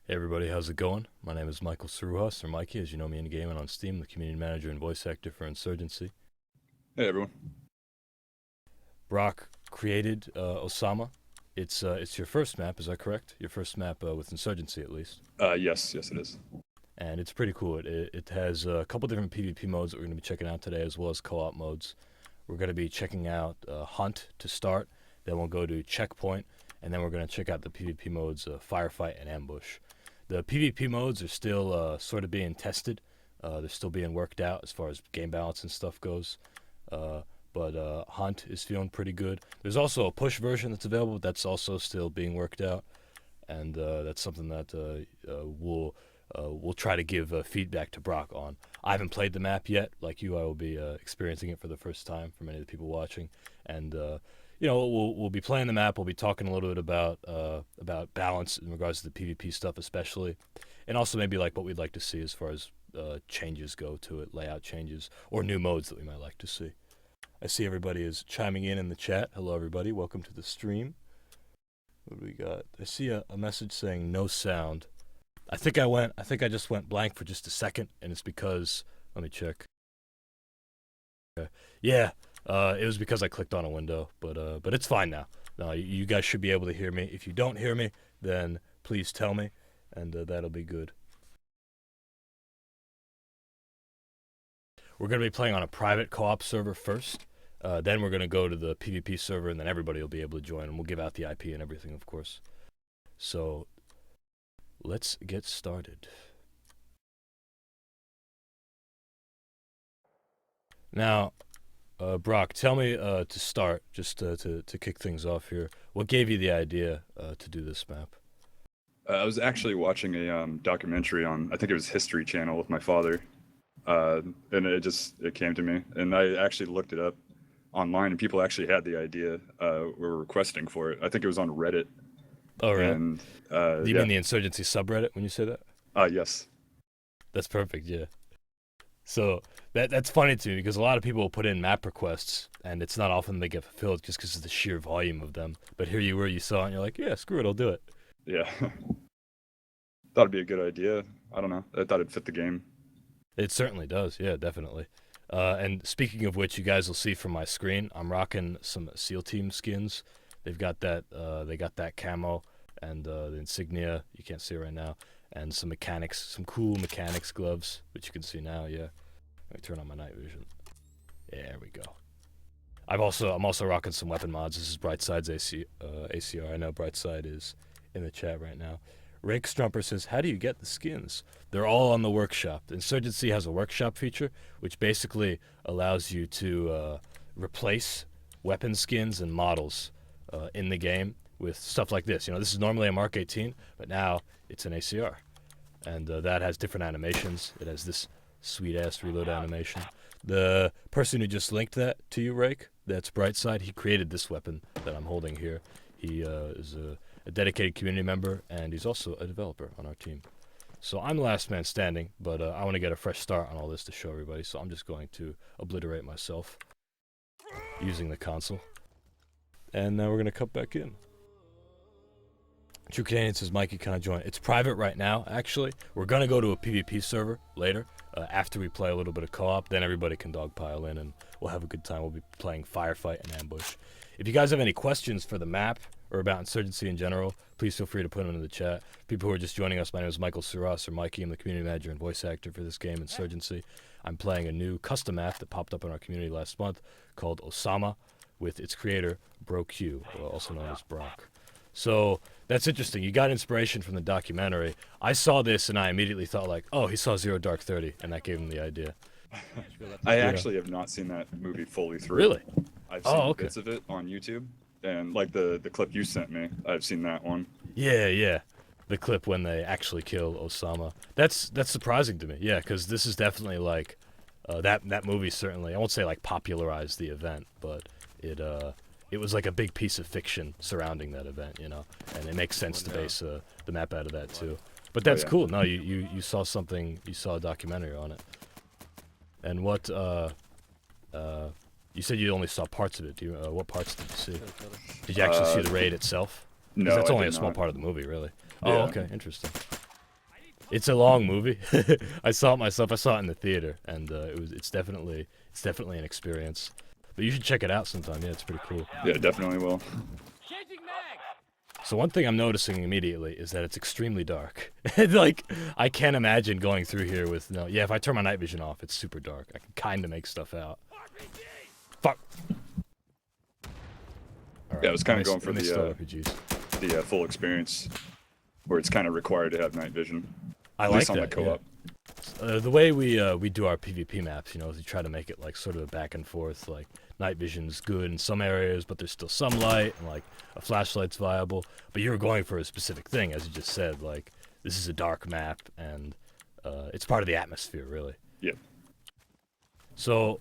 Hey everybody, how's it going? My name is Michael Saruhas, or Mikey, as you know me in game and on Steam, the community manager and voice actor for Insurgency. Hey everyone. BroQ created Osama. It's your first map, is that correct? Your first map with Insurgency, at least. Yes, it is. And it's pretty cool. It has a couple different PvP modes that we're going to be checking out today, as well as co-op modes. We're going to be checking out Hunt to start, then we'll go to Checkpoint, and then we're going to check out the PvP modes Firefight and Ambush. The PvP modes are still sort of being tested. They're still being worked out as far as game balance and stuff goes. But Hunt is feeling pretty good. There's also a push version that's available. That's also still being worked out, and that's something that we'll try to give feedback to BroQ on. I haven't played the map yet. Like you, I will be experiencing it for the first time for many of the people watching, and we'll be playing the map. We'll be talking a little bit about balance in regards to the PvP stuff, especially, and also maybe like what we'd like to see as far as changes go to it, layout changes, or new modes that we might like to see. I see everybody is chiming in the chat. Hello, everybody. Welcome to the stream. What do we got? I see a message saying no sound. I think I just went blank for just a second, and it's because, let me check. Okay. Yeah, it was because I clicked on a window, but it's fine now. No, you guys should be able to hear me. If you don't hear me, then please tell me, and that'll be good. We're going to be playing on a private co-op server first. Then we're going to go to the PvP server, and then everybody will be able to join, and we'll give out the IP and everything, of course. So, let's get started. Now, BroQ, tell me to start, just to kick things off here. What gave you the idea to do this map? I was actually watching a documentary on, I think it was History Channel with my father, and it came to me, and I actually looked it up online, and people actually had the idea, were requesting for it. I think it was on Reddit. Oh, really? And Do you yeah, mean the Insurgency subreddit when you say that? yes, That's perfect, yeah. So that's funny to me because a lot of people will put in map requests, and it's not often they get fulfilled just because of the sheer volume of them. But here you were, you saw it, and you're like, yeah, screw it, I'll do it. yeah. Thought it'd be a good idea. I don't know. I thought it'd fit the game. It certainly does, yeah, definitely. And speaking of which, you guys will see from my screen, I'm rocking some SEAL Team skins. They've got that, they got that camo and the insignia. You can't see it right now, and some mechanics, some cool mechanics gloves, which you can see now. Yeah, let me turn on my night vision. Yeah, there we go. I'm also rocking some weapon mods. This is Brightside's ACR. I know Brightside is in the chat right now. Rake Strumper says, how do you get the skins? They're all on the workshop. Insurgency has a workshop feature, which basically allows you to replace weapon skins and models in the game with stuff like this. You know, this is normally a Mark 18, but now it's an ACR. And that has different animations. It has this sweet-ass reload animation. The person who just linked that to you, Rake, that's Brightside, he created this weapon that I'm holding here. He is a dedicated community member, and he's also a developer on our team. So I'm last man standing, but I want to get a fresh start on all this to show everybody, so I'm just going to obliterate myself using the console. And now we're going to cut back in. True Canadian says, Mikey, can I join? It's private right now, actually. We're going to go to a PvP server later, after we play a little bit of co-op. Then everybody can dogpile in, and we'll have a good time. We'll be playing Firefight and Ambush. If you guys have any questions for the map or about Insurgency in general, please feel free to put them in the chat. People who are just joining us, my name is Michael Suras, or Mikey. I'm the community manager and voice actor for this game, Insurgency. I'm playing a new custom map that popped up in our community last month called Osama, with its creator, BroQ, also known as BroQ. So that's interesting. You got inspiration from the documentary. I saw this and I immediately thought like, oh, he saw Zero Dark 30, and that gave him the idea. I actually have not seen that movie fully through. Really? I've seen bits of it on YouTube, and like the clip you sent me, I've seen that one. Yeah. The clip when they actually kill Osama. That's surprising to me. Yeah, because this is definitely like that movie certainly. I won't say like popularized the event, but it was like a big piece of fiction surrounding that event, you know, and it makes sense to base the map out of that too. But that's cool. No, you saw something. You saw a documentary on it. And what you said you only saw parts of it. Do you, what parts did you see? Did you actually see the raid itself? 'Cause No, that's I only did a small not. part of the movie, really. Yeah. Oh, okay, interesting. It's a long movie. I saw it myself. I saw it in the theater, and it's definitely an experience. But you should check it out sometime. Yeah, it's pretty cool. Yeah, definitely will. So one thing I'm noticing immediately is that it's extremely dark. Like, I can't imagine going through here with no. Yeah, if I turn my night vision off, it's super dark. I can kind of make stuff out. Fuck. Right, Yeah, I was kind of going for the full experience, where it's kind of required to have night vision. I at like least on that. the co-op. Yeah. The way we do our PvP maps, you know, is we try to make it like sort of a back and forth. Like night vision's good in some areas, but there's still some light, and like a flashlight's viable. But you're going for a specific thing, as you just said. Like this is a dark map, and it's part of the atmosphere, really. Yeah. So,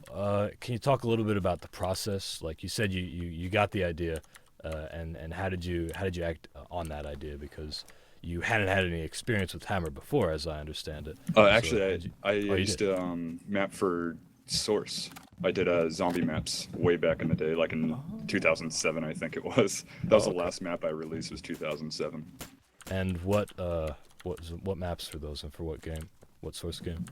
can you talk a little bit about the process? Like you said, you got the idea, and how did you act on that idea? Because you hadn't had any experience with Hammer before, as I understand it. Actually, I used to map for Source. I did zombie maps way back in the day, like in 2007, I think it was. That was the last map I released, was 2007. And what maps were those, and for what game? What Source game?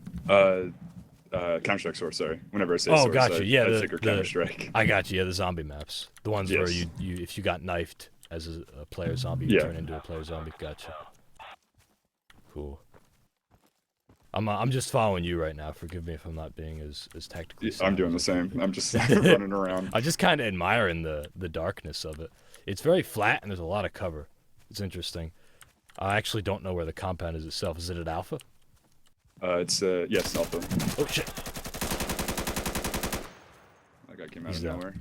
Counter-Strike Source, sorry. Whenever I say Source, gotcha. I figure Counter-Strike. I got you. Yeah, the zombie maps, the ones where Yes. you if you got knifed as a player zombie, you turn into a player zombie. Gotcha. Cool. I'm just following you right now. Forgive me if I'm not being as tactically sound. I'm doing the same. I'm just running around. I'm just kind of admiring the darkness of it. It's very flat and there's a lot of cover. It's interesting. I actually don't know where the compound is itself. Is it at Alpha? It's yes, Alpha. Oh shit! That guy came out of nowhere.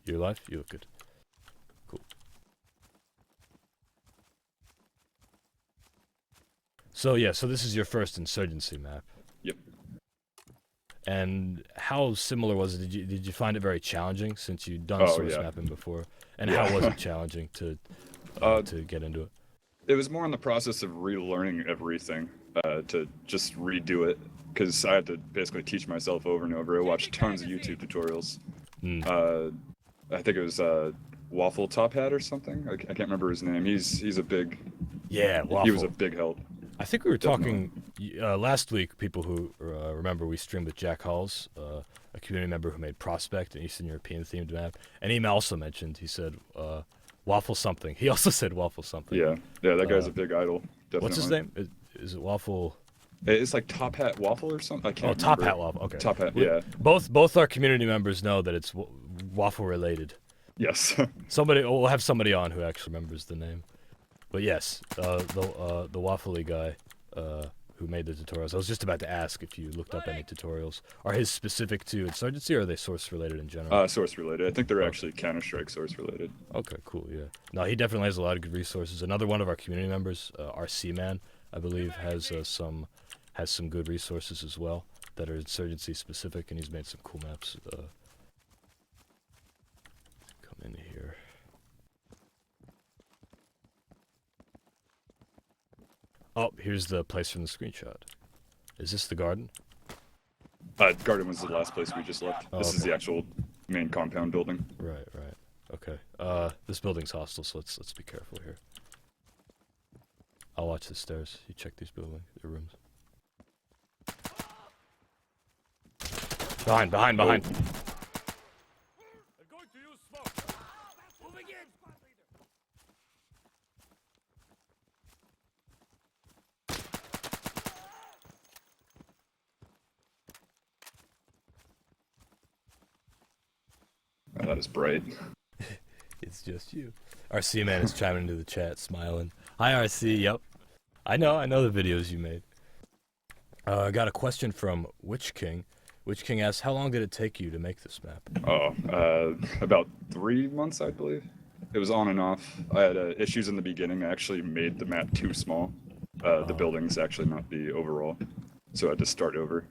You alive? You look good. Cool. So yeah, so this is your first Insurgency map. Yep. And how similar was it? Did you find it very challenging since you'd done source mapping before? And how was it challenging to get into it? It was more in the process of relearning everything, to just redo it, because I had to basically teach myself over and over. I watched tons of YouTube tutorials. I think it was Waffle Top Hat or something. I can't remember his name. He's a big. Yeah, Waffle. He was a big help. I think we were talking last week. People who remember, we streamed with Jack Halls, a community member who made Prospect, an Eastern European themed map, and he also mentioned. He said. Waffle something. He also said Waffle something. Yeah, that guy's a big idol. Definitely. What's his name? Is it Waffle? It's like Top Hat Waffle or something. I can't. Oh, Top Hat Waffle. Okay. Top Hat. Yeah. Both our community members know that it's waffle related. Yes. We'll have somebody on who actually remembers the name. But yes, the Waffly guy who made the tutorials. I was just about to ask if you looked up any tutorials. Are his specific to Insurgency, or are they source related in general? Source related. I think they're actually Counter-Strike source related. Okay, cool. Yeah. No, he definitely has a lot of good resources. Another one of our community members, RC Man, I believe, has some good resources as well that are Insurgency specific, and he's made some cool maps. Come in here. Oh, here's the place from the screenshot. Is this the garden? Garden was the last place we just left. This is the actual main compound building. Right. Okay. This building's hostile, so let's be careful here. I'll watch the stairs. You check these your rooms. Behind. I'm going to use smoke. Moving in, squad leader. Oh, that is bright. It's just you. RC Man is chiming into the chat, smiling. Hi, RC. Yep. I know the videos you made. I got a question from Witch King. Witch King asks, how long did it take you to make this map? About 3 months, I believe. It was on and off. I had issues in the beginning. I actually made the map too small. The buildings actually not the overall. So I had to start over.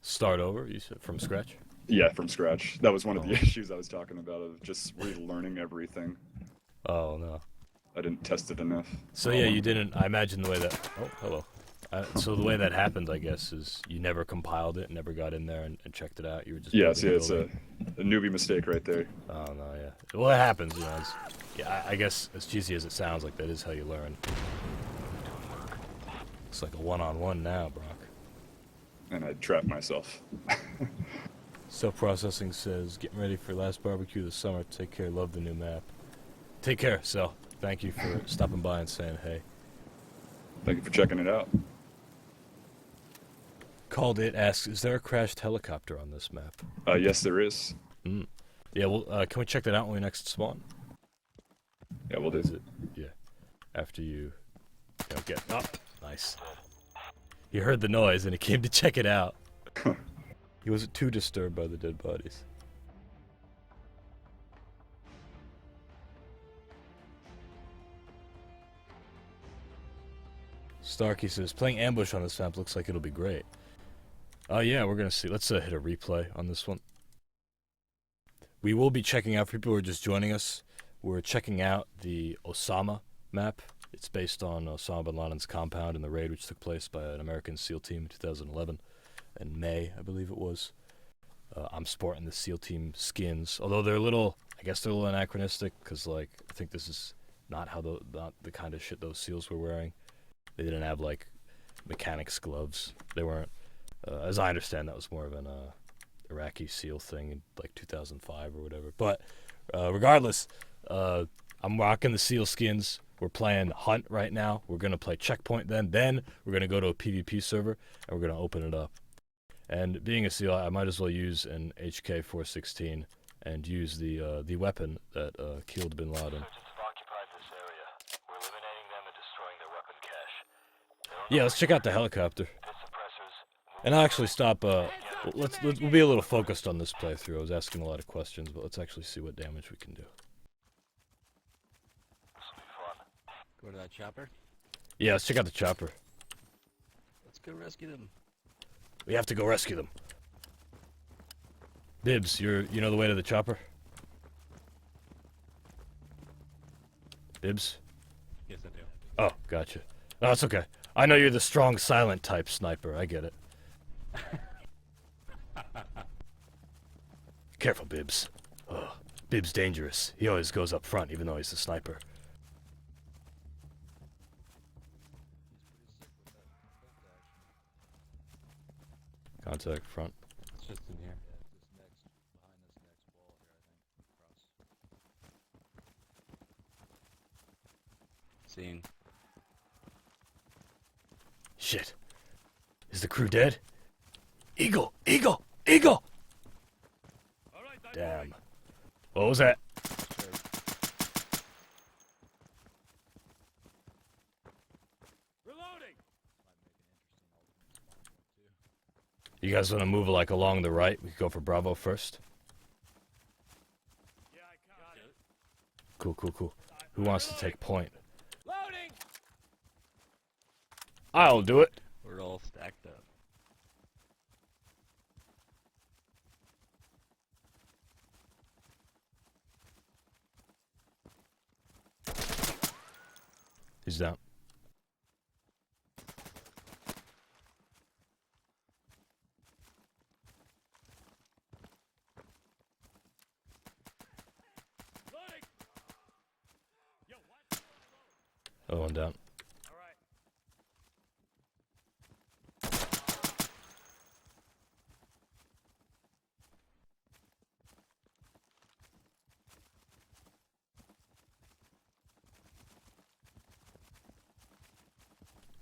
Start over? You said from scratch? Yeah, from scratch. That was one of the issues I was talking about, of just relearning everything. Oh, no. I didn't test it enough. So yeah, you didn't, I imagine the way that, oh, hello. So the way that happened, I guess, is you never compiled it, never got in there and checked it out. You were just it's a newbie mistake right there. Oh no, yeah. Well, it happens, you know. I guess as cheesy as it sounds, like that is how you learn. Looks like a one-on-one now, Brock. And I trapped myself. Self-processing says, getting ready for last barbecue this summer. Take care. Love the new map. Take care, Sel. Thank you for stopping by and saying hey. Thank you for checking it out. Called It asks, is there a crashed helicopter on this map? Yes, there is. Yeah, well, can we check that out when we next spawn? Yeah, we'll do. Is it? Yeah. After you get up. Nice. He heard the noise and he came to check it out. He wasn't too disturbed by the dead bodies. Starkey says, playing Ambush on this map looks like it'll be great. Oh yeah, we're gonna see. Let's hit a replay on this one. We will be checking out, for people who are just joining us, we're checking out the Osama map. It's based on Osama bin Laden's compound in the raid which took place by an American SEAL team in 2011. In May, I believe it was. I'm sporting the SEAL team skins, although they're a little, I guess they're a little anachronistic, because like, I think this is not how not the kind of shit those SEALs were wearing. They didn't have like mechanics gloves. They weren't, as I understand, that was more of an Iraqi SEAL thing in like 2005 or whatever. But regardless, I'm rocking the SEAL skins. We're playing Hunt right now. We're gonna play Checkpoint then we're gonna go to a PvP server and we're gonna open it up. And being a SEAL, I might as well use an HK-416 and use the weapon that killed bin Laden. Yeah, let's check out the helicopter. And I'll actually stop. We'll be a little focused on this playthrough. I was asking a lot of questions, but let's actually see what damage we can do. Go to that chopper. Yeah, let's check out the chopper. Let's go rescue them. We have to go rescue them. Bibbs, you know the way to the chopper? Bibbs? Yes, I do. Oh, gotcha. No, it's okay. I know you're the strong, silent type sniper. I get it. Careful, Bibbs. Oh, Bibbs dangerous. He always goes up front, even though he's a sniper. Contact front. It's just in here. Seeing. Shit. Is the crew dead? Eagle! Eagle! Eagle! Damn. What was that? Reloading. You guys want to move like along the right? We could go for Bravo first. Yeah, I got it. Cool, cool, cool. Who wants to take point? Loading. I'll do it. We're all stacked up. He's down. Loading. Yo, what? Other one down. All right.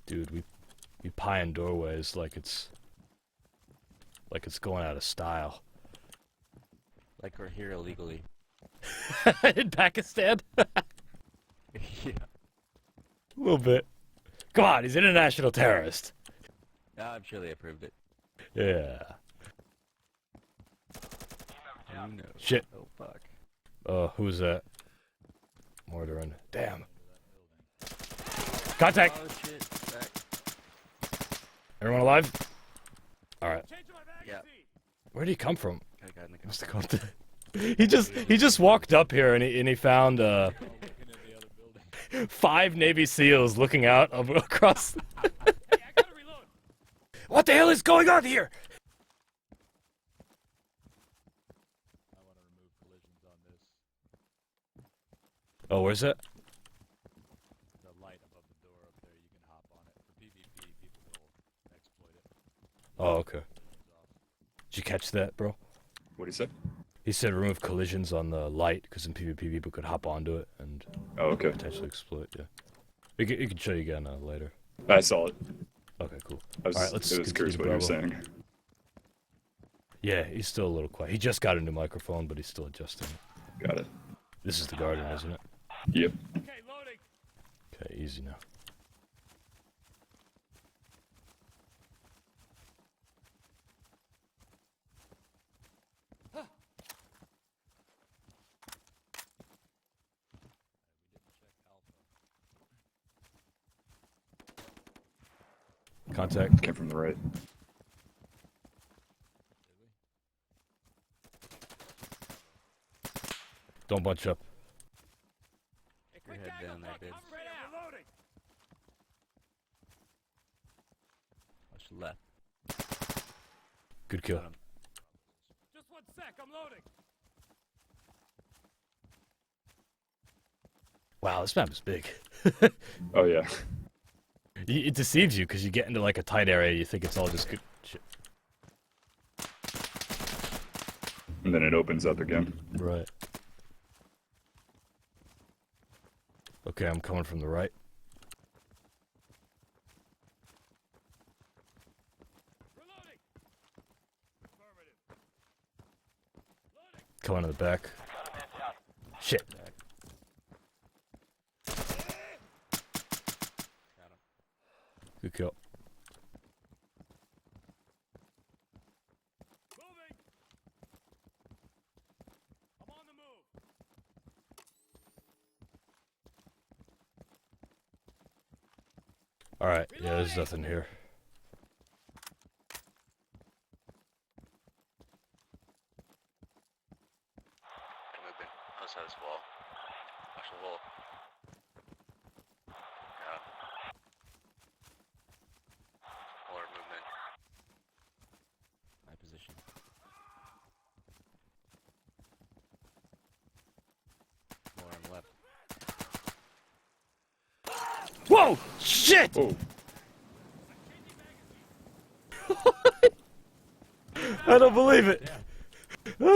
Dude, we pie in doorways like it's going out of style. Like we're here illegally. In Pakistan? Yeah. A little bit. Come on, he's an international terrorist. I'm sure they approved it. Yeah. Who knows? Shit. Oh fuck. Who's that? Mortaring. Damn. Contact! Oh shit. Back. Everyone alive? Alright. Changing my magazine. Yeah. Where'd he come from? Got a guy in the Must car. have come to... he just walked up here and he found 5 Navy SEALs looking out across. Hey, I gotta reload. What the hell is going on here? I want to remove collisions on this. Oh, where's that? The light above the door up there, you can hop on it. For PvP, people Oh, okay. Did you catch that, bro? What do you say? He said remove collisions on the light, because in PvP people could hop onto it and Oh, okay. potentially exploit, yeah. He can show you again later. I saw it. Okay, cool. I was, Alright, let's it was curious continue what you were Bravo. saying. Yeah, he's still a little quiet. He just got a new microphone, but he's still adjusting it. Got it. This is the Guardian, isn't it? Yep. Okay, loading. Okay, easy now. Contact. Came from the right. Don't bunch up. Hey, Your quick head angle, down there, fuck, Bibbs. I'm right out. Reloading. Watch left. Good kill. Got him. Just 1 sec, I'm loading. Wow, this map is big. Oh yeah. It deceives you because you get into like a tight area, you think it's all just good shit. And then it opens up again. Right. Okay, I'm coming from the right. Reloading. Affirmative. Loading. Coming to the back. Shit. Got him. Good kill. Moving. I'm on the move. Alright, yeah, there's nothing here. Moving outside this wall. Watch the wall. Got him. More movement. My position. More on the left. Whoa! Shit! Oh, I don't believe it! These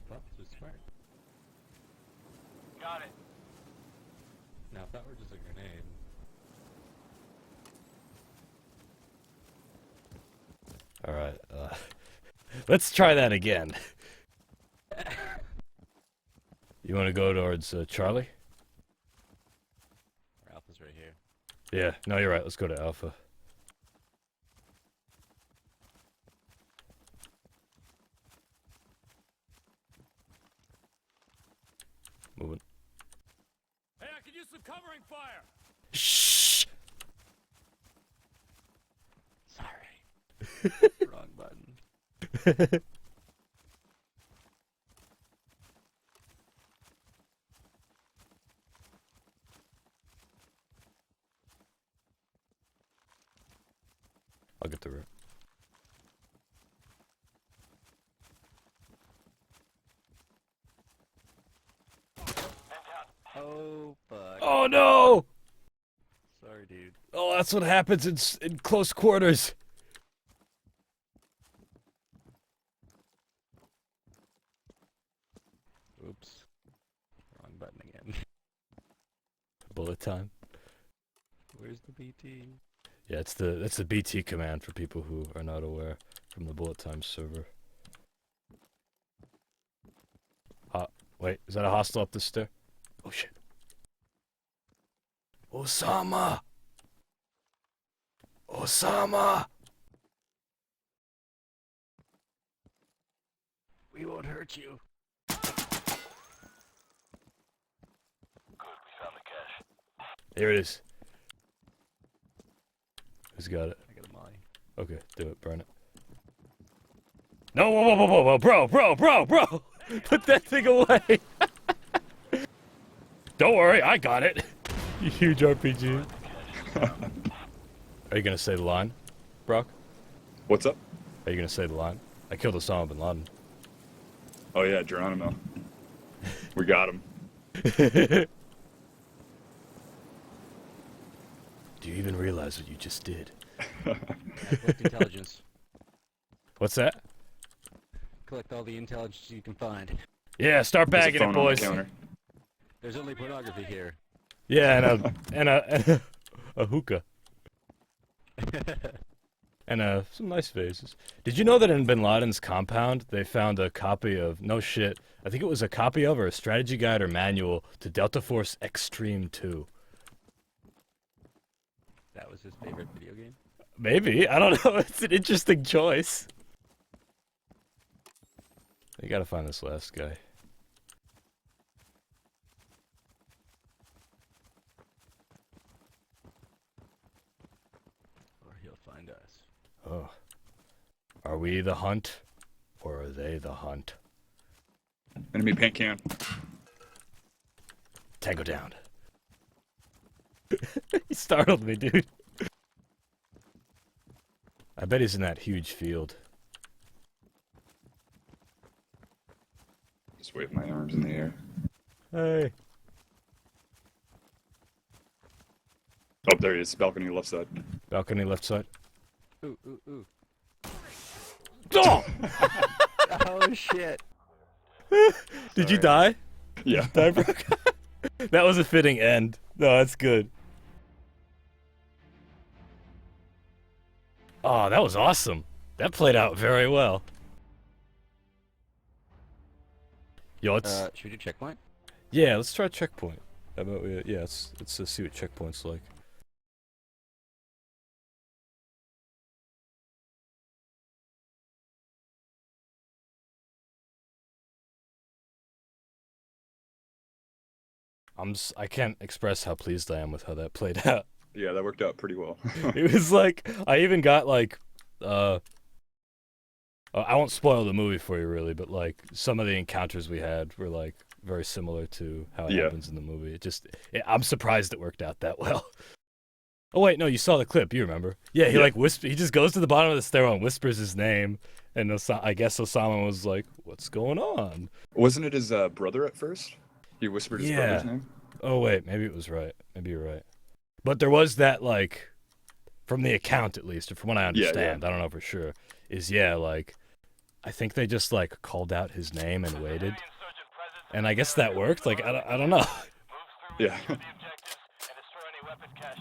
buffs are smart. Got it. Now, if that were just a grenade. Alright, let's try that again. You want to go towards Charlie? Our alpha's right here. Yeah, no, you're right. Let's go to Alpha. Moving. Hey, I could use some covering fire. Shh! Sorry. Wrong button. I'll get the route. Oh, fuck. Oh no! Sorry, dude. Oh, that's what happens in close quarters. Oops. Wrong button again. Bullet time. Where's the BT? Yeah, that's the BT command for people who are not aware from the bullet time server. Wait, is that a hostile up the stair? Oh shit. Osama! Osama! We won't hurt you. Good, we found the cache. Here it is. Who's got it? I got a molly. Okay, do it, burn it. No, whoa, bro! Put that thing away! Don't worry, I got it! You huge RPG. Are you gonna say the line, Brock? what's up? Are you gonna say the line? I killed Osama bin Laden. Oh yeah, Geronimo. We got him. Do you even realize what you just did? Collect intelligence. What's that? Collect all the intelligence you can find. Yeah, start There's a bagging it, phone on the boys. counter. There's only pornography here. Yeah, and a hookah. And some nice vases. Did you know that in Bin Laden's compound, they found a copy of, no shit, I think it was a copy of or a strategy guide or manual to Delta Force Extreme 2. That was his favorite video game? Maybe, I don't know, it's an interesting choice. You gotta find this last guy. Or he'll find us. Oh. Are we the hunt? Or are they the hunt? Enemy paint can. Tango down. He startled me, dude. I bet he's in that huge field. Just wave my arms in the air. Hey. Oh, there he is. Balcony left side. Balcony left side. Ooh, ooh, ooh. Oh! Oh, shit. Did you Sorry. die? Yeah. Die, BroQ? That was a fitting end. No, that's good. Oh, that was awesome. That played out very well. Yo, let's Should we do checkpoint? yeah, let's try checkpoint. How about we? Yeah, let's see what checkpoint's like. I can't express how pleased I am with how that played out. Yeah, that worked out pretty well. It was like I even got like I won't spoil the movie for you really, but like some of the encounters we had were like very similar to how it Yeah. happens in the movie. I'm surprised it worked out that well. Oh wait, no, you saw the clip, you remember? Yeah, he like he just goes to the bottom of the stairwell and whispers his name, and I guess Osama was like, "What's going on?" Wasn't it his brother at first? He whispered his brother's name? Oh wait, maybe it was right. Maybe you're right. But there was that like, from the account at least, or from what I understand, I don't know for sure, is like, I think they just like called out his name and waited, and I guess that worked. Like I don't know. Yeah.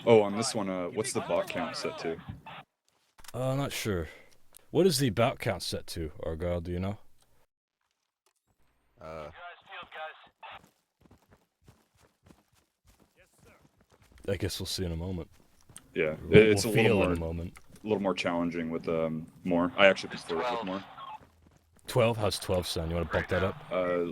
Oh, on this one, what's the bot count set to? I'm not sure. What is the bout count set to, Argyle? Do you know? I guess we'll see in a moment. Yeah, We'll it's a feel in a moment. little more challenging with more. I actually prefer it with more. 12. How's 12 sound? You want to bump that up?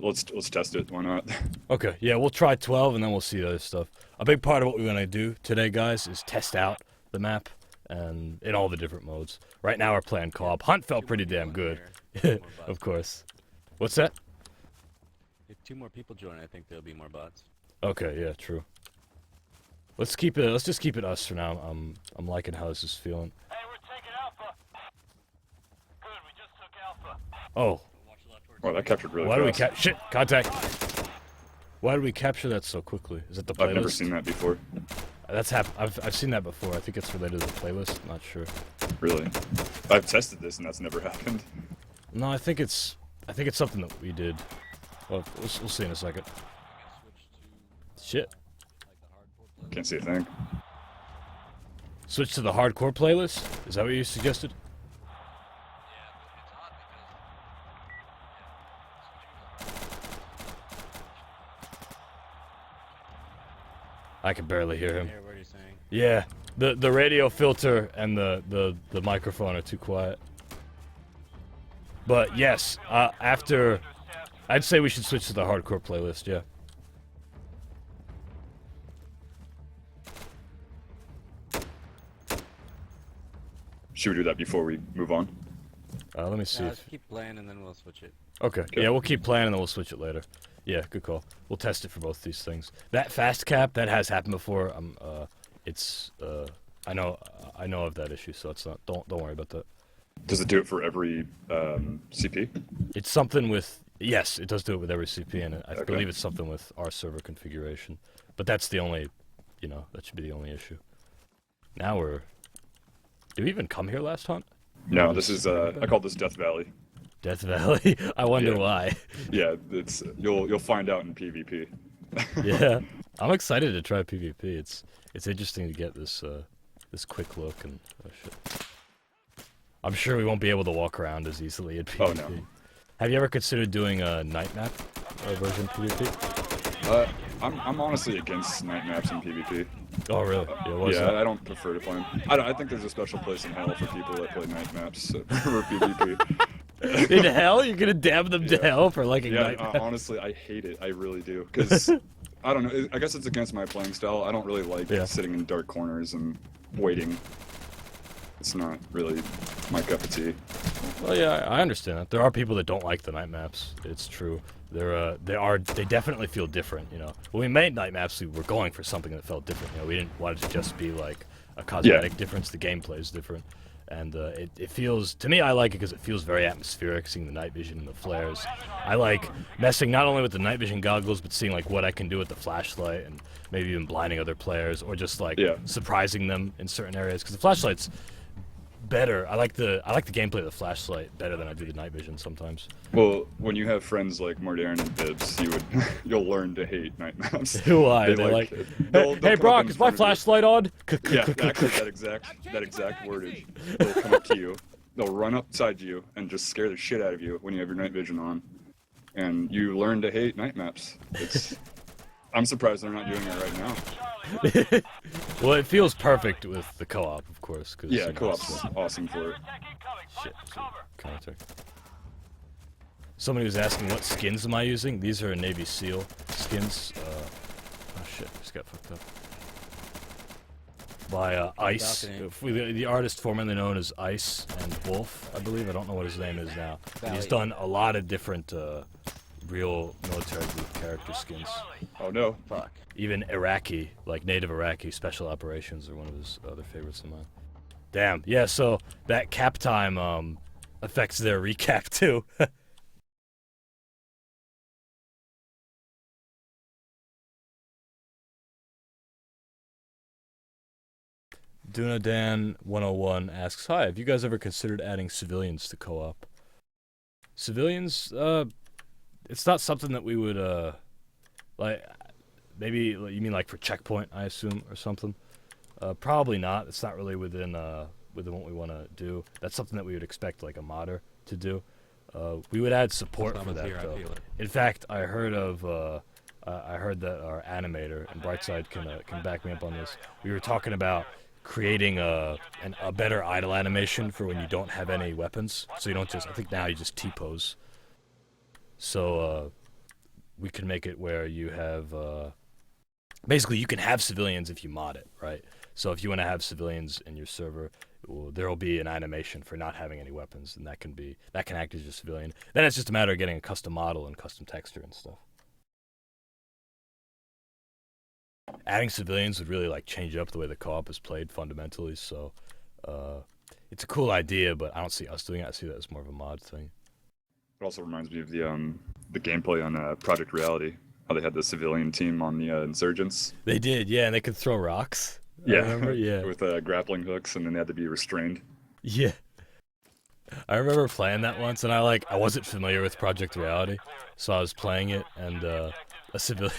Let's test it. Why not? Okay. Yeah, we'll try 12 and then we'll see the other stuff. A big part of what we're gonna do today, guys, is test out the map and in all the different modes. Right now we're playing co-op. Hunt felt pretty damn good, of course. What's that? If 2 more people join, I think there'll be more bots. Okay. Yeah. True. Let's keep it. Let's just keep it us for now. I'm liking how this is feeling. Hey, we're taking Alpha. Good, we just took Alpha. Oh, Oh, that captured really why do we fast. shit contact? Why did we capture that so quickly? Is it the playlist? I've never seen that before. That's I've seen that before. I think it's related to the playlist. Not sure. Really. I've tested this and that's never happened. No, I think it's something that we did. Well, we'll see in a second. Shit. Can't see a thing. Switch to the hardcore playlist? Is that what you suggested? I can barely hear him. What are you saying? Yeah, the radio filter and the microphone are too quiet. But yes, after, I'd say we should switch to the hardcore playlist. Yeah. Should we do that before we move on? Let me see. Let's keep playing and then we'll switch it. Okay. Yeah, we'll keep playing and then we'll switch it later. Yeah, good call. We'll test it for both these things. That fast cap, that has happened before. I know of that issue, so it's not. Don't worry about that. Does it do it for every CP? It's something with. Yes, it does do it with every CP, and I Okay. believe it's something with our server configuration. But that's the only. That should be the only issue. Now we're... Did we even come here last hunt? No, this is I call this Death Valley. Death Valley? I wonder Yeah. why. Yeah, it's you'll find out in PvP. Yeah. I'm excited to try PvP. It's interesting to get this this quick look and... Oh, shit. I'm sure we won't be able to walk around as easily at PvP. Oh, no. Have you ever considered doing a night map version of PvP? I'm honestly against night maps in PvP. Oh, really? Yeah, what's Yeah, that? I don't prefer to play them. I think there's a special place in hell for people that play night maps for PvP. In hell? You're gonna damn them to Yeah. hell for liking Yeah, night maps? honestly, I hate it. I really do. Because, I don't know, I guess it's against my playing style. I don't really like Yeah. sitting in dark corners and waiting. It's not really my cup of tea. Well, yeah, I understand that. There are people that don't like the night maps. It's true. They definitely feel different, you know. When we made night maps, we were going for something that felt different. You know, we didn't want it to just be like a cosmetic difference. The gameplay is different, and it feels, to me, I like it because it feels very atmospheric, seeing the night vision and the flares. I like messing not only with the night vision goggles, but seeing like what I can do with the flashlight, and maybe even blinding other players, or just like surprising them in certain areas. Because the flashlight's better. I like the gameplay of the flashlight better than I do the night vision sometimes. Well, when you have friends like Mordarin and Bibbs, you'll learn to hate night maps. Who I? They Like, they'll hey come up Brock, in is my front of you. flashlight on? Yeah, that exact wordage. They'll come up to you, they'll run up beside you, and just scare the shit out of you when you have your night vision on. And you learn to hate night maps. I'm surprised they're not doing it right now. Well, it feels perfect with the co-op, of course. Cause, Yeah, you know, co-op's awesome for it. Shit. Counter. Somebody was asking what skins am I using? These are Navy SEAL skins. Oh shit, just got fucked up. By Ice. The artist formerly known as Ice and Wolf, I believe. I don't know what his name is now. But he's done a lot of different real military group character skins. Oh no. Fuck. Even Iraqi, like native Iraqi special operations are one of his other favorites of mine. Damn, yeah, so that cap time affects their recap too. Dunadan101 asks, hi, have you guys ever considered adding civilians to co-op? Civilians, it's not something that we would, like, maybe, you mean like for checkpoint, I assume, or something? Probably not. It's not really within what we want to do. That's something that we would expect, like, a modder to do. We would add support for that, here, I though. feel it. In fact, I heard that our animator, and Brightside can back me up on this. We were talking about creating a better idle animation for when you don't have any weapons. So you don't just, I think now you just T-pose. So we can make it where you have, basically you can have civilians if you mod it, right? So if you want to have civilians in your server, there will be an animation for not having any weapons, and that can act as your civilian. Then it's just a matter of getting a custom model and custom texture and stuff. Adding civilians would really like change up the way the co-op is played fundamentally. So it's a cool idea, but I don't see us doing it. I see that as more of a mod thing. It also reminds me of the gameplay on Project Reality. How they had the civilian team on the Insurgents. They did, yeah, and they could throw rocks. Yeah, I remember, yeah. With grappling hooks, and then they had to be restrained. Yeah. I remember playing that once, and I wasn't familiar with Project Reality, so I was playing it, and a civilian.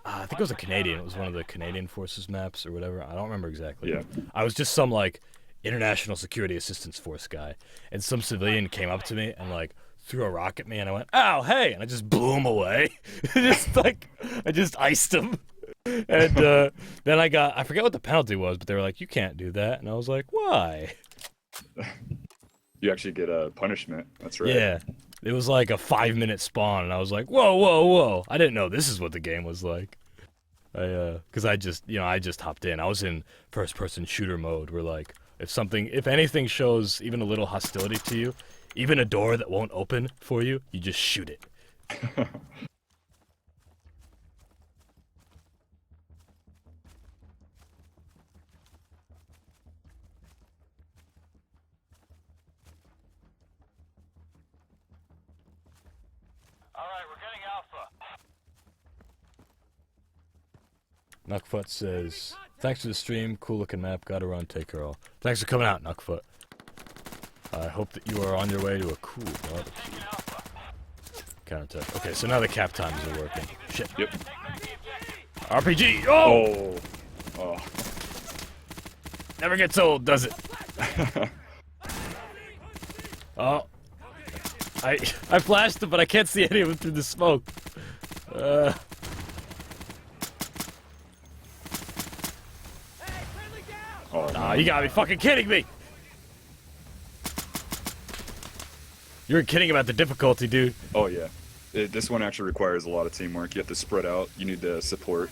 I think it was a Canadian. It was one of the Canadian Forces maps or whatever. I don't remember exactly. Yeah. I was just some like International Security Assistance Force guy, and some civilian came up to me and like threw a rock at me, and I went, "Ow, hey!" and I just blew him away. I just iced him. And then I forget what the penalty was, but they were like, "You can't do that," and I was like, "Why?" You actually get a punishment. That's right. Yeah. It was like a 5-minute spawn, and I was like, whoa, whoa, whoa. I didn't know this is what the game was like. Because I just hopped in. I was in first-person shooter mode where, like, if anything shows even a little hostility to you, even a door that won't open for you, you just shoot it. Alright, we're getting Alpha. Nuckfoot says, thanks for the stream. Cool looking map. Gotta run. Take care all. Thanks for coming out, Knuckfoot. I hope that you are on your way to a cool barbecue. Counterattack. Okay, so now the cap times are working. Shit. Yep. RPG! Oh! Oh. Never gets old, does it? Oh. I flashed him, but I can't see any of them through the smoke. Oh, Nah, you gotta be fucking kidding me! You were kidding about the difficulty, dude. Oh yeah. This one actually requires a lot of teamwork. You have to spread out. You need to support.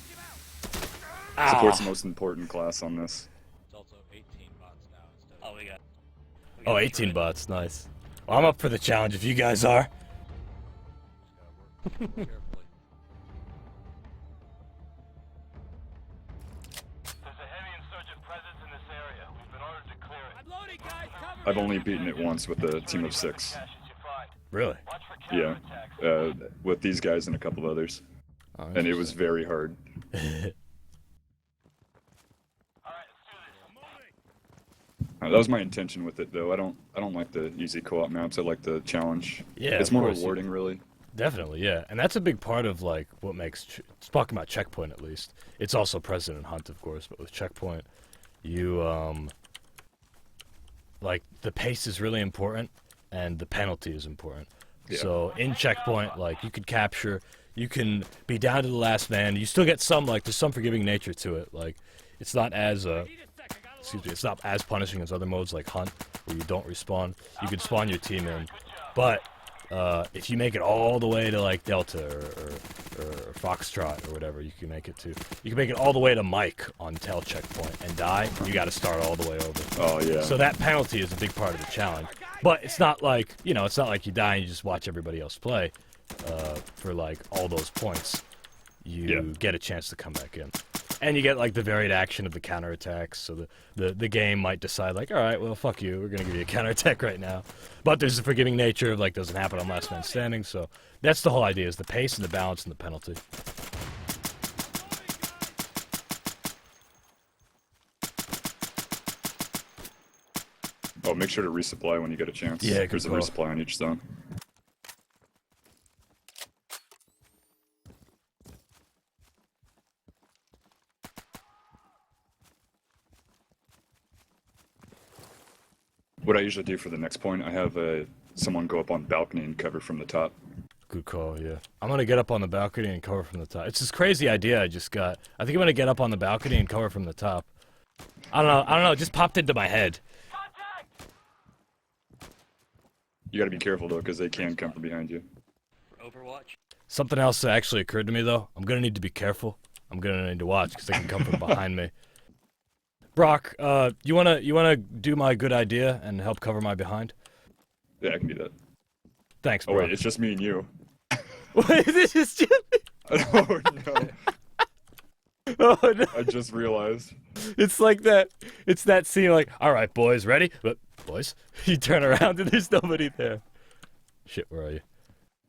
Support's the most important class on this. It's also 18 bots now instead of... Oh, we got Oh, 18 bots, nice. Well, I'm up for the challenge if you guys are. Just gotta work carefully. There's a heavy insurgent presence in this area. We've been ordered to clear it. I'm loading, guys. Cover I've only beaten it once with a team of 6. Really? Watch for Yeah. counterattacks. With these guys and a couple others. Oh, And it was very hard. All right, let's do this. That was my intention with it, though. I don't like the easy co-op maps. I like the challenge. Yeah, it's of more course. rewarding, really. Definitely, yeah. And that's a big part of, like, what makes... talking about Checkpoint, at least. It's also present in Hunt, of course, but with Checkpoint, you, like, the pace is really important, and the penalty is important. Yeah. So, in Checkpoint, like, you could capture... You can be down to the last man. You still get some, like, there's some forgiving nature to it. Like, it's not as, excuse me, it's not as punishing as other modes like Hunt, where you don't respawn. You can spawn your team in. But, if you make it all the way to, like, Delta or Foxtrot or whatever you can make it to, you can make it all the way to Mike on Tel Checkpoint and die, you gotta start all the way over. Oh, yeah. So that penalty is a big part of the challenge. But it's not like, you know, it's not like you die and you just watch everybody else play. For like all those points, you get a chance to come back in, and you get like the varied action of the counterattacks. So the game might decide like, all right, well, fuck you, we're gonna give you a counterattack right now. But there's the forgiving nature of like doesn't happen on last man standing. So that's the whole idea: is the pace and the balance and the penalty. Oh, make sure to resupply when you get a chance. Yeah, good There's a call. resupply on each zone. What I usually do for the next point, I have someone go up on balcony and cover from the top. Good call, yeah. I'm gonna get up on the balcony and cover from the top. It's this crazy idea I just got. I think I'm gonna get up on the balcony and cover from the top. I don't know. It just popped into my head. You gotta be careful though, because they can come from behind you. for Overwatch. Something else that actually occurred to me though. I'm gonna need to be careful. I'm gonna need to watch because they can come from behind me. BroQ, you wanna do my good idea and help cover my behind? Yeah, I can do that. Thanks, Oh BroQ. wait, it's just me and you. Wait, this is just... Oh no, Oh no! I just realized. It's like that. It's that scene like, all right, boys, ready? But boys, you turn around and there's nobody there. Shit, where are you?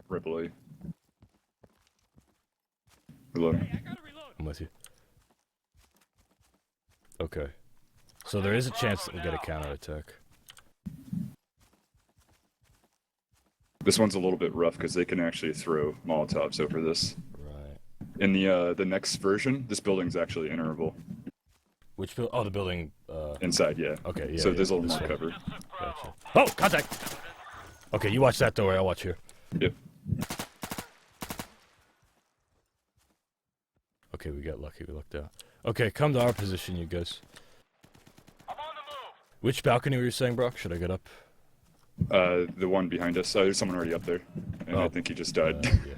Ripley. Reload. I'm with you. Okay. So there is a chance that we'll get a counterattack. This one's a little bit rough because they can actually throw Molotovs over this. Right. In the next version, this building's actually iterable. Which building? Oh, the building. Inside, yeah. Okay, yeah. So yeah, there's a little this more one. cover. Gotcha. Oh, contact! Okay, you watch that door. I'll watch here. Yep. Okay, we got lucky. We lucked out. Okay, come to our position, you guys. I'm on the move. Which balcony were you saying, BroQ? Should I get up? The one behind us. There's someone already up there, and I Oh. think he just died. Yeah.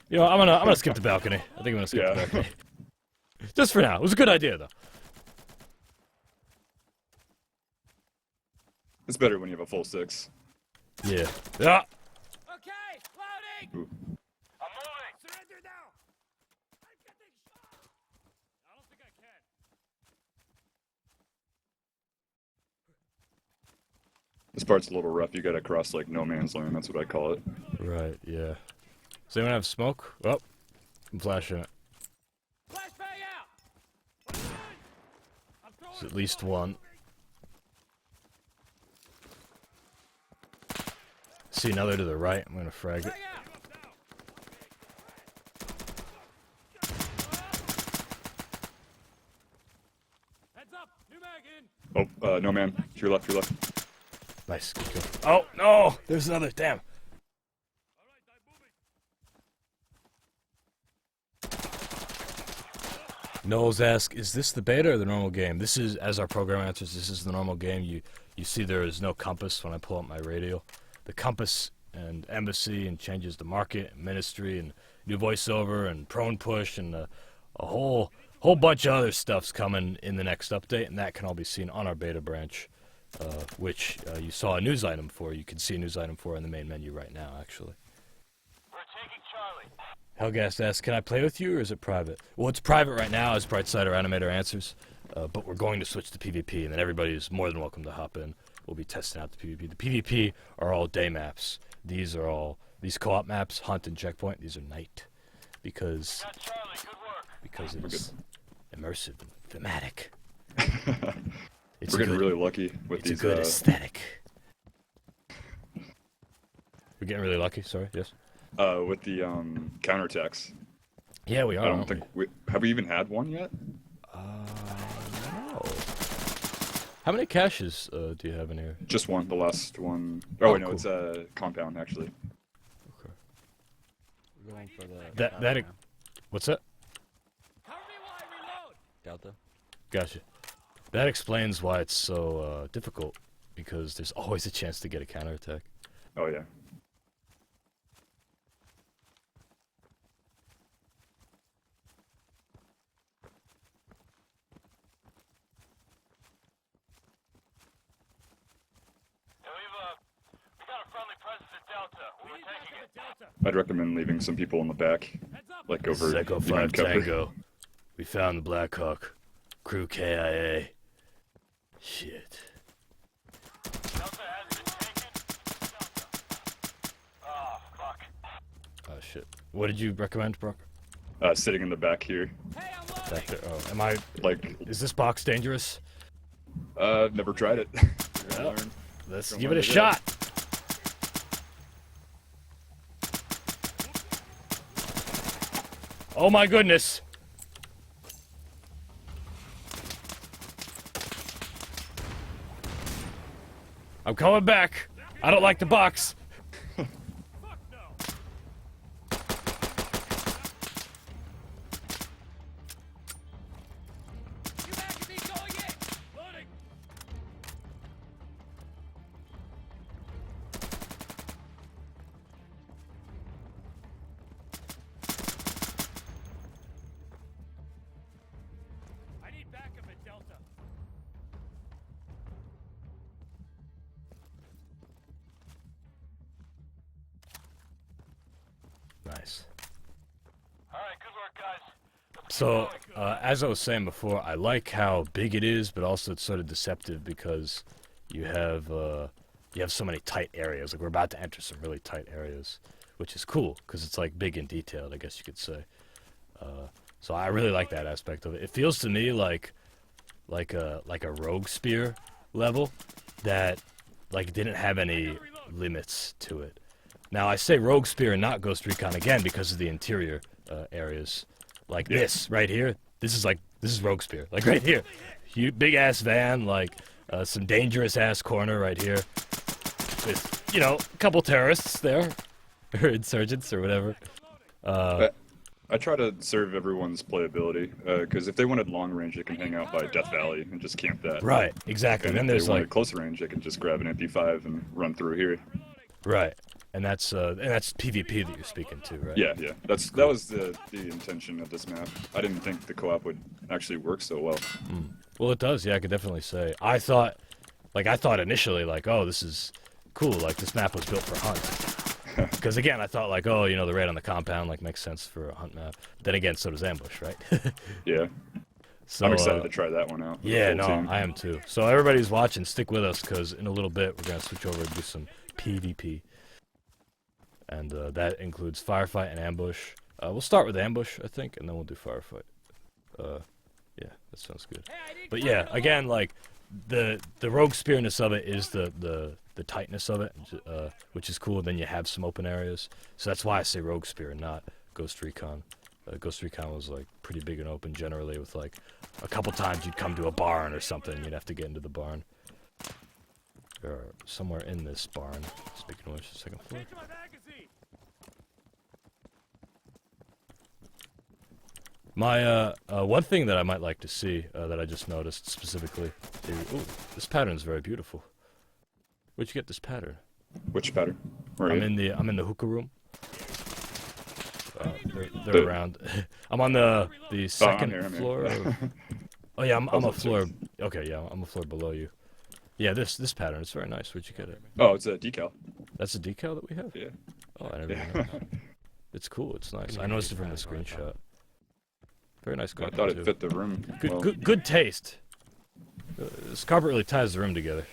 You know, I'm gonna skip the balcony. I think I'm gonna skip the Yeah. balcony. Just for now. It was a good idea, though. It's better when you have a full 6. Yeah. Yeah. Okay, loading. Ooh. I'm moving. Surrender now. I'm getting shot. I don't think I can. This part's a little rough. You gotta cross like no man's land. That's what I call it. Right. Yeah. Does anyone have smoke? Oh, I'm flashing it. Flashbang out. There's at least one. See another to the right. I'm gonna frag it. Heads up! New mag in! Oh, no man. To your left, to your left. Nice. Good kill. Oh no! There's another. Damn. Alright, I'm moving. Knowles asks, is this the beta or the normal game? This is, as our program answers, this is the normal game. You see there is no compass when I pull up my radio. The compass and embassy and changes the market and ministry and new voiceover and prone push and a whole bunch of other stuff's coming in the next update, and that can all be seen on our beta branch, which you saw a news item for. You can see a news item for in the main menu right now, actually. We're taking Charlie. Helgast asks, can I play with you or is it private? Well, it's private right now as Brightside or Animator answers, but we're going to switch to PvP, and then everybody is more than welcome to hop in. We'll be testing out the PvP. The PvP are all day maps. These co-op maps, Hunt and Checkpoint, these are night. Because Got Charlie, good work. it's immersive and thematic. We're getting really lucky with it's these. a good aesthetic. We're getting really lucky, sorry, yes? With the counterattacks. Yeah, we are. I don't think have we even had one yet? No. How many caches do you have in here? Just one, the last one. Oh, wait, no, cool. it's a compound actually. Okay. We're going for the That Delta that now. what's that? Cover me while I reload. Delta. Gotcha. That explains why it's so difficult, because there's always a chance to get a counterattack. Oh yeah. Yeah, we got a friendly presence at Delta. We're taking it. Delta. I'd recommend leaving some people in the back, Heads up. like over Echo 5 behind cover. Tango. We found the Blackhawk. Crew KIA. Shit. Delta has been taken. Delta. Oh, fuck. Oh shit. What did you recommend, Brock? Sitting in the back here. Hey, I'm loading. Back there. Oh, am I? Like, Is this box dangerous? never tried it. Well, let's Don't give it a mind it. shot. Oh my goodness. I'm coming back. I don't like the box. Fuck no. You magazine going in. Loading. I need backup at Delta. Nice. All right, good work, guys. So, as I was saying before, I like how big it is, but also it's sort of deceptive because you have so many tight areas. Like, we're about to enter some really tight areas, which is cool because it's like big and detailed, I guess you could say. So I really like that aspect of it. It feels to me like a rogue spear level that like didn't have any limits to it. Now I say rogue spear and not ghost recon again because of the interior areas. Like this right here, this is rogue spear. Like right here, big ass van, like some dangerous ass corner right here, with a couple terrorists there, or insurgents or whatever. I try to serve everyone's playability, because if they wanted long range, they can hang out by Death Valley and just camp that. Right, exactly. And And then if there's they wanted like closer range, they can just grab an MP5 and run through here. right, and that's PvP that you're speaking to, right? Yeah, yeah. That was the intention of this map. I didn't think the co-op would actually work so well. Well, it does. Yeah, I could definitely say. I thought initially, like, oh, this is cool. Like, this map was built for Hunt. Because again, I thought like, oh, the raid on the compound like makes sense for a Hunt map. Then again, so does Ambush, right? Yeah. So I'm excited to try that one out. with the yeah, full no, team. I am too. So everybody's watching, stick with us because in a little bit we're gonna switch over and do some PvP, and that includes Firefight and Ambush. We'll start with Ambush, I think, and then we'll do Firefight. Yeah, that sounds good. Hey, I need But yeah, again, like the rogue spearness of it is the tightness of it, which is cool. Then you have some open areas, so that's why I say rogue spear and not ghost recon. Ghost recon was like pretty big and open generally, with like a couple times you'd come to a barn or something, you'd have to get into the barn. Or somewhere in this barn. Speaking of which, second floor. Change my magazine. My one thing that I might like to see that I just noticed specifically. Ooh, this pattern is very beautiful. Where'd you get this pattern? Which pattern? Where are you? I'm in the hookah room. They're around. I'm on the second I'm here. floor. Oh yeah, I'm a floor. Okay, yeah, I'm a floor below you. Yeah, this pattern is very nice. Where'd you get it? Oh, it's a decal. That's a decal that we have. Yeah. Oh, I never Yeah. knew that. It's cool. It's nice. I noticed it from the screenshot. Very nice I carpet. thought it too. fit the room. well. Good taste. This carpet really ties the room together.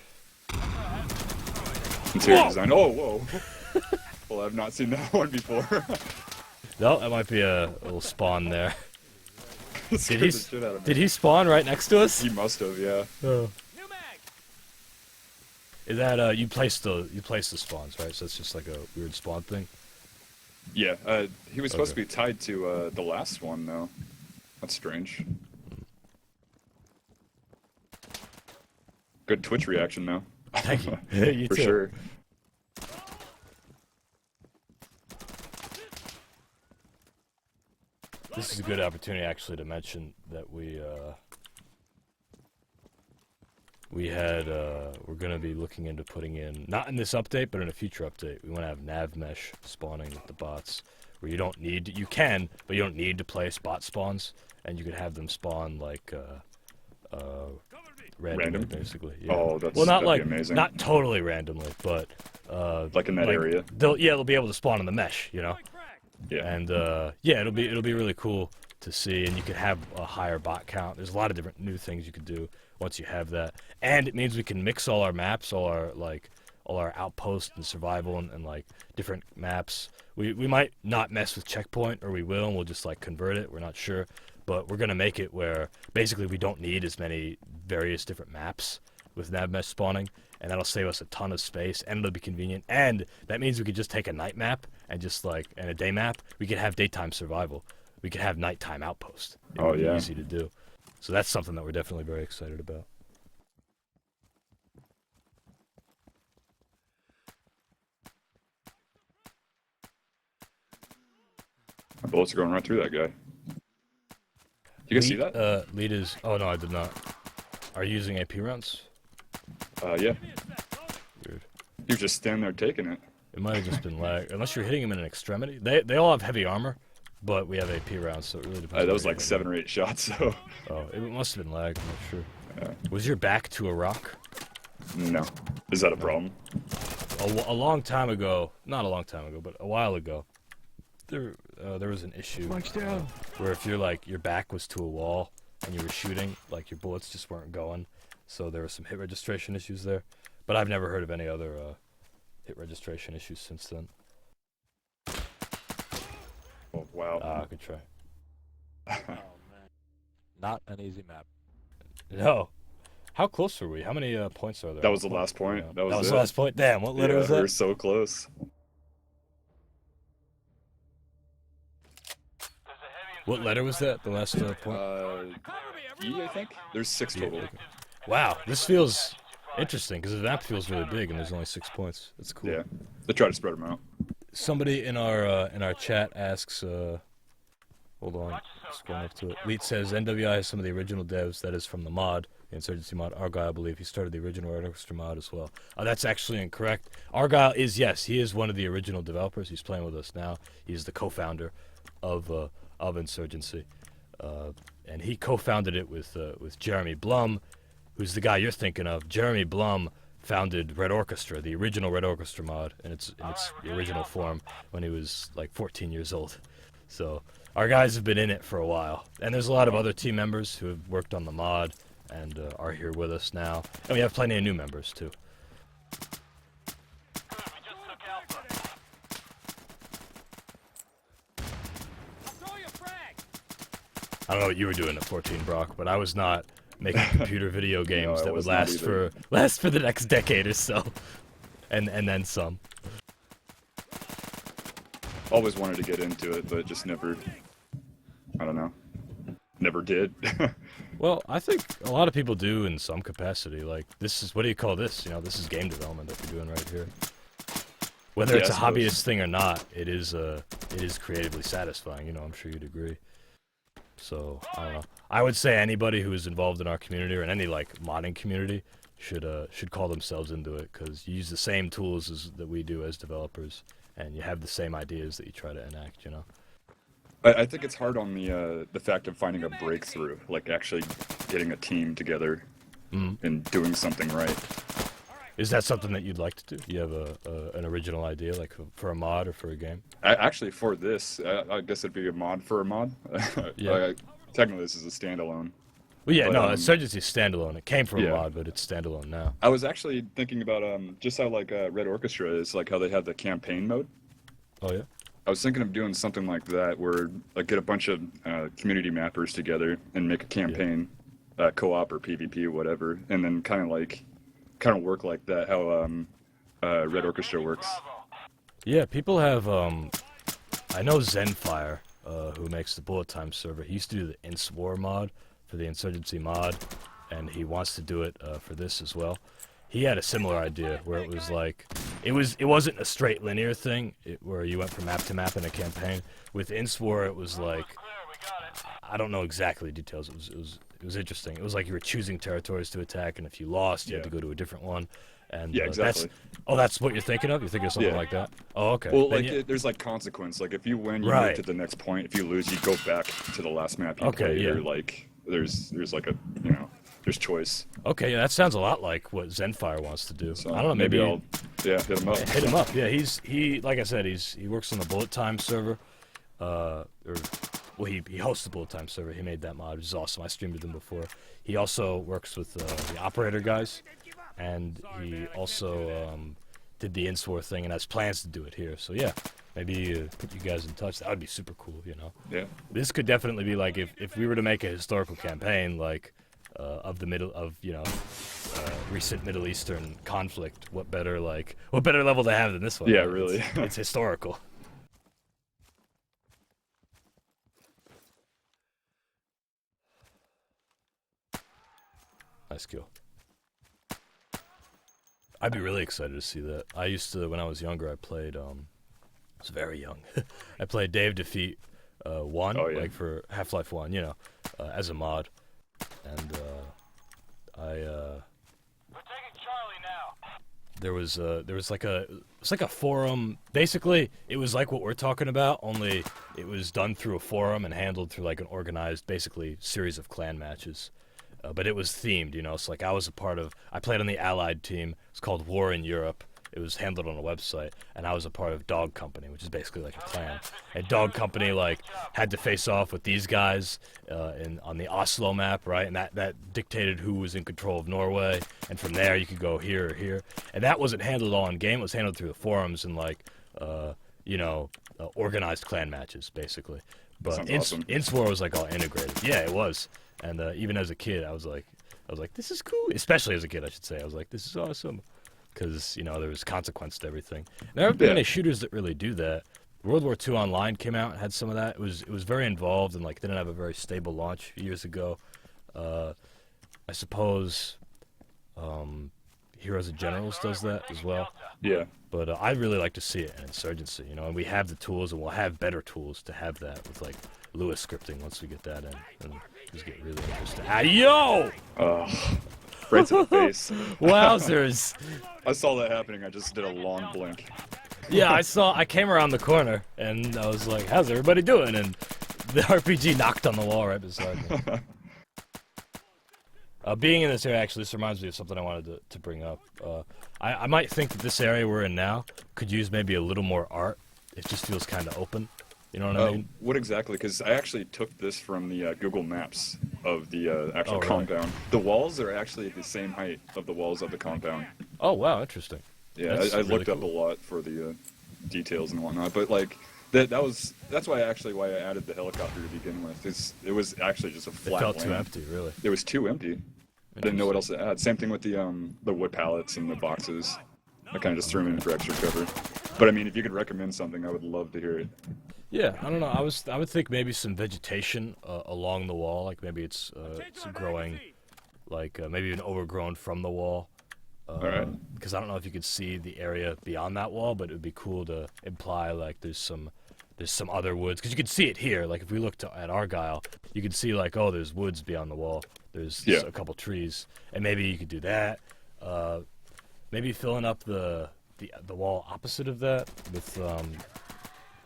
Interior design. Oh, whoa. Well, I've not seen that one before. No, that might be a little spawn there. Scared the shit out of me. Did he spawn right next to us? He must have, yeah. Oh. New mag. Is that you place the spawns, right? So it's just like a weird spawn thing. Yeah, he was supposed Okay. to be tied to the last one, though. That's strange. Good Twitch reaction, though. Thank you. You For too. sure. This is a good opportunity actually to mention that we're gonna be looking into putting in, not in this update, but in a future update, we want to have nav mesh spawning with the bots, where you don't need, you can, but you don't need to place bot spawns, and you could have them spawn like randomly, Random? basically. Yeah. Oh, that's well, not that'd like be amazing. not totally randomly, but Like in that area. They'll be able to spawn in the mesh, you know. Going crack. Yeah. And yeah, it'll be really cool to see, and you could have a higher bot count. There's a lot of different new things you could do once you have that, and it means we can mix all our maps, all our outposts and survival and like different maps. We might not mess with checkpoint, or we will, and we'll just like convert it. We're not sure, but we're gonna make it where basically we don't need as many various different maps with nav mesh spawning, and that'll save us a ton of space, and it'll be convenient. And that means we could just take a night map and just like, and a day map. We could have daytime survival. We could have nighttime outpost. It Oh, would be yeah. easy to do. So that's something that we're definitely very excited about. My bullets are going right through that guy. You guys see that? Lead is. Oh no, I did not. Are you using AP rounds? Yeah. Weird. He was just standing there taking it. It might have just been lag. Unless you're hitting him in an extremity. They all have heavy armor, but we have AP rounds, so it really depends. That was where like you're 7 or 8 shots, so. Oh, it must have been lag. I'm not sure. Yeah. Was your back to a rock? No. Is that a problem? A long time ago, not a long time ago, but a while ago, there was an issue where if your back was to a wall and you were shooting, like your bullets just weren't going, so there were some hit registration issues there. But I've never heard of any other hit registration issues since then. Oh, wow. Good try. Oh man, not an easy map. No. How close were we? How many points are there? That was the last point. Yeah. That was the it. last point. Damn, what letter Yeah, was we that? were so close. What letter was that? The last point. E, I think. There's 6 total. Wow, this feels interesting because the map feels really big and there's only 6 points. That's cool. Yeah. They try to spread them out. Somebody in our chat asks, hold on, just going up to it. Leet says NWI has some of the original devs. That is from the mod, the Insurgency mod. Argyle, I believe, he started the original Red Orchestra mod as well. That's actually incorrect. Argyle is, yes, he is one of the original developers. He's playing with us now. He's the co-founder of Insurgency, and he co-founded it with Jeremy Blum, who's the guy you're thinking of. Jeremy Blum founded Red Orchestra, the original Red Orchestra mod, in its original form when he was like 14 years old. So our guys have been in it for a while, and there's a lot of other team members who have worked on the mod and are here with us now, and we have plenty of new members too. I'll throw you a frag. I don't know what you were doing at 14, Brock, but I was not making computer video games I that would was not either. last for the next decade or so, and then some. Always wanted to get into it, but just never. I don't know. Never did. Well, I think a lot of people do in some capacity. Like, this is, what do you call this? You know, this is game development that we're doing right here. Whether Yeah, it's a I suppose. hobbyist thing or not, it is creatively satisfying. You know, I'm sure you'd agree. So, I don't know. I would say anybody who is involved in our community or in any, like, modding community should call themselves into it, because you use the same tools that we do as developers, and you have the same ideas that you try to enact, you know? I think it's hard on the fact of finding a breakthrough, like actually getting a team together and doing something right. Is that something that you'd like to do? You have an original idea, like for a mod or for a game? Actually, for this, I guess it'd be a mod for a mod. Yeah. Technically, this is a standalone. Well, yeah, But, no, Insurgency is standalone. It came from yeah. a mod, but it's standalone now. I was actually thinking about just how like Red Orchestra is, like how they have the campaign mode. Oh, yeah? I was thinking of doing something like that, where like get a bunch of community mappers together and make a campaign, co-op or PvP or whatever, and then kind of work like that. How Red Orchestra works. Yeah, people have, I know Zenfire, who makes the Bullet Time server. He used to do the InsWar mod for the Insurgency mod, and he wants to do it for this as well. He had a similar idea where it was like, it wasn't a straight linear thing where you went from map to map in a campaign. With InsWar, it was like, I don't know exactly details. It was interesting. It was like you were choosing territories to attack, and if you lost, you had to go to a different one. And Yeah, exactly. That's what you're thinking of? You're thinking of something Yeah. like that? Oh, okay. Well, Then like there's like consequence. Like if you win, you Right. move to the next point. If you lose, you go back to the last map you Okay, played. yeah. Or like there's like a there's choice. Okay, yeah, that sounds a lot like what Zenfire wants to do. So I don't know, maybe maybe I'll hit him up. hit him up. Yeah, he like I said, he works on the Bullet Time server, he hosts the Bullet Time server. He made that mod, which is awesome. I streamed with him before. He also works with the Operator guys, and he also did the InsWar thing and has plans to do it here. So yeah, maybe put you guys in touch. That would be super cool, you know. Yeah. This could definitely be like if we were to make a historical campaign like of recent Middle Eastern conflict. What better level to have than this one? Yeah, It's- really. it's historical. Nice kill. I'd be really excited to see that. I used to, when I was younger, I played, I was very young. I played Dave Defeat 1, Oh, yeah. like for Half-Life 1, you know, as a mod. And We're taking Charlie now. there was like a forum. Basically, it was like what we're talking about, only it was done through a forum and handled through like an organized, basically, series of clan matches. But it was themed, you know. So like I played on the Allied team. It's called War in Europe. It was handled on a website, and I was a part of Dog Company, which is basically like a clan. And Dog Company like had to face off with these guys on the Oslo map, right? And that dictated who was in control of Norway. And from there, you could go here or here. And that wasn't handled all in game. It was handled through the forums and like organized clan matches, basically. But Sounds awesome. InsWar was like all integrated. Yeah, it was. And even as a kid, I was like, this is cool. Especially as a kid, I should say. I was like, this is awesome. Because, you know, there was consequence to everything. There haven't been Yeah. any shooters that really do that. World War II Online came out and had some of that. It was very involved and, like, didn't have a very stable launch years ago. I suppose Heroes of Generals does that as well. Yeah. But I'd really like to see it in Insurgency, you know, and we have the tools, and we'll have better tools to have that with, like, Lewis scripting once we get that in. And just get really interesting. Ah, yo! Right to the face. Wowzers! I saw that happening. I just did a long blink. Yeah, I came around the corner, and I was like, how's everybody doing? And the RPG knocked on the wall right beside me. Being in this area, actually, this reminds me of something I wanted to bring up. I might think that this area we're in now could use maybe a little more art. It just feels kind of open. You know what I mean? What exactly? Because I actually took this from the Google Maps of the actual Oh, really? compound. The walls are actually the same height of the walls of the compound. Oh, wow, interesting. Yeah, That's I really looked up a cool. lot for the details and whatnot. But like, That's why I added the helicopter to begin with. It was actually just a It flat felt too land. empty, really. It was too empty. I didn't know what else to add. Same thing with the wood pallets and the boxes. I kind of just threw them in for extra cover. But I mean, if you could recommend something, I would love to hear it. Yeah, I don't know. I would think maybe some vegetation along the wall, like maybe it's growing, like maybe even overgrown from the wall. Alright. Because I don't know if you could see the area beyond that wall, but it would be cool to imply like there's some other woods. Because you could see it here. Like if we looked at Argyle, you could see like, oh, there's woods beyond the wall. There's a couple trees, and maybe you could do that. Maybe filling up the wall opposite of that with I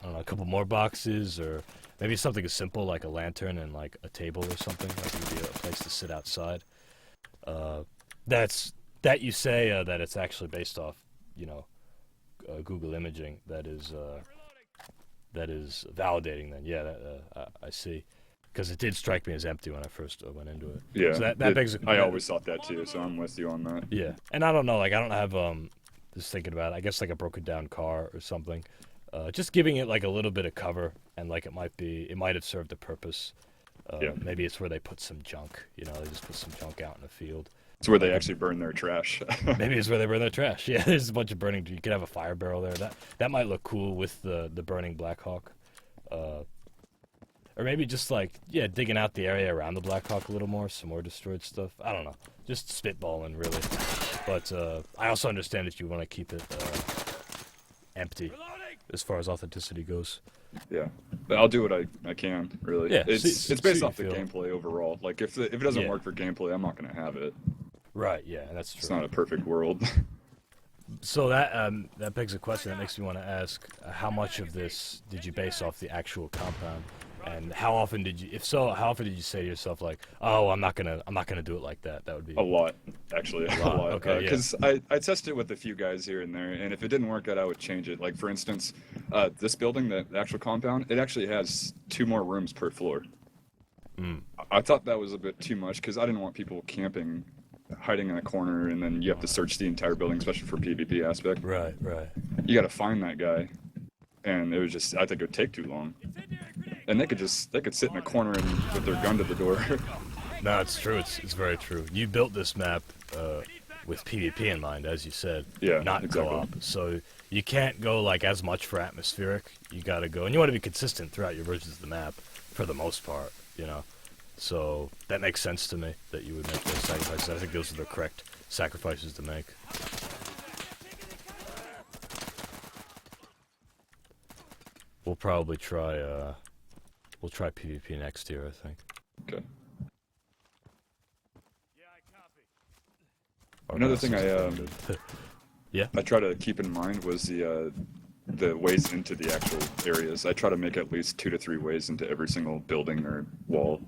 don't know, a couple more boxes, or maybe something as simple like a lantern and like a table or something. Like maybe a place to sit outside. That you say that it's actually based off, Google imaging. That is validating. Then, yeah, I see, because it did strike me as empty when I first went into it. Yeah. So that begs. I always thought that too, so I'm with you on that. Yeah, and I don't know, like I don't have just thinking about it, I guess like a broken down car or something. Just giving it like a little bit of cover, and like it might have served a purpose. Maybe it's where they put some junk. They just put some junk out in the field. It's where they actually burn their trash. Maybe it's where they burn their trash. Yeah, there's a bunch of burning. You could have a fire barrel there. That might look cool with the burning Black Hawk. Or maybe just like, digging out the area around the Black Hawk a little more, some more destroyed stuff. I don't know. Just spitballing, really. But I also understand that you want to keep it empty as far as authenticity goes. Yeah, but I'll do what I can, really. Yeah, It's based off the feel. Gameplay overall. Like, if it doesn't Yeah. work for gameplay, I'm not going to have it. Right, yeah, that's true. It's not a perfect world. So that begs a question that makes me want to ask, how much of this did you base off the actual compound, and how often did you say to yourself like, oh, I'm not gonna do it like that? That would be A lot, actually. A lot. Okay, yeah. Because I tested it with a few guys here and there, and if it didn't work out, I would change it. Like, for instance, this building, the actual compound, it actually has 2 more rooms per floor. I thought that was a bit too much, because I didn't want people camping, hiding in a corner, and then you have to search the entire building, especially for PvP aspect. Right. You got to find that guy, and it was just, I think it would take too long. And they could sit in a corner and with their gun to the door. No, it's true. It's very true. You built this map with PvP in mind, as you said. Yeah, Not exactly. co-op. So you can't go like as much for atmospheric. You got to go, and you want to be consistent throughout your versions of the map for the most part. So that makes sense to me that you would make those sacrifices. I think those are the correct sacrifices to make. We'll probably try PvP next year, I think. Okay. Yeah, I copy. Another thing Yeah. I try to keep in mind was the ways into the actual areas. I try to make at least 2 to 3 ways into every single building or wall.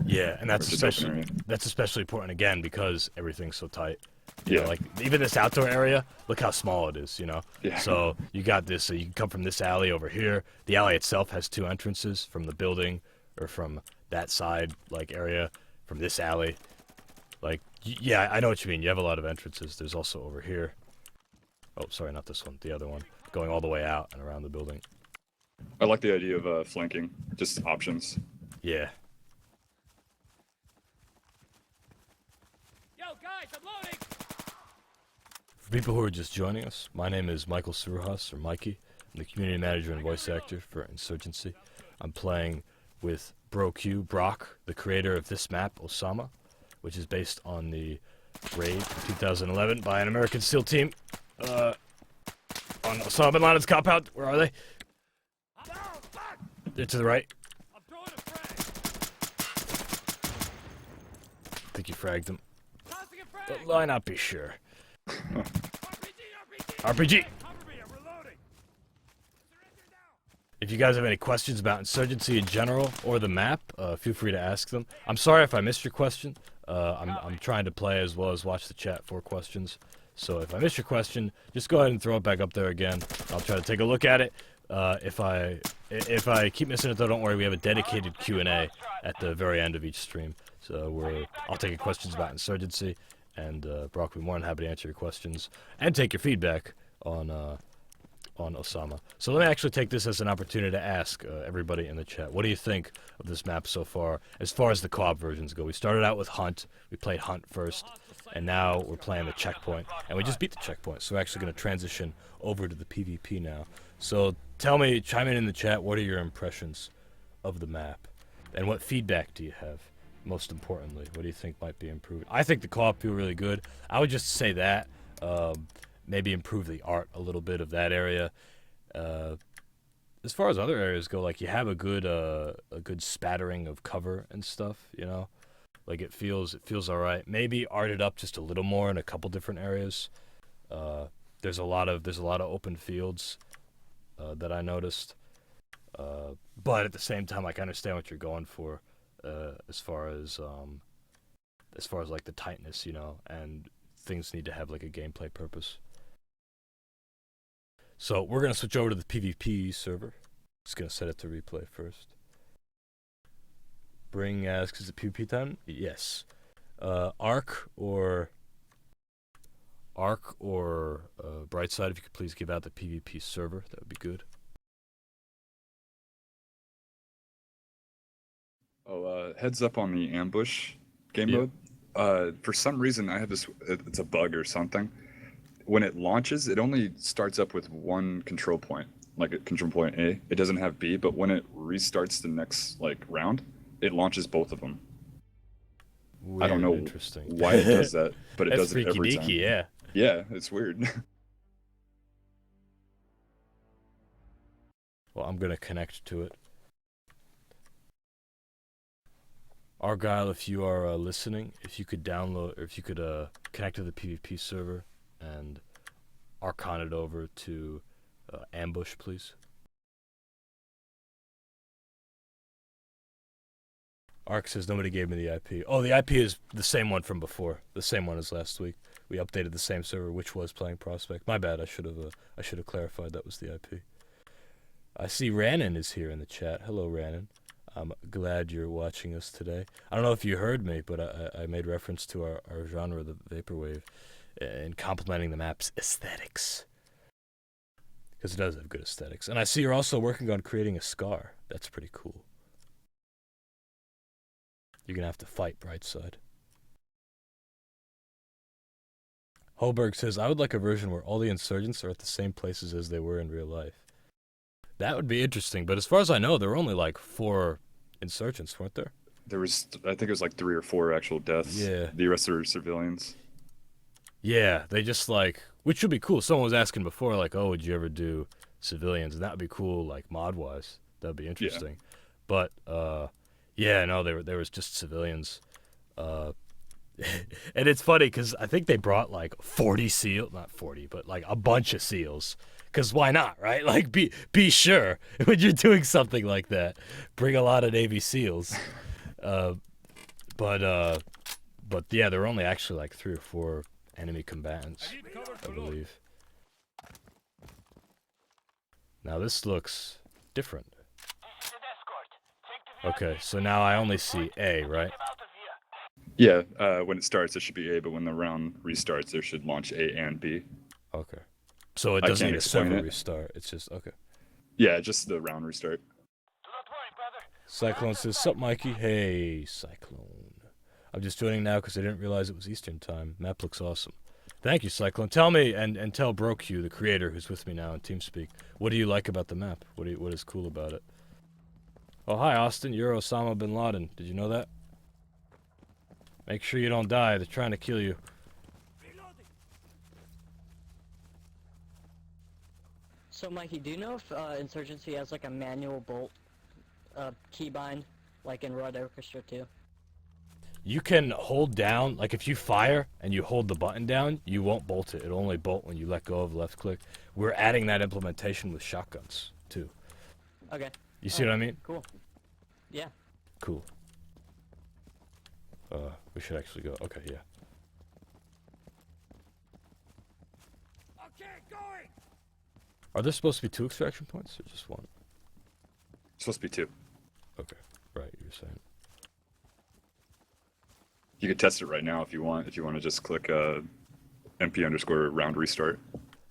Yeah, and that's Or just open especially area. important again because everything's so tight. Yeah. Like even this outdoor area, look how small it is. Yeah. So you got this. So you can come from this alley over here. The alley itself has 2 entrances from the building, or from that side area, from this alley. Yeah, I know what you mean. You have a lot of entrances. There's also over here. Oh, sorry, not this one. The other one, going all the way out and around the building. I like the idea of flanking, just options. Yeah. Yo, guys, I'm loading. For people who are just joining us, my name is Michael Suruhas, or Mikey. I'm the community manager and voice actor for Insurgency. I'm playing with BroQ, the creator of this map, Osama, which is based on the raid of 2011 by an American SEAL team on Osama bin Laden's compound. Where are they? I'm down, fuck! They're to the right. I'm throwing a frag. I think you fragged them. Tossing a frag. But why not be sure? RPG. RPG! Cover me, I'm reloading. Surrender now. If you guys have any questions about Insurgency in general or the map, feel free to ask them. I'm sorry if I missed your question. I'm trying to play as well as watch the chat for questions. So if I miss your question, just go ahead and throw it back up there again. I'll try to take a look at it. If I keep missing it though, don't worry. We have a dedicated Q&A at the very end of each stream. So I'll take your questions about Insurgency, and BroQ will be more than happy to answer your questions and take your feedback on on Osama. So let me actually take this as an opportunity to ask everybody in the chat, what do you think of this map so far as the co-op versions go? We started out with Hunt. We played Hunt first, and now we're playing the checkpoint, and we just beat the checkpoint. So we're actually going to transition over to the PvP now. So tell me, chime in the chat, what are your impressions of the map? And what feedback do you have? Most importantly, what do you think might be improved? I think the co-op feel really good. I would just say that. Maybe improve the art a little bit of that area. As far as other areas go, like you have a good spattering of cover and stuff, you know, like it feels all right. Maybe art it up just a little more in a couple different areas. There's a lot of open fields that I noticed, but at the same time, like I understand what you're going for, as far as like the tightness, you know, and things need to have like a gameplay purpose. So we're gonna switch over to the PvP server. Just gonna set it to replay first. Bring asks, is it PvP time? Yes. Arc or Brightside, if you could please give out the PvP server, that would be good. Oh, heads up on the ambush game Yeah. mode. For some reason, I have this. It's a bug or something. When it launches, it only starts up with one control point, like a control point A. It doesn't have B, but when it restarts the next like round, it launches both of them. Weird, I don't know interesting. why it does that, but it That's does it every freaky time. deaky, yeah. Yeah, it's weird. Well, I'm gonna connect to it. Argyle, if you are listening, if you could download, or if you could connect to the PvP server and archon it over to Ambush, please. Ark says nobody gave me the IP. Oh, the IP is the same one from before, the same one as last week. We updated the same server, which was playing Prospect. My bad. I should have clarified that was the IP. I see Rannon is here in the chat. Hello, Rannon. I'm glad you're watching us today. I don't know if you heard me, but I made reference to our genre, the Vaporwave, and complimenting the map's aesthetics. Because it does have good aesthetics. And I see you're also working on creating a scar. That's pretty cool. You're going to have to fight Brightside. Holberg says, I would like a version where all the insurgents are at the same places as they were in real life. That would be interesting, but as far as I know, there were only like 4 insurgents, weren't there? There was, I think it was like 3 or 4 actual deaths. Yeah. The rest are civilians. Yeah, they just like, which would be cool. Someone was asking before, like, oh, would you ever do civilians? And that would be cool, like mod-wise. That would be interesting. Yeah. But, yeah, no, there was just civilians. And it's funny because I think they brought like 40 seals, not 40, but like a bunch of seals. Because why not, right? Like, be sure when you're doing something like that. Bring a lot of Navy SEALs. But yeah, there were only actually like 3 or 4 enemy combatants, I believe. Now this looks different. Okay, so now I only see A, right? Yeah, when it starts, it should be A, but when the round restarts, there should launch A and B. Okay. So it doesn't need a server restart. It's just, okay. Yeah, just the round restart. Cyclone says, sup, Mikey? Hey, Cyclone. I'm just joining now because I didn't realize it was Eastern time. Map looks awesome. Thank you, Cyclone. Tell me, and tell BroQ, the creator who's with me now in TeamSpeak, what do you like about the map? What is cool about it? Oh, hi, Austin. You're Osama bin Laden. Did you know that? Make sure you don't die. They're trying to kill you. So, Mikey, do you know if Insurgency has like a manual bolt keybind, like in Road Orchestra 2? You can hold down, like if you fire and you hold the button down, you won't bolt it. It'll only bolt when you let go of left click. We're adding that implementation with shotguns, too. Okay. You see what I mean? Cool. Yeah. Cool. We should actually go. Okay, yeah. Okay, going. Are there supposed to be 2 extraction points or just 1? It's supposed to be 2. Okay, right, you were saying. You could test it right now if you want. If you want to just click MP_round restart.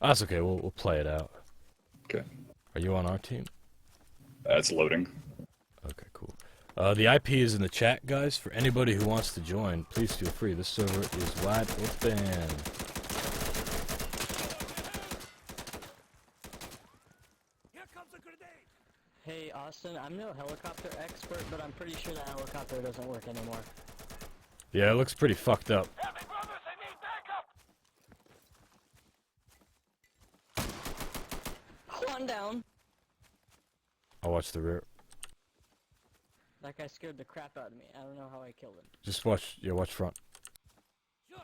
Oh, that's okay. We'll play it out. Are you on our team? It's loading. Okay, cool. The IP is in the chat, guys. For anybody who wants to join, please feel free. This server is wide open. Here comes a grenade! Hey, Austin, I'm no helicopter expert, but I'm pretty sure the helicopter doesn't work anymore. Yeah, it looks pretty fucked up. Help me, brothers! I need backup! One down. I'll watch the rear. That guy scared the crap out of me. I don't know how I killed him. Just watch, yeah, watch front. Sure.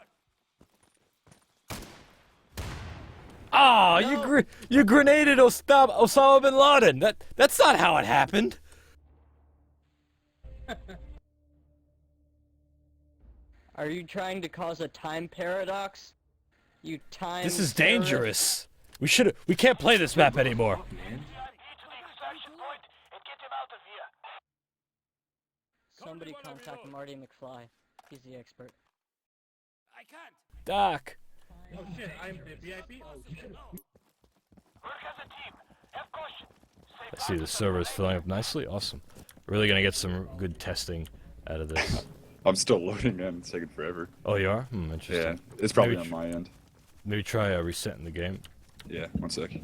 Ah, No. you grenaded Osama bin Laden. That's not how it happened. Are you trying to cause a time paradox? You time. This is terrorist? dangerous. We can't play this map anymore. Get to the extraction point and get him out of here. Somebody contact Marty McFly. He's the expert. I can't. Doc. Oh shit, I'm the VIP? Oh shit. Work as a team. Have caution. I see the server is filling up nicely. Awesome. Really gonna get some good testing out of this. I'm still loading in. It's taking forever. Oh, you are? Yeah, Interesting. it's probably Maybe on my end. Maybe try resetting the game. Yeah, 1 sec. Where are you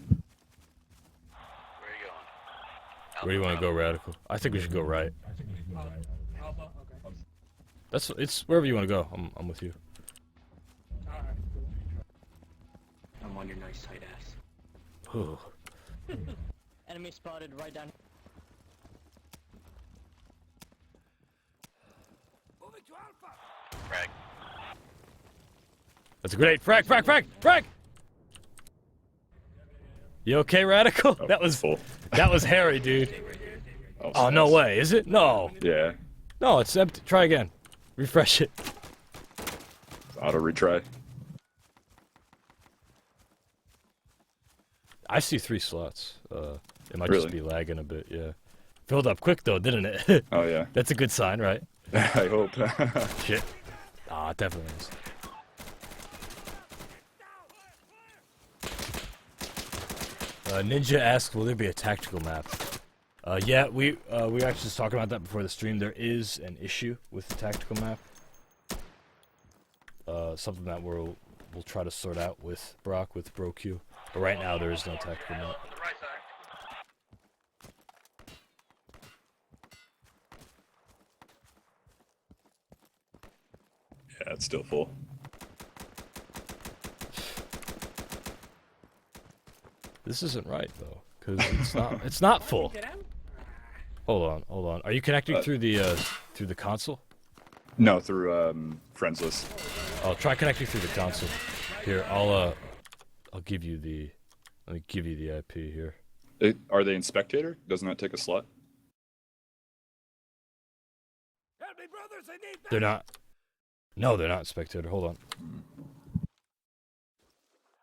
going? Where do you want to go, Radical? I think we should go right. Alpha, okay. It's wherever you want to go. I'm with you. Alright, cool. I'm on your nice tight ass. Ooh. Enemy spotted right down. Moving to Alpha. Frag. That's a grenade. Frag! You okay, Radical? Oh, That was full. hairy, dude. Oh, no nice. way. Is it? No. Yeah, No, it's empty. Try again. Refresh it. auto retry. I see 3 slots. It might Really? just be lagging a bit, yeah. Filled up quick, though, didn't it? Oh yeah, That's a good sign, right? I hope. Shit. Ah, it definitely is. Ninja asks, will there be a tactical map? Yeah, we were actually just talking about that before the stream. There is an issue with the tactical map. Something that we'll try to sort out with BroQ. But right now there is no tactical map. The right side. Yeah, it's still full. This isn't right though, because it's not full. Hold on. Are you connecting through the console? No, through friends list. I'll try connecting through the console. Here, I'll give you the let me give you the IP here. Are they in spectator? Doesn't that take a slot? Help me, brothers! I need backup. They're not. No, they're not spectator. Hold on.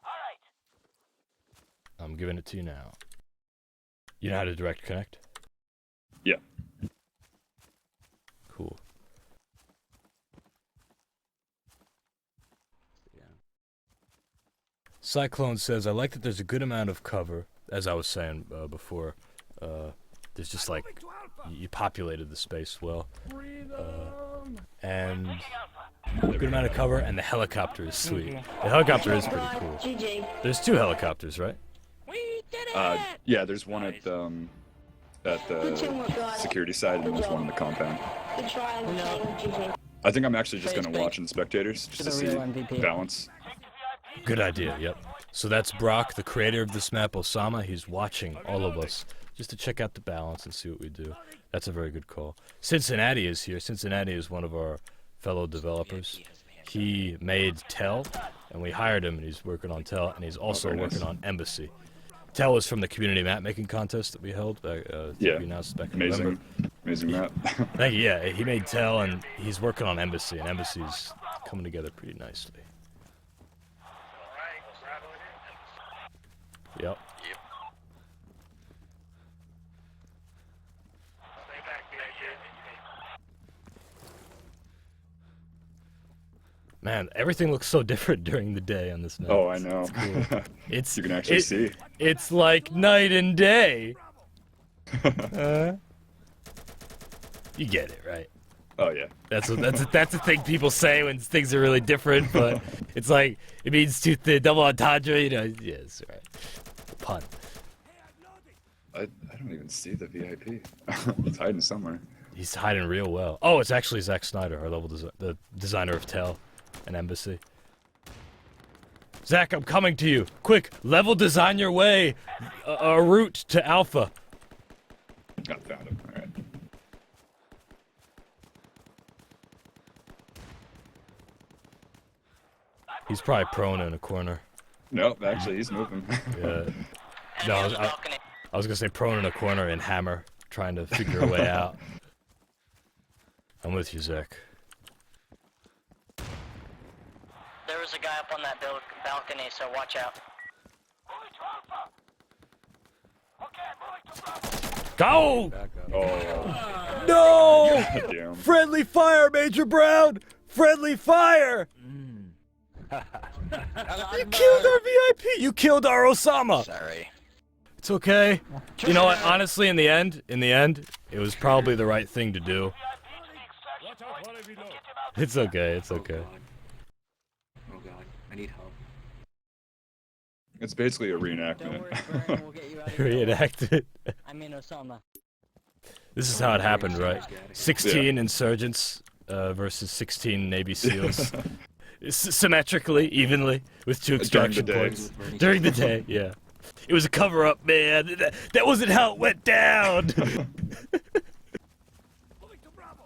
All right. I'm giving it to you now. You know how to direct connect? Yeah. Cool. Yeah. Cyclone says, I like that there's a good amount of cover, as I was saying before. There's just like, Moving to Alpha. you populated the space well. Freedom! And Taking Alpha. good amount of cover, and the helicopter is sweet. The helicopter is pretty cool. There's 2 helicopters, right? We did it! Yeah, there's one at the security side, and there's one in the compound. Good try, No. GG. I think I'm actually just Praise gonna be watch in spectators just to to the see real MVP. balance. Good idea, yep. So that's Brock, the creator of this map, Osama. He's watching all of us just to check out the balance and see what we do. That's a very good call. Cincinnati is here. Cincinnati is one of our fellow developers. He made Tell, and we hired him, and he's working on Tell, and he's also very nice. working on Embassy. Tell was from the community map making contest that we held back. Yeah. We announced back in November. Amazing map. Thank you. Yeah, he made Tell, and he's working on Embassy, and Embassy's coming together pretty nicely. Yep. Yep. Man, everything looks so different during the day on this map. Oh, I know. It's You can actually see. It's like night and day. You get it, right? Oh yeah. That's the thing people say when things are really different, but it's like it means double entendre, you know. Yes, right. Pun. I don't even see the VIP. It's hiding somewhere. He's hiding real well. Oh, it's actually Zack Snyder, our the designer of Tell and Embassy. Zack, I'm coming to you. Quick, level design your way. A route to Alpha. I found him. All right. He's probably prone in a corner. Nope, actually, he's moving. Yeah. No, I was gonna say prone in a corner and hammer, trying to figure a way out. I'm with you, Zack. There was a guy up on that balcony, so watch out. Go! Back up. Oh, No! damn. Friendly fire, Major Brown! Friendly fire! You killed our VIP! You killed our Osama! Sorry. It's okay. You know what? Honestly, in the end, it was probably the right thing to do. Watch out while I reload. It's okay, it's okay. Oh god, I need help. It's basically a Don't worry, reenactment. Brian, we'll get you out of here. Reenacted. I mean Osama. This is how it happened, right? 16 insurgents versus 16 Navy SEALs. Symmetrically, evenly, with 2 extraction During the points. During the day, yeah. It was a cover-up, man. That wasn't how it went down. Moving to Bravo.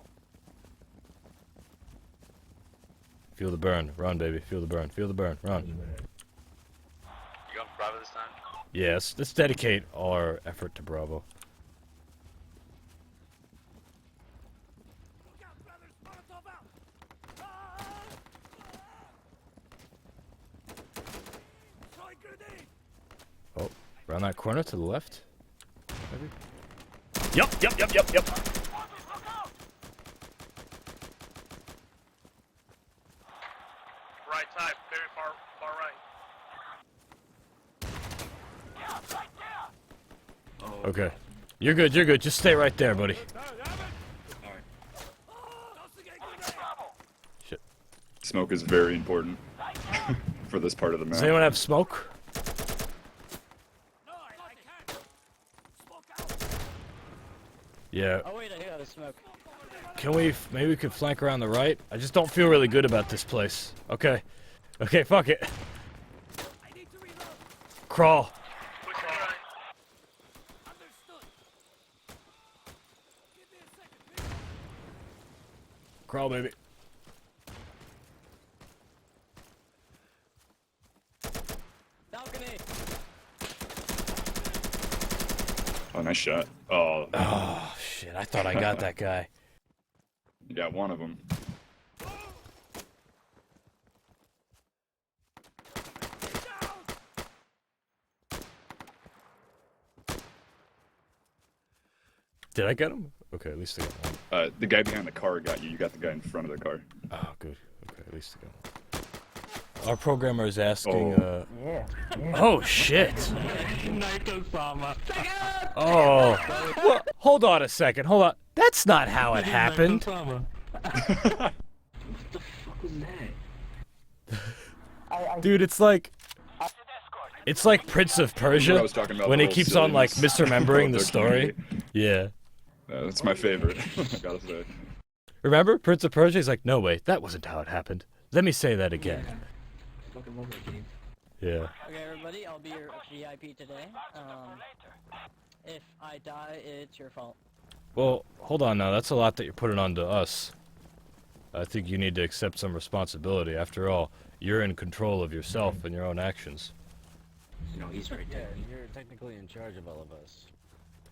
Feel the burn. Run, baby. Feel the burn. Feel the burn. Run. You going for Bravo this time? Yes, let's dedicate our effort to Bravo. Look out, brothers. Molotov out. Throwing grenade. Oh, around that corner to the left? Maybe? Yup. Right side, very far right. Oh, Okay. You're good. Just stay right there, buddy. Shit. Smoke is very important for this part of the Does map. anyone have smoke? No, I can't. Smoke out. Yeah. Oh wait, I hear the smoke. Can we, maybe we could flank around the right? I just don't feel really good about this place. Okay. Okay, fuck it. I need to reload. Push Crawl. to the right. Understood. Give me a second, please. Crawl, baby. Balcony! Oh, nice shot. Oh, Oh, shit. I thought I got that guy. you got one of them. Did I get him? Okay, at least I got one. The guy behind the car got you. You got the guy in front of the car. Oh, good. Okay, at least I got one. Our programmer is asking, Oh, shit! Night Osama. Oh. Well, hold on a second. Hold on. That's not how it happened. Osama. What the fuck was that? Dude, it's like Prince of I Persia was talking about when the he whole keeps on like silliness misremembering of the their story. community. Yeah. That's my favorite. I gotta say. Remember Prince of Persia? He's like, no, wait, that wasn't how it happened. Let me say that again. I fucking love that game. Yeah. Okay, everybody, I'll be your VIP today. If I die, it's your fault. Well, hold on now. That's a lot that you're putting onto us. I think you need to accept some responsibility. After all, you're in control of yourself and your own actions. No, he's right Yeah, there. you're technically in charge of all of us.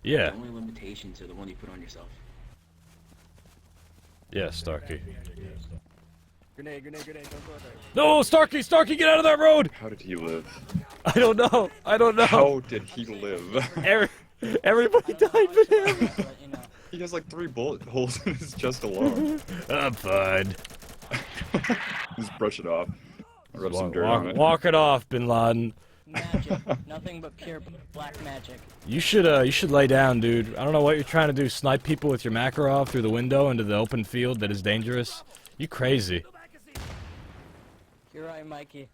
Yeah. The only limitations are the one you put on yourself. Yeah, Starkey. Grenade, go there. No, Starkey, get out of that road! How did he live? I don't know. How did he live? Everybody died but him. Let you know. He has like 3 bullet holes in his chest alone. I'm fine. Just brush it off. Rub some dirt on it. Walk it off, Bin Laden. Magic. Nothing but pure black magic. You should lay down, dude. I don't know what you're trying to do. Snipe people with your Makarov through the window into the open field that is dangerous. You crazy. You're right, Mikey.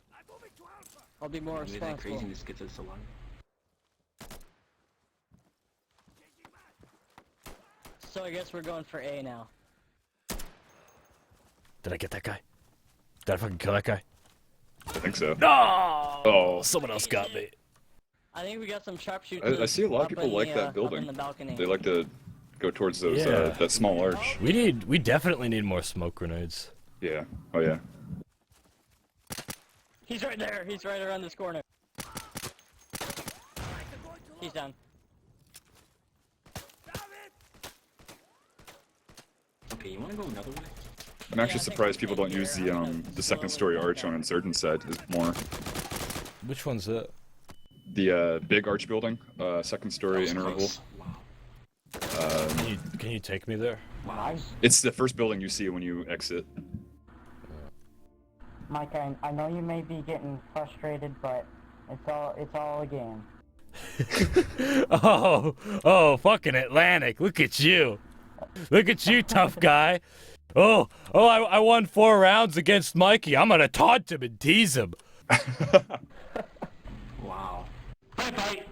I'll be more Maybe that responsible. craziness gets us along. So I guess we're going for A now. Did I get that guy? Did I fucking kill that guy? I think so. No! Oh. Someone else got me. I think we got some sharpshooters. I see a lot of up people in like the, that up in building. the balcony. They like to go towards those Yeah. that small arch. We definitely need more smoke grenades. Yeah. Oh yeah. He's right there. He's right around this corner. He's down. Okay, you wanna go another way? I'm actually surprised people don't use the second story arch on Insurgent side more. Which one's that? The big arch building, second story That was interval. close. Wow. Can you take me there? Wow. It's the first building you see when you exit. Mike, I know you may be getting frustrated, but it's all a game. Oh, fucking Atlantic! Look at you! Look at you, tough guy! I won 4 rounds against Mikey. I'm gonna taunt him and tease him. Wow. Firefight!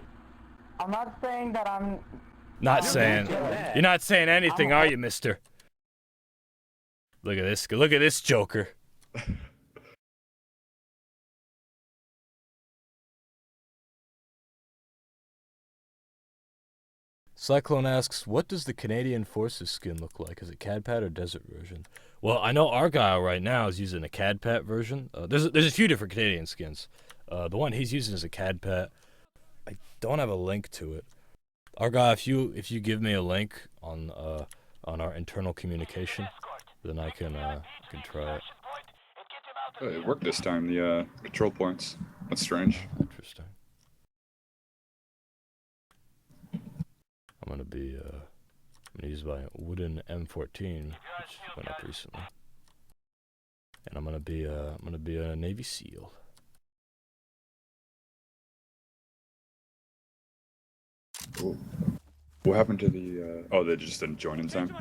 I'm not saying that I'm... Not saying. You're not saying anything, are you, mister? Look at this. Look at this joker. Cyclone asks, what does the Canadian Forces skin look like? Is it CAD-PAT or desert version? Well, I know Argyle right now is using a CAD-PAT version. There's a few different Canadian skins. The one he's using is a CAD-PAT. I don't have a link to it. Argyle, if you give me a link on our internal communication, then I can try it. Oh, it worked this time. The control points. That's strange. Interesting. I'm gonna use my wooden M14, which went up recently, and I'm gonna be a Navy SEAL. Cool. What happened to the? Oh, they just didn't join in time.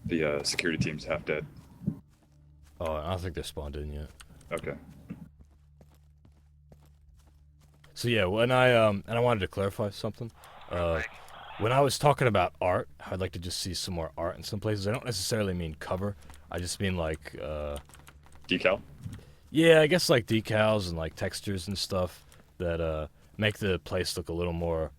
The security team's half dead. Oh, I don't think they're spawned in yet. Okay. So yeah, when and I wanted to clarify something. When I was talking about art, I'd like to just see some more art in some places. I don't necessarily mean cover. I just mean like Decal? Yeah, I guess like decals and like textures and stuff that make the place look a little more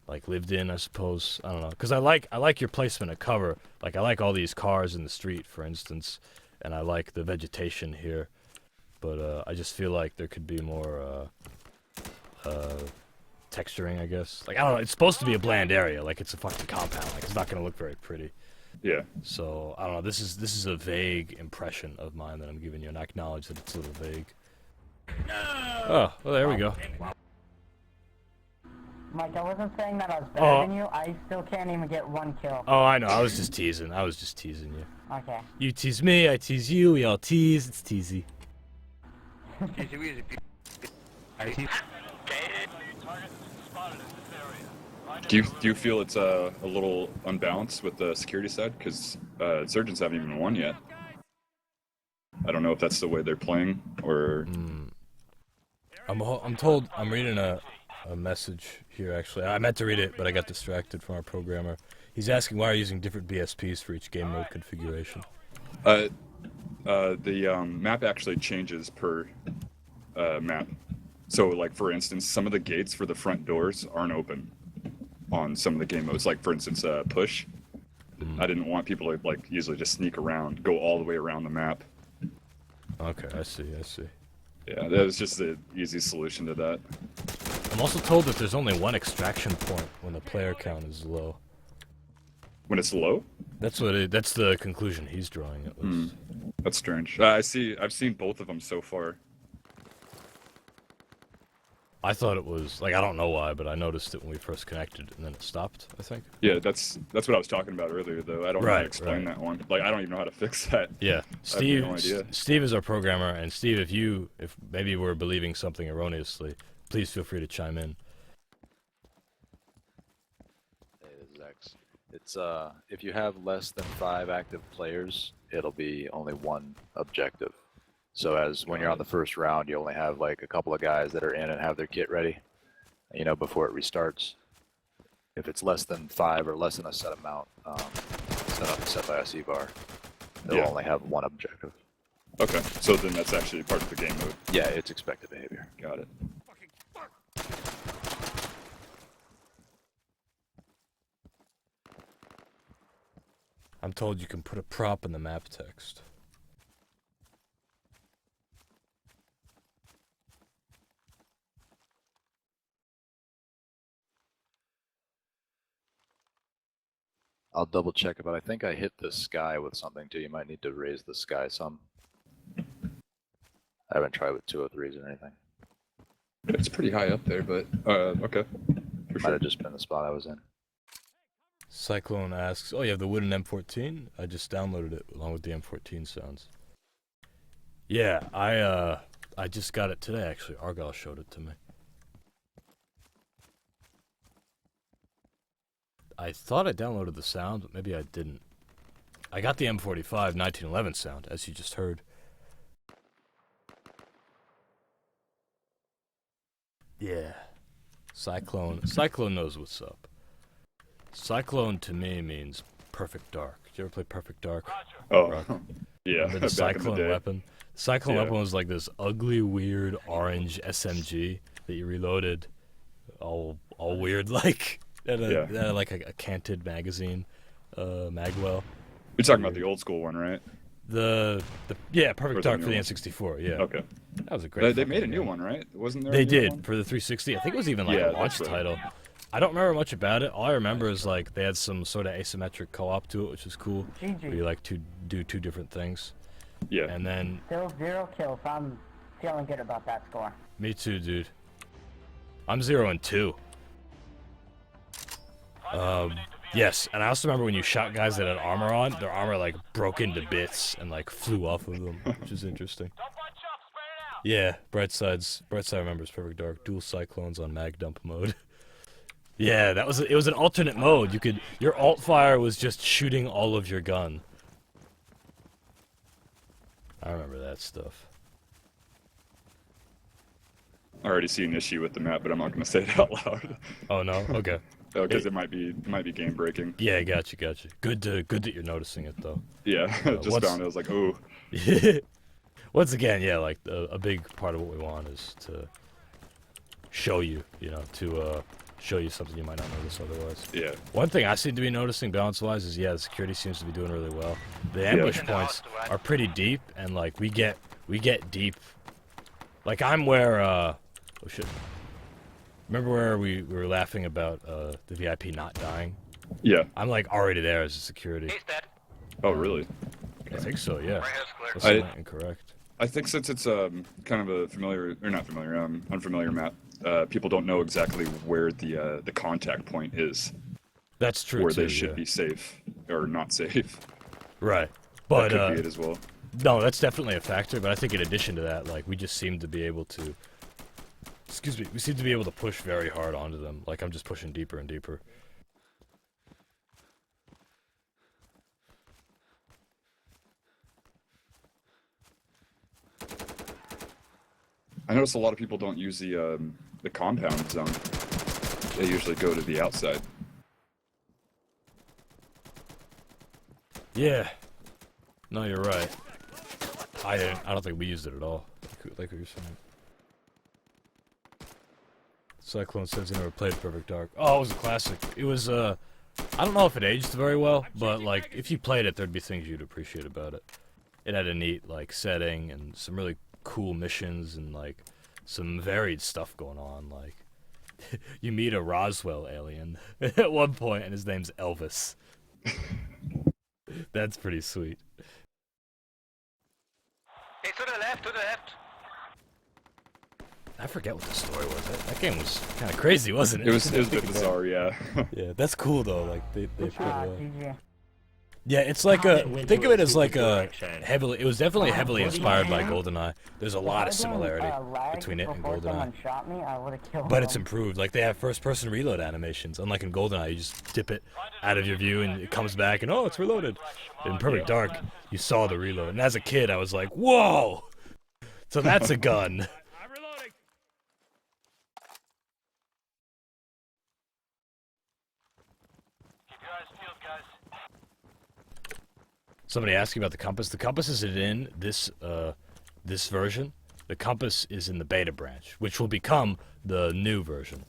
like lived in, I suppose. I don't know, because I like your placement of cover. Like I like all these cars in the street, for instance, and I like the vegetation here. But I just feel like there could be more texturing, I guess. Like I don't know, it's supposed to be a bland area. Like it's a fucking compound. Like it's not gonna look very pretty. Yeah. So I don't know. This is a vague impression of mine that I'm giving you, and I acknowledge that it's a little vague. Oh, well, there we go. Mike, I wasn't saying that I was better than you. I still can't even get 1 kill. Oh, I know. I was just teasing you. Okay. You tease me, I tease you. We all tease. It's teasy. Do you feel it's a little unbalanced with the security side? Because Insurgents haven't even won yet. I don't know if that's the way they're playing or. I'm told. I'm reading a message here. Actually, I meant to read it, but I got distracted from our programmer. He's asking why are you using different BSPs for each game mode configuration. The map actually changes per map. So, like for instance, some of the gates for the front doors aren't open on some of the game modes. Like for instance, push. I didn't want people to like usually just sneak around, go all the way around the map. Okay, I see. Yeah, that was just the easy solution to that. I'm also told that there's only one extraction point when the player count is low. When it's low? That's the conclusion he's drawing, at least. That's strange. I've seen both of them so far. I thought it was like, I don't know why, but I noticed it when we first connected, and then it stopped, I think. Yeah, that's what I was talking about earlier, though. I don't know how to Right, explain right. that one. Like, I don't even know how to fix that. Yeah, I have Steve. no idea. Steve is our programmer, and Steve, if maybe we're believing something erroneously, please feel free to chime in. Hey, this is X. It's if you have less than 5 active players, it'll be only 1 objective. So as when you're on the first round, you only have like a couple of guys that are in and have their kit ready, you know, before it restarts. If it's less than 5 or less than a set amount, set by a C-bar, they'll Yeah. only have 1 objective. Okay, so then that's actually part of the game mode. Yeah, it's expected behavior. Got it. I'm told you can put a prop in the map text. I'll double check it, but I think I hit the sky with something too. You might need to raise the sky some. I haven't tried with 203s or anything. It's pretty high up there, but okay. For Might sure. have just been the spot I was in. Cyclone asks, "Oh, you have the wooden M14? I just downloaded it along with the M14 sounds." Yeah, I just got it today. Actually, Argyle showed it to me. I thought I downloaded the sound, but maybe I didn't. I got the M45 1911 sound, as you just heard. Yeah. Cyclone knows what's up. Cyclone to me means Perfect Dark. Did you ever play Perfect Dark? Oh, Rock? yeah. Remember the Back in the Cyclone day. weapon? Cyclone Yeah. weapon was like this ugly, weird orange SMG that you reloaded, all weird, like at like a canted magazine, magwell. You're talking about the old school one, right? Yeah, Or Perfect the Dark new for the one? N64. Yeah, Okay. that was a great. They made a fucking new game. one, right? Wasn't there? They a new did one? for the 360. I think it was even like Yeah, a launch that's right. title. I don't remember much about it. All I remember is like they had some sort of asymmetric co-op to it, which was cool. Where you like to do 2 different things. Yeah. And then Still 0 kills. I'm feeling good about that score. me too, dude. I'm 0 and 2. Yes, and I also remember when you shot guys that had armor on, their armor like broke into bits and like flew off of them, which is interesting. Yeah, Brightside remembers Perfect Dark, dual cyclones on mag dump mode. Yeah, it was an alternate mode. Your alt fire was just shooting all of your gun. I remember that stuff. I already see an issue with the map, but I'm not going to say it out loud. Oh no, okay. Because it might be game breaking. Yeah, gotcha. Good that you're noticing it though. Yeah, just what's- found it. I was like, ooh. Once again, yeah, like a big part of what we want is to show you, show you something you might not notice otherwise. Yeah. One thing I seem to be noticing balance-wise is, the security seems to be doing really well. The ambush points are pretty deep, and like we get deep. Like I'm where oh shit. Remember where we were laughing about the VIP not dying? Yeah. I'm like already there as a security. He's dead. Oh, really? I think so, yeah. Right head's clear. Unless I'm not incorrect. I think since it's kind of a unfamiliar map, people don't know exactly where the contact point is. That's true Where too, they should be safe or not safe. Right. But That could be it as well. no, that's definitely a factor, but I think in addition to that, like, we just seem to be able to... Excuse me, we seem to be able to push very hard onto them. Like, I'm just pushing deeper and deeper. I notice a lot of people don't use the compound zone. They usually go to the outside. Yeah. No, you're right. I don't think we used it at all. Like what you're saying. Cyclone says he never played Perfect Dark. Oh, it was a classic. It was, I don't know if it aged very well, but, like, if you played it, there'd be things you'd appreciate about it. It had a neat, like, setting and some really cool missions and, like, some varied stuff going on. Like, you meet a Roswell alien at one point, and his name's Elvis. That's pretty sweet. Hey, to the left, to the left. I forget what the story was. That game was kind of crazy, wasn't it? It was a bit bizarre, yeah. Yeah, that's cool though. Like they put GG. yeah, it's like a think of it as like a heavily. It was definitely heavily inspired by GoldenEye. There's a lot of similarity between it and Before GoldenEye, someone shot me, I would have killed but it's them. improved. Like they have first-person reload animations. Unlike in GoldenEye, you just dip it out of your view and it comes back and oh, it's reloaded. In Perfect Dark, you saw the reload, and as a kid, I was like, whoa! So that's a gun. I'm reloading. Keep your eyes peeled, guys. Somebody asked you about the compass. The compass isn't in this this version. The compass is in the beta branch, which will become the new version.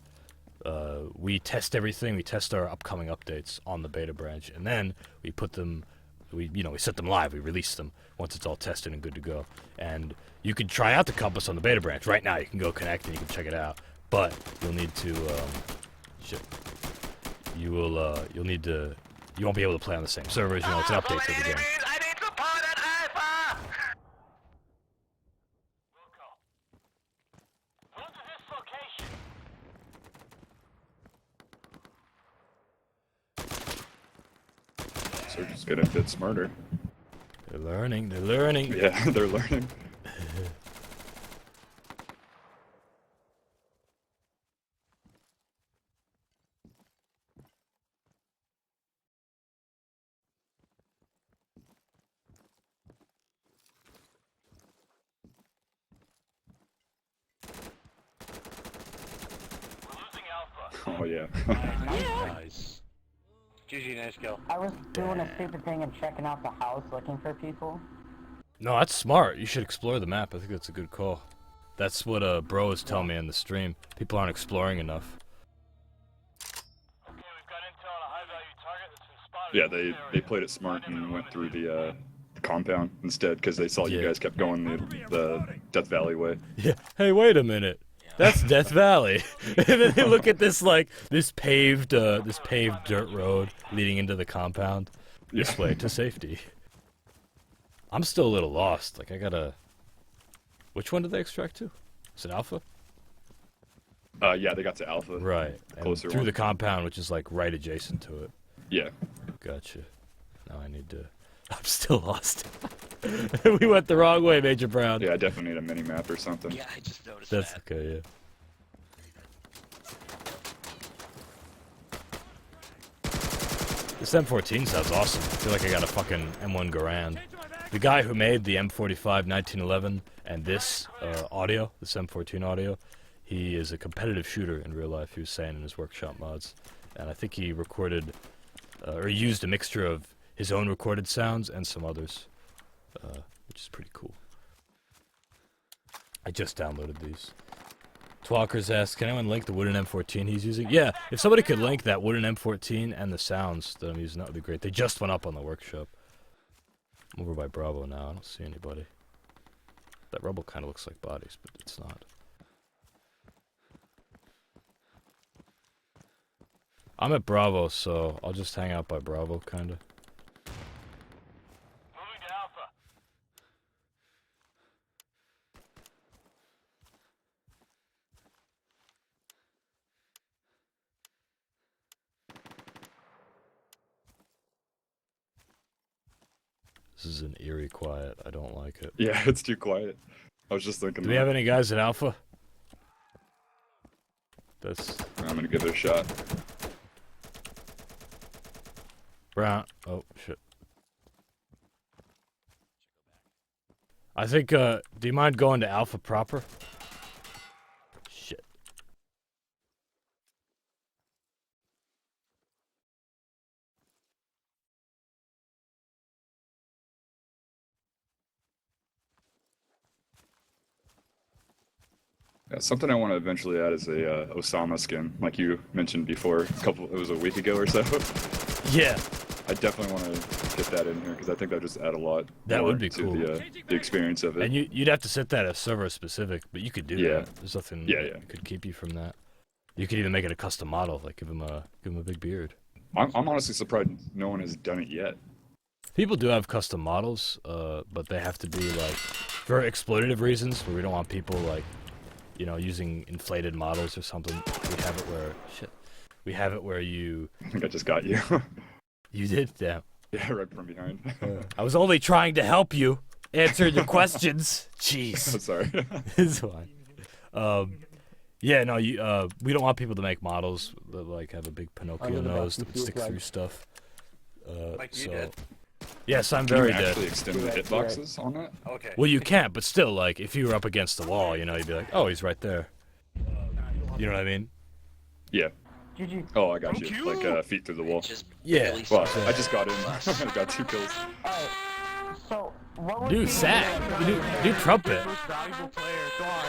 We test everything. We test our upcoming updates on the beta branch, and then we put them. We set them live. We release them once it's all tested and good to go. And you can try out the compass on the beta branch right now. You can go connect and you can check it out. But you'll need to you'll need to. You won't be able to play on the same servers. You know, it's an update to the game. I need support at Alpha! Move to this location. So we're just getting a bit smarter. They're learning. They're learning. Yeah, they're learning. We're losing Alpha. Oh yeah. Nice. GG, nice kill. I was doing a stupid thing and checking out the house looking for people. No, that's smart. You should explore the map. I think that's a good call. That's what bro is telling me in the stream. People aren't exploring enough. Okay, we've got intel on a high-value target that's been spotted. Yeah, in this they area. played it smart and went through the compound instead because they saw you Yeah. guys kept going the Death Valley way. Yeah. Hey, wait a minute. That's Death Valley. And then they look at this like this paved dirt road leading into the compound. This Yeah. way to safety. I'm still a little lost. Like I gotta. Which one did they extract to? Is it Alpha? Yeah, they got to Alpha. Right. And Closer through one. the compound, which is like right adjacent to it. Yeah. Gotcha. Now I need to. I'm still lost. We went the wrong way, Major Brown. Yeah, I definitely need a mini map or something. Yeah, I just noticed That's that. okay, yeah. This M14 sounds awesome. I feel like I got a fucking M1 Garand. The guy who made the M45 1911 and this audio, this M14 audio, he is a competitive shooter in real life, he was saying in his workshop mods. And I think he recorded, or he used a mixture of his own recorded sounds and some others, which is pretty cool. I just downloaded these. Twalkers asks, can anyone link the wooden M14 he's using? Yeah, if somebody could link that wooden M14 and the sounds that I'm using, that would be great. They just went up on the workshop. I'm over by Bravo now, I don't see anybody. That rubble kind of looks like bodies, but it's not. I'm at Bravo, so I'll just hang out by Bravo, kinda. Moving to Alpha. This is an eerie quiet, I don't like it. Yeah, it's too quiet. I was just thinking. Do we have any guys at Alpha? That's... I'm gonna give it a shot. Brown. Oh, shit. I think, do you mind going to Alpha proper? Shit. Yeah, something I want to eventually add is a Osama skin, like you mentioned before. It was a week ago or so. Yeah, I definitely want to get that in here because I think that just add a lot. That more would be to cool. The experience of it. and you'd have to set that as server specific, but you could do Yeah. that. There's nothing Yeah, that yeah. could keep you from that. You could even make it a custom model, like give him a big beard. I'm honestly surprised no one has done it yet. People do have custom models, but they have to be like for exploitative reasons, where we don't want people like you know, using inflated models or something. We have it where we have it where you. I think I just got you. You did, damn. Yeah, right from behind. I was only trying to help you answer your questions. Jeez. I'm sorry. It's fine. Yeah, no, we don't want people to make models that like have a big Pinocchio nose that would stick through stuff. Like you did. Yes, I'm Can you very actually dead. extend the hitboxes on that? Okay. Well, you can't, but still, like, if you were up against the wall, you know, you'd be like, oh, he's right there. You know what I mean? Yeah. GG. Oh, I got you. Like feet through the wall. Just Yeah. barely Well, survived. I just got in. I got 2 kills. Alright. So, what would Do you sack. Do trumpet. Most valuable player. Go on.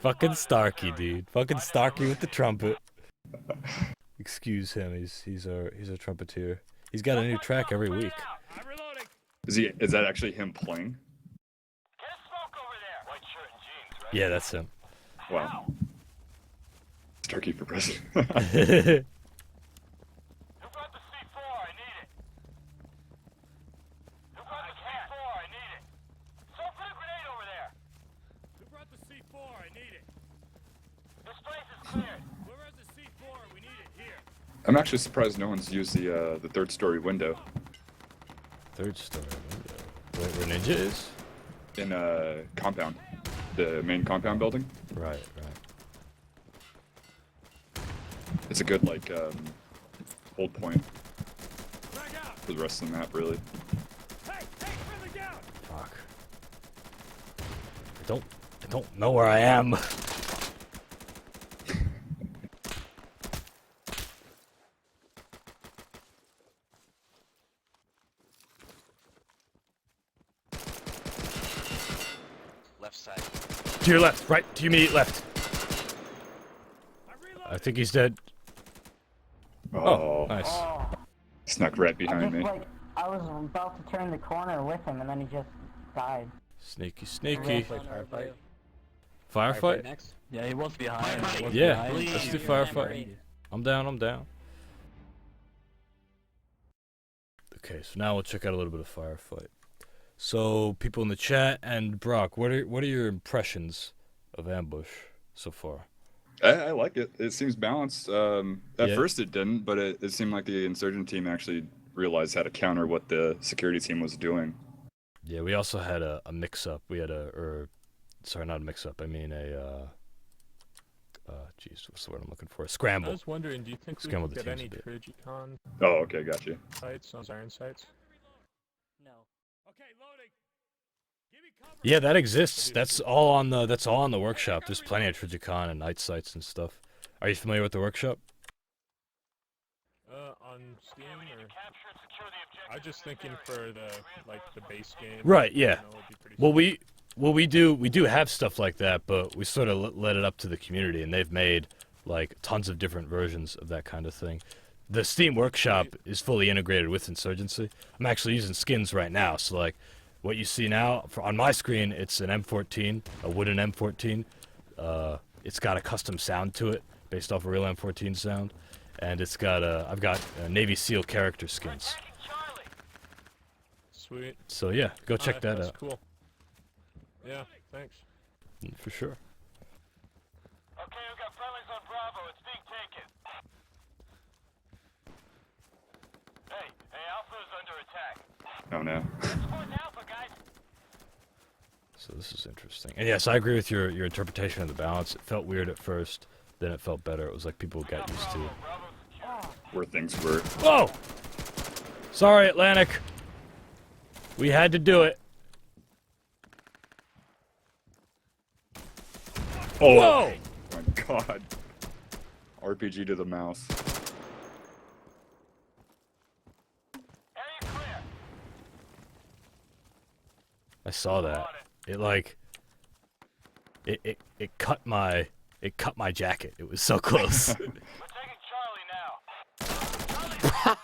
Fucking Starkey, dude. Fucking Starkey with the trumpet. Excuse him. He's our trumpeter. He's got a new track every week. I'm reloading. Is that actually him playing? Get a smoke over there. White shirt and jeans, right? Yeah, that's him. Wow. Starkey for president. Who brought the C4? I need it. Who brought the C4? I need it. So put a grenade over there. Who brought the C4? I need it. This place is cleared. Whoever has the C4, we need it here. I'm actually surprised no one's used the 3rd story window Third story window. Where Ninja is? in compound, the main compound building. Right. It's a good like hold point Frag out. for the rest of the map, really. Hey, friendly down. Fuck. I don't know where I am. Left side. To your left, right, to your immediate left. I'm reloading. I think he's dead. Oh, nice. Oh, Snuck right I behind just, me. like, I was about to turn the corner with him, and then he just died. Sneaky, sneaky. Firefight. Firefight? next. Yeah, he was behind. He was Yeah, behind. let's do Yeah. firefight. I'm down. Okay, so now we'll check out a little bit of firefight. So, people in the chat and BroQ, what are your impressions of Ambush so far? I like it. It seems balanced. At Yeah. first it didn't, but it seemed like the insurgent team actually realized how to counter what the security team was doing. Yeah, we also had a mix-up. We had sorry, not a mix-up. I mean jeez, what's the word I'm looking for? A I scramble. was wondering, do you think we Scramble could the get teams a any bit. Trigicon Oh, okay, got you. sites on iron sites? No. Okay, loading. Give me cover. Yeah, that exists. That's all on the workshop. There's plenty of Trigicon and night sites and stuff. Are you familiar with the workshop? On Steam or? I was just thinking for the base game. Right, yeah. You know, it'd be pretty Well, we do have stuff like that, but we sort of let it up to the community, and they've made like tons of different versions of that kind of thing. The Steam Workshop is fully integrated with Insurgency. I'm actually using skins right now, so like what you see now on my screen, it's an M14, a wooden M14. It's got a custom sound to it based off a real M14 sound, and I've got Navy SEAL character skins. Sweet. So yeah, go check that that's out. Cool. Yeah, thanks. For sure. Okay, we've got friendlies on Bravo. It's being taken. Hey, Alpha is under attack. Oh no. Support Alpha, guys. So this is interesting. And yes, I agree with your interpretation of the balance. It felt weird at first, then it felt better. It was like people got used to it. Where things were. Whoa! Sorry, Atlantic. We had to do it. Oh Whoa! my god. RPG to the mouse. Area clear. I saw that. It like it cut my jacket. It was so close. We're taking Charlie now.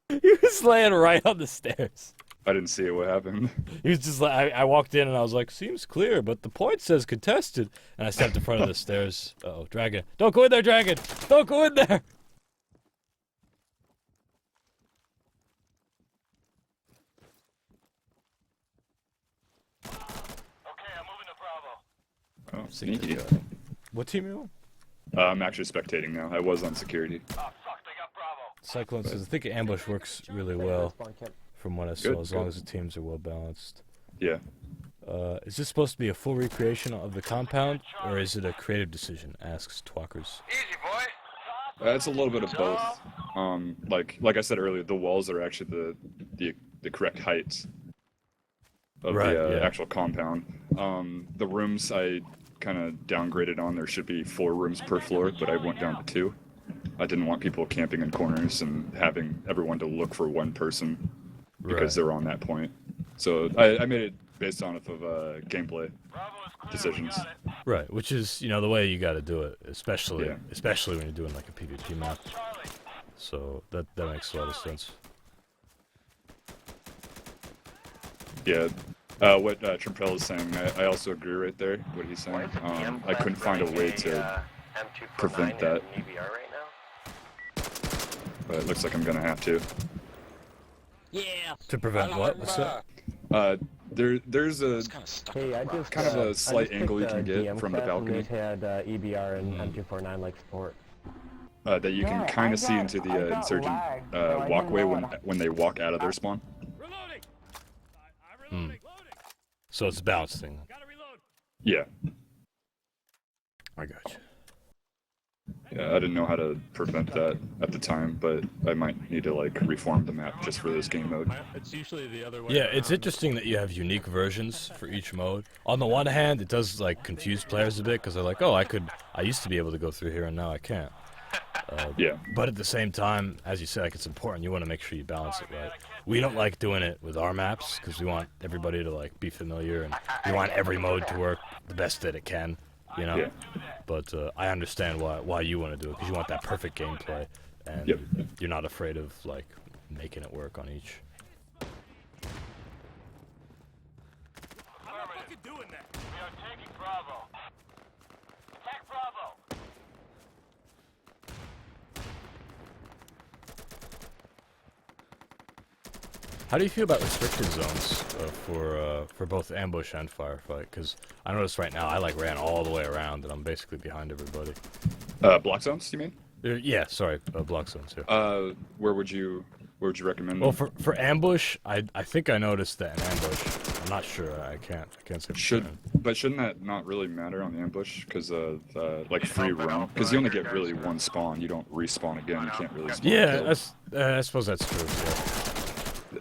He was laying right on the stairs. I didn't see it. What happened? He was just like, I walked in and I was like, seems clear, but the point says contested. And I stepped in front of the stairs. Uh-oh, Dragon. Don't go in there, Dragon! Don't go in there! Sneaky. What team are you on? I'm actually spectating now. I was on security. Cyclone says, I think ambush works really well from what I saw, as long as the teams are well balanced. Yeah. Is this supposed to be a full recreation of the compound, or is it a creative decision? Asks Twackers. It's a little bit of both. Like I said earlier, the walls are actually the correct heights of the actual compound. The rooms I kind of downgraded on. There should be 4 rooms per floor, but I went down to 2. I didn't want people camping in corners and having everyone to look for one person because they're on that point. So I made it based on of gameplay decisions. Right, which is, the way you got to do it, especially when you're doing like a PvP map. So that makes a lot of sense. Yeah, what Trimpel is saying, I also agree right there, what he's saying. I couldn't find a way to prevent that. But it looks like I'm gonna have to. Yeah. To prevent what? What's that? There's a hey, I just, kind of a slight angle you can get from the balcony. Had EBR and M249 like support. That you can kind of see into the insurgent walkway when they walk out of their spawn. So it's a balance thing. Yeah. I got you. Yeah, I didn't know how to prevent that at the time, but I might need to like reform the map just for this game mode. It's usually the other way. Yeah, it's interesting that you have unique versions for each mode. On the one hand, it does like confuse players a bit because they're like, oh, I used to be able to go through here and now I can't. Yeah. But at the same time, as you said, like, it's important. You want to make sure you balance it right. We don't like doing it with our maps because we want everybody to like be familiar and we want every mode to work the best that it can. Yeah. But I understand why you want to do it because you want that perfect gameplay and you're not afraid of like making it work on each. How do you feel about restricted zones for both ambush and firefight? Because I noticed right now I like ran all the way around and I'm basically behind everybody. Block zones, you mean? Yeah, sorry, block zones. Yeah. Where would you recommend? Well, for ambush, I think I noticed that in ambush. I'm not sure. I can't say. Shouldn't that not really matter on the ambush? Because like free roam, because you only get really one spawn. You don't respawn again. You can't really. Spawn I suppose that's true. Yeah.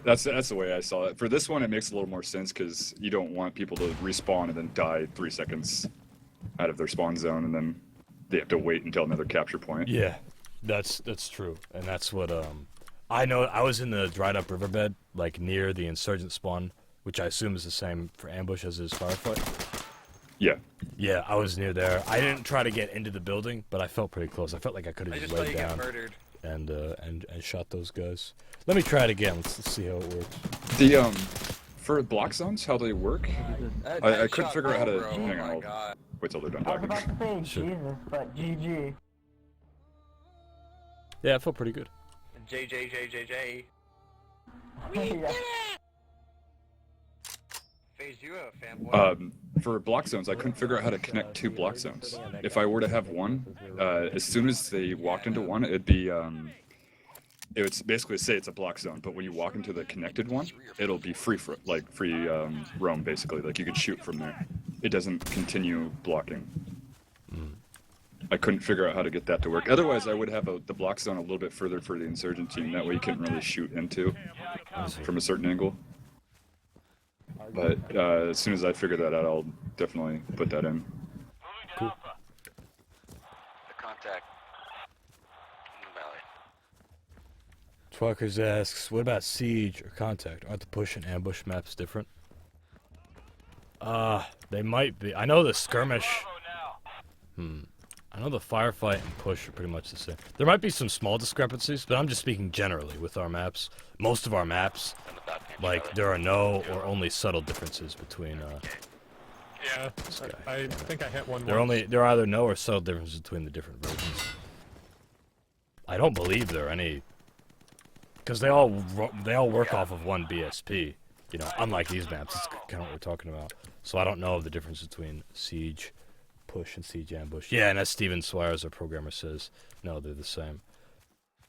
That's the way I saw it. For this one, it makes a little more sense because you don't want people to respawn and then die 3 seconds out of their spawn zone, and then they have to wait until another capture point. Yeah, that's true, and that's what I know. I was in the dried up riverbed, like near the insurgent spawn, which I assume is the same for ambush as is firefight. Yeah. Yeah, I was near there. I didn't try to get into the building, but I felt pretty close. I felt like I could have just laid down and shot those guys. Let me try it again. Let's see how it works. The for block zones, how they work, I couldn't figure out how to. Hang on, I'll wait till they're done talking. I was about to say Jesus, but GG. Yeah, it felt pretty good. JJ. We did it! Phase, you a fanboy? For block zones, I couldn't figure out how to connect 2 block zones. If I were to have one, as soon as they walked into one, it'd be it would basically say it's a block zone, but when you walk into the connected one, it'll be free roam, basically. Like you could shoot from there. It doesn't continue blocking. I couldn't figure out how to get that to work. Otherwise, I would have the block zone a little bit further for the insurgent team. That way you couldn't really shoot into from a certain angle. But as soon as I figure that out, I'll definitely put that in. Cool. The contact in the valley. Twackers asks, what about siege or contact? Aren't the push and ambush maps different? They might be. I know the skirmish. I know the firefight and push are pretty much the same. There might be some small discrepancies, but I'm just speaking generally with our maps. Most of our maps, like, there are no or only subtle differences between, Yeah, I think I hit one. There are either no or subtle differences between the different versions. I don't believe there are any, because they all work off of one BSP. Unlike these maps, it's kind of what we're talking about. So I don't know of the difference between siege, push and siege ambush. Yeah, and as Steven Swires, our programmer, says, no, they're the same.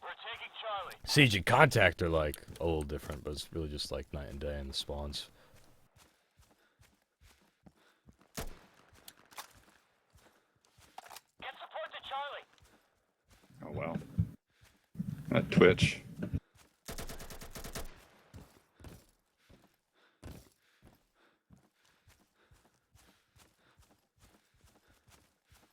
We're taking Charlie. Siege and contact are like a little different, but it's really just like night and day in the spawns. Get support to Charlie. Oh wow. That Twitch.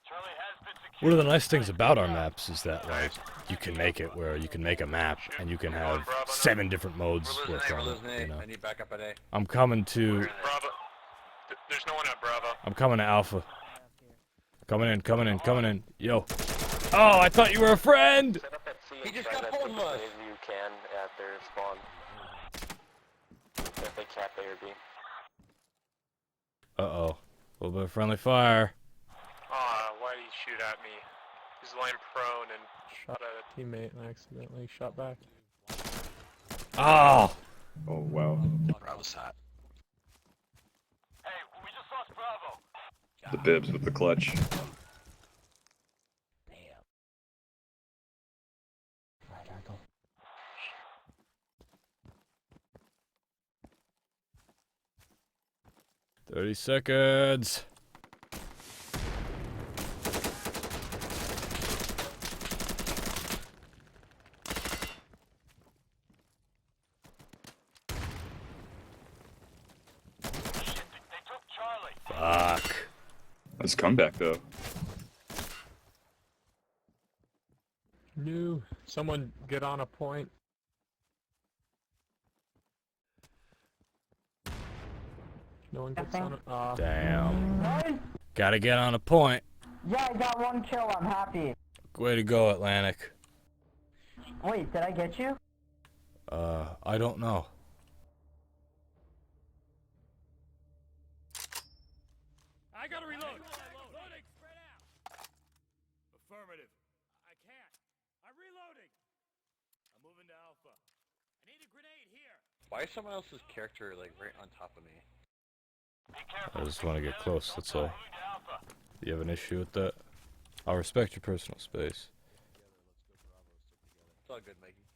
Charlie has been secured. One of the nice things about our maps is that like you can make it where you can make a map and you can have 7 different modes work on it. You know? I need backup at A. I'm coming to. Bravo. There's no one at Bravo. I'm coming to Alpha. Coming in. Yo. Oh, I thought you were a friend. He just got hold of us. You can at their spawn. If they cap A or B. Uh-oh. A little bit of friendly fire. Aw, why did he shoot at me? He's lying prone and shot at a teammate and accidentally shot back. Oh. Oh wow. Bravo's hot. Hey, we just lost Bravo. The bibs with the clutch. Right, I go. 30 seconds. They took Charlie. Fuck. Nice comeback though. No. Someone get on a point. No one gets on a... Damn. Nice! Gotta get on a point. Yeah, I got 1 kill, I'm happy. Way to go, Atlantic. Wait, did I get you? I don't know. I gotta reload. Loading. Spread out. Affirmative. I can't. I'm reloading. I'm moving to Alpha. I need a grenade here. Why is someone else's character like right on top of me? Be careful. I just want to get close, that's all. You have an issue with that? I'll respect your personal space. It's all good, Mikey.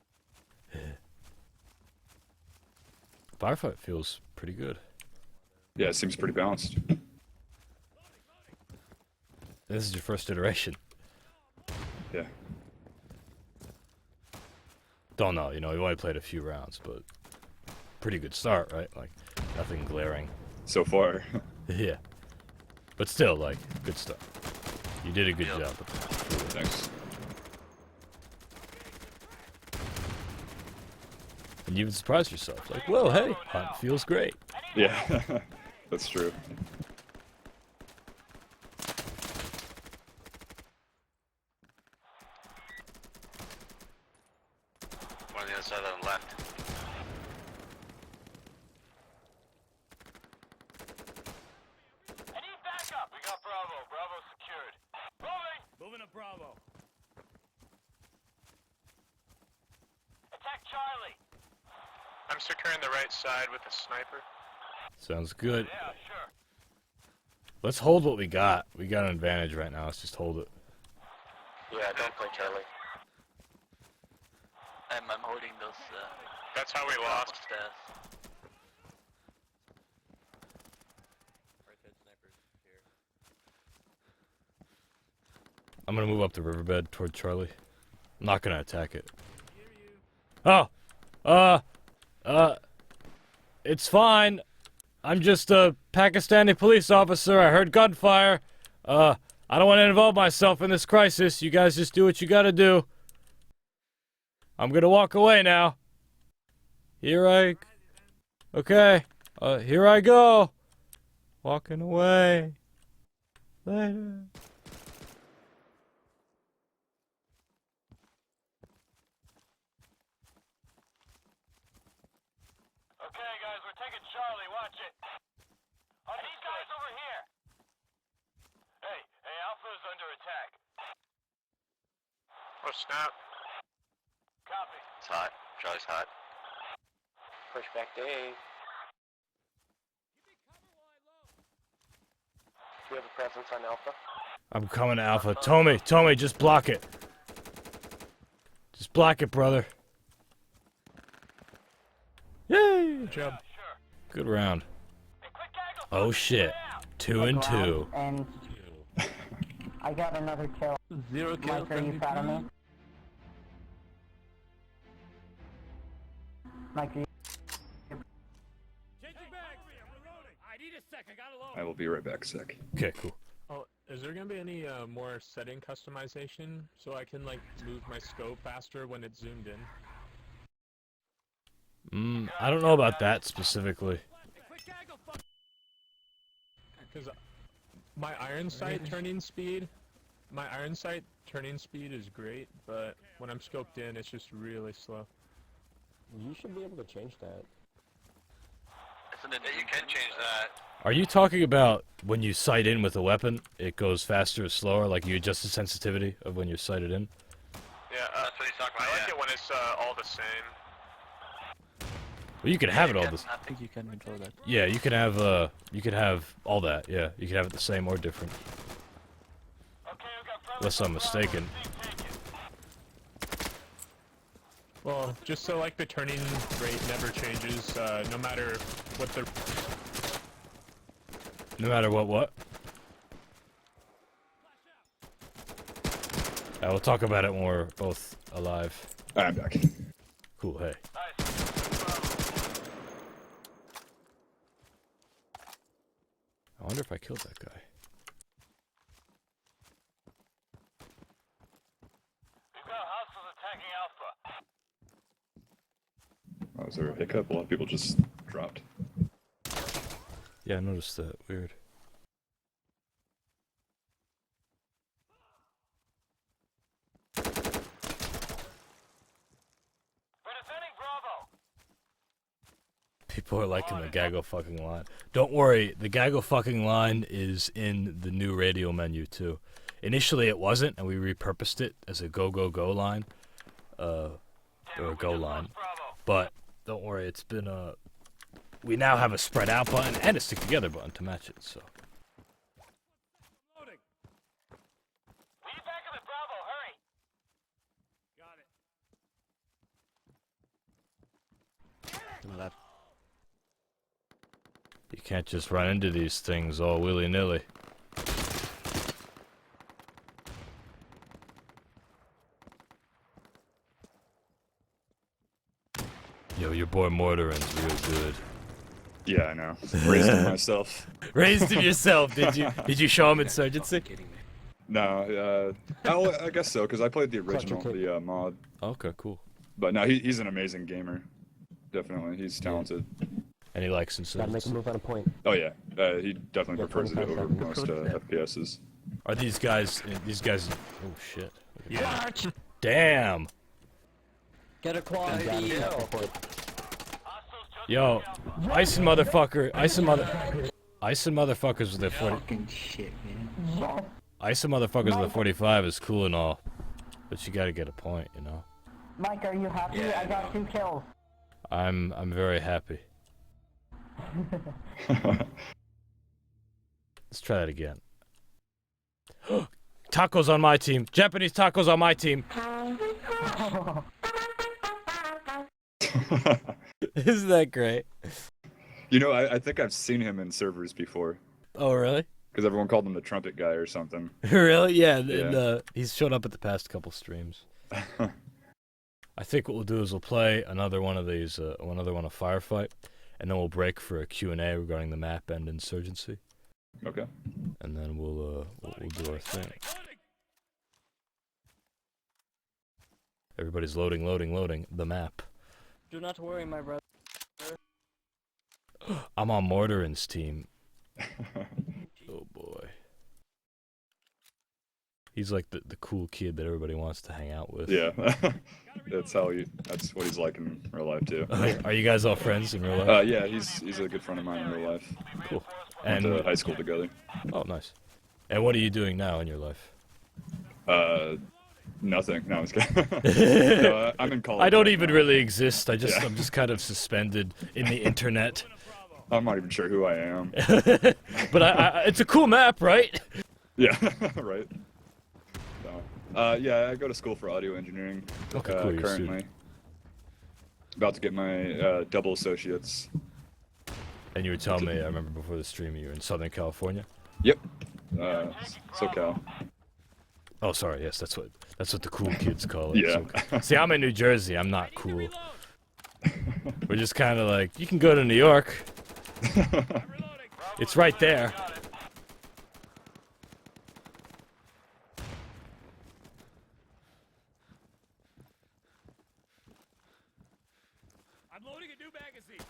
Firefight feels pretty good. Yeah, it seems pretty balanced. This is your first iteration. Yeah. Don't know, you know, we only played a few rounds, but pretty good start, right? Like, nothing glaring. So far. Yeah. But still, like, good stuff. You did a good job with that. Thanks. And you even surprised yourself. Like, well, hey, hunt feels great. Yeah. That's true. One on the other side on the left. I need backup. We got Bravo. Bravo secured. Moving to Bravo. Attack Charlie. I'm securing the right side with a sniper. Sounds good. Yeah, sure. Let's hold what we got. We got an advantage right now. Let's just hold it. Yeah, don't play Charlie. I'm holding those. That's how we lost. Upstairs. Right side snipers here. I'm gonna move up the riverbed toward Charlie. I'm not gonna attack it. Oh! It's fine. I'm just a Pakistani police officer. I heard gunfire. I don't want to involve myself in this crisis. You guys just do what you gotta do. I'm gonna walk away now. Okay. Here I go. Walking away. Later. Okay, guys, we're taking Charlie. Watch it. Oh, these guys over here. Hey, Alpha's under attack. Oh snap. Copy. It's hot. Charlie's hot. Push back to A. Give me cover while I load. Do you have a presence on Alpha? I'm coming to Alpha. Tommy, just block it. Just block it, brother. Yay! Good job. Good round. Oh shit. 2 and 2. And I got another kill. 0 kills. Mike, are you proud of me? Mike, are you... Changing back. I'm reloading. I need a sec. I gotta load. I will be right back, sec. Okay, cool. Oh, is there gonna be any more setting customization so I can like move my scope faster when it's zoomed in? I don't know about that specifically. Because my iron sight turning speed is great, but when I'm scoped in, it's just really slow. You should be able to change that. Yeah, you can change that. Are you talking about when you sight in with a weapon, it goes faster or slower, like you adjust the sensitivity of when you're sighted in? Yeah, That's what he's talking about. I like it when it's all the same. Well, you can have it all this. I think you can control that. Yeah, you can have all that. Yeah, you can have it the same or different. Unless I'm mistaken. Well, just so like the turning rate never changes, no matter what the... No matter what? We'll talk about it when we're both alive. I'm back. Cool, hey. I wonder if I killed that guy. We've got hostiles attacking Alpha. Oh, was there a hiccup? A lot of people just dropped. Yeah, I noticed that. Weird. We're defending Bravo. People are liking the gaggle fucking line. Don't worry, the gaggle fucking line is in the new radio menu too. Initially it wasn't, and we repurposed it as a go line. Or a go line. But don't worry, it's been we now have a spread out button and a stick together button to match it, so. Loading. We need backup at Bravo. Hurry. Got it. To my left. You can't just run into these things all willy-nilly. Yo, your boy Mortarin's real good. Yeah, I know. Raised him myself. Raised him yourself, did you? Did you show him Insurgency? No, I guess so, because I played the original, the mod. Okay, cool. But no, he's an amazing gamer. Definitely, he's talented. And he likes Gotta make a Insurgency. move on a point. Oh yeah, he definitely Yeah, prefers it 25 over most seconds. FPSs. Are these guys? Oh shit! Yeah. Damn! Get a quad B. Yo, icing motherfuckers with their 40. Fucking shit, man. Icing motherfuckers with a 45 is cool and all, but you gotta get a point, you know. Mike, are you happy? Yeah, I got 2 kills. I'm very happy. Let's try that again. Tacos on my team. Japanese tacos on my team. Isn't that great? You know, I think I've seen him in servers before, Oh, really? because everyone called him the trumpet guy or something. Really? Yeah, Yeah. and he's showed up at the past couple streams. I think what we'll do is we'll play another one of these, another one of Firefight, and then we'll break for a Q&A regarding the map and Insurgency, Okay. and then we'll do our thing. Everybody's loading the map. Do not worry, my brother. I'm on Mortarin's team. Oh boy. He's like the cool kid that everybody wants to hang out with. Yeah. That's what he's like in real life too. Are you guys all friends in real life? Yeah, he's a good friend of mine in real life. Cool. Went And to high school together. oh, nice. And what are you doing now in your life? Nothing. No, I was kidding. No, I'm in college. I don't right even now. really exist. I'm Yeah. just kind of suspended in the internet. I'm not even sure who I am. But it's a cool map, right? Yeah, right. So, yeah, I go to school for audio engineering. Okay, cool. You're a Currently, student. about to get my double associates. And you were telling me, I remember before the stream, you were in Southern California. Yep. SoCal. Oh, sorry. Yes, that's what the cool kids call it. Yeah. SoCal. See, I'm in New Jersey. I'm not cool. We're just kind of like, you can go to New York. It's right there. I'm loading a new magazine.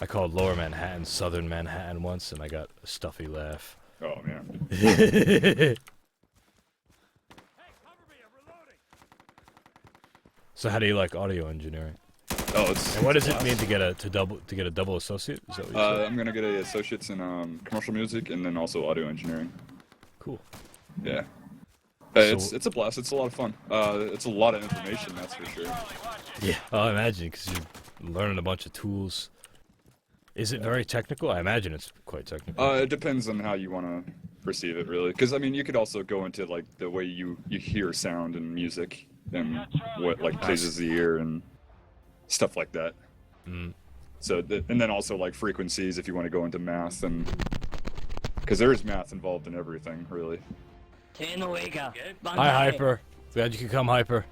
I called Lower Manhattan Southern Manhattan once, and I got a stuffy laugh. Oh man. So how do you like audio engineering? Oh, it's. And what does it class. mean to get a double associate? Is that what you said? I'm gonna get a associates in commercial music and then also audio engineering. Cool. Yeah. So- It's a blast. It's a lot of fun. It's a lot of information, that's for sure. Yeah, I imagine, because you're learning a bunch of tools. Is it very technical? I imagine it's quite technical. It depends on how you want to perceive it, really. Because I mean, you could also go into like the way you hear sound and music and what like pleases the ear and stuff like that. Mm. So and then also like frequencies if you want to go into math and because there is math involved in everything, really. Hi, Hyper. Glad you could come, Hyper.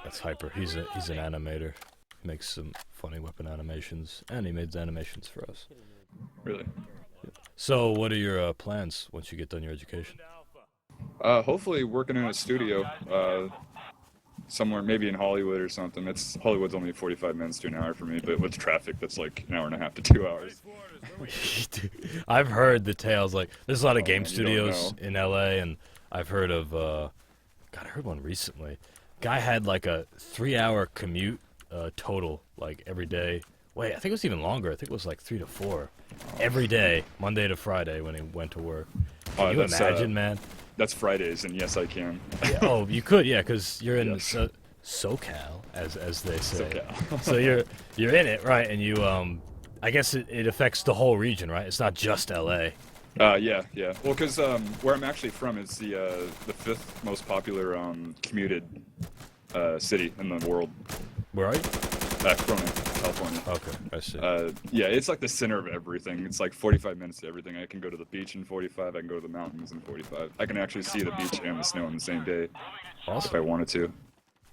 That's Hyper. He's an animator. He makes some funny weapon animations, and he made the animations for us. Really. So, what are your plans once you get done your education? Hopefully working in a studio, somewhere maybe in Hollywood or something. Hollywood's only 45 minutes to an hour for me, but with traffic, that's like an hour and a half to 2 hours. I've heard the tales. Like, there's a lot of game man, you don't studios in LA, and I've heard of. God, I heard one recently. Guy had like a 3-hour commute total, like every day. Wait, I think it was even longer. I think it was like 3 to 4 every day, Monday to Friday, when he went to work. Can you imagine, man? That's Fridays, and yes, I can. Yeah, oh, you could, yeah, because you're in Yes. SoCal, as they say. SoCal. So you're in it, right? And you I guess it affects the whole region, right? It's not just LA. Yeah. Well, because where I'm actually from is the 5th most popular commuted city in the world. Where are you? Corona, California. Okay, I see. Yeah, it's like the center of everything. It's like 45 minutes to everything. I can go to the beach in 45. I can go to the mountains in 45. I can actually see the beach and the snow in the same day if I wanted to.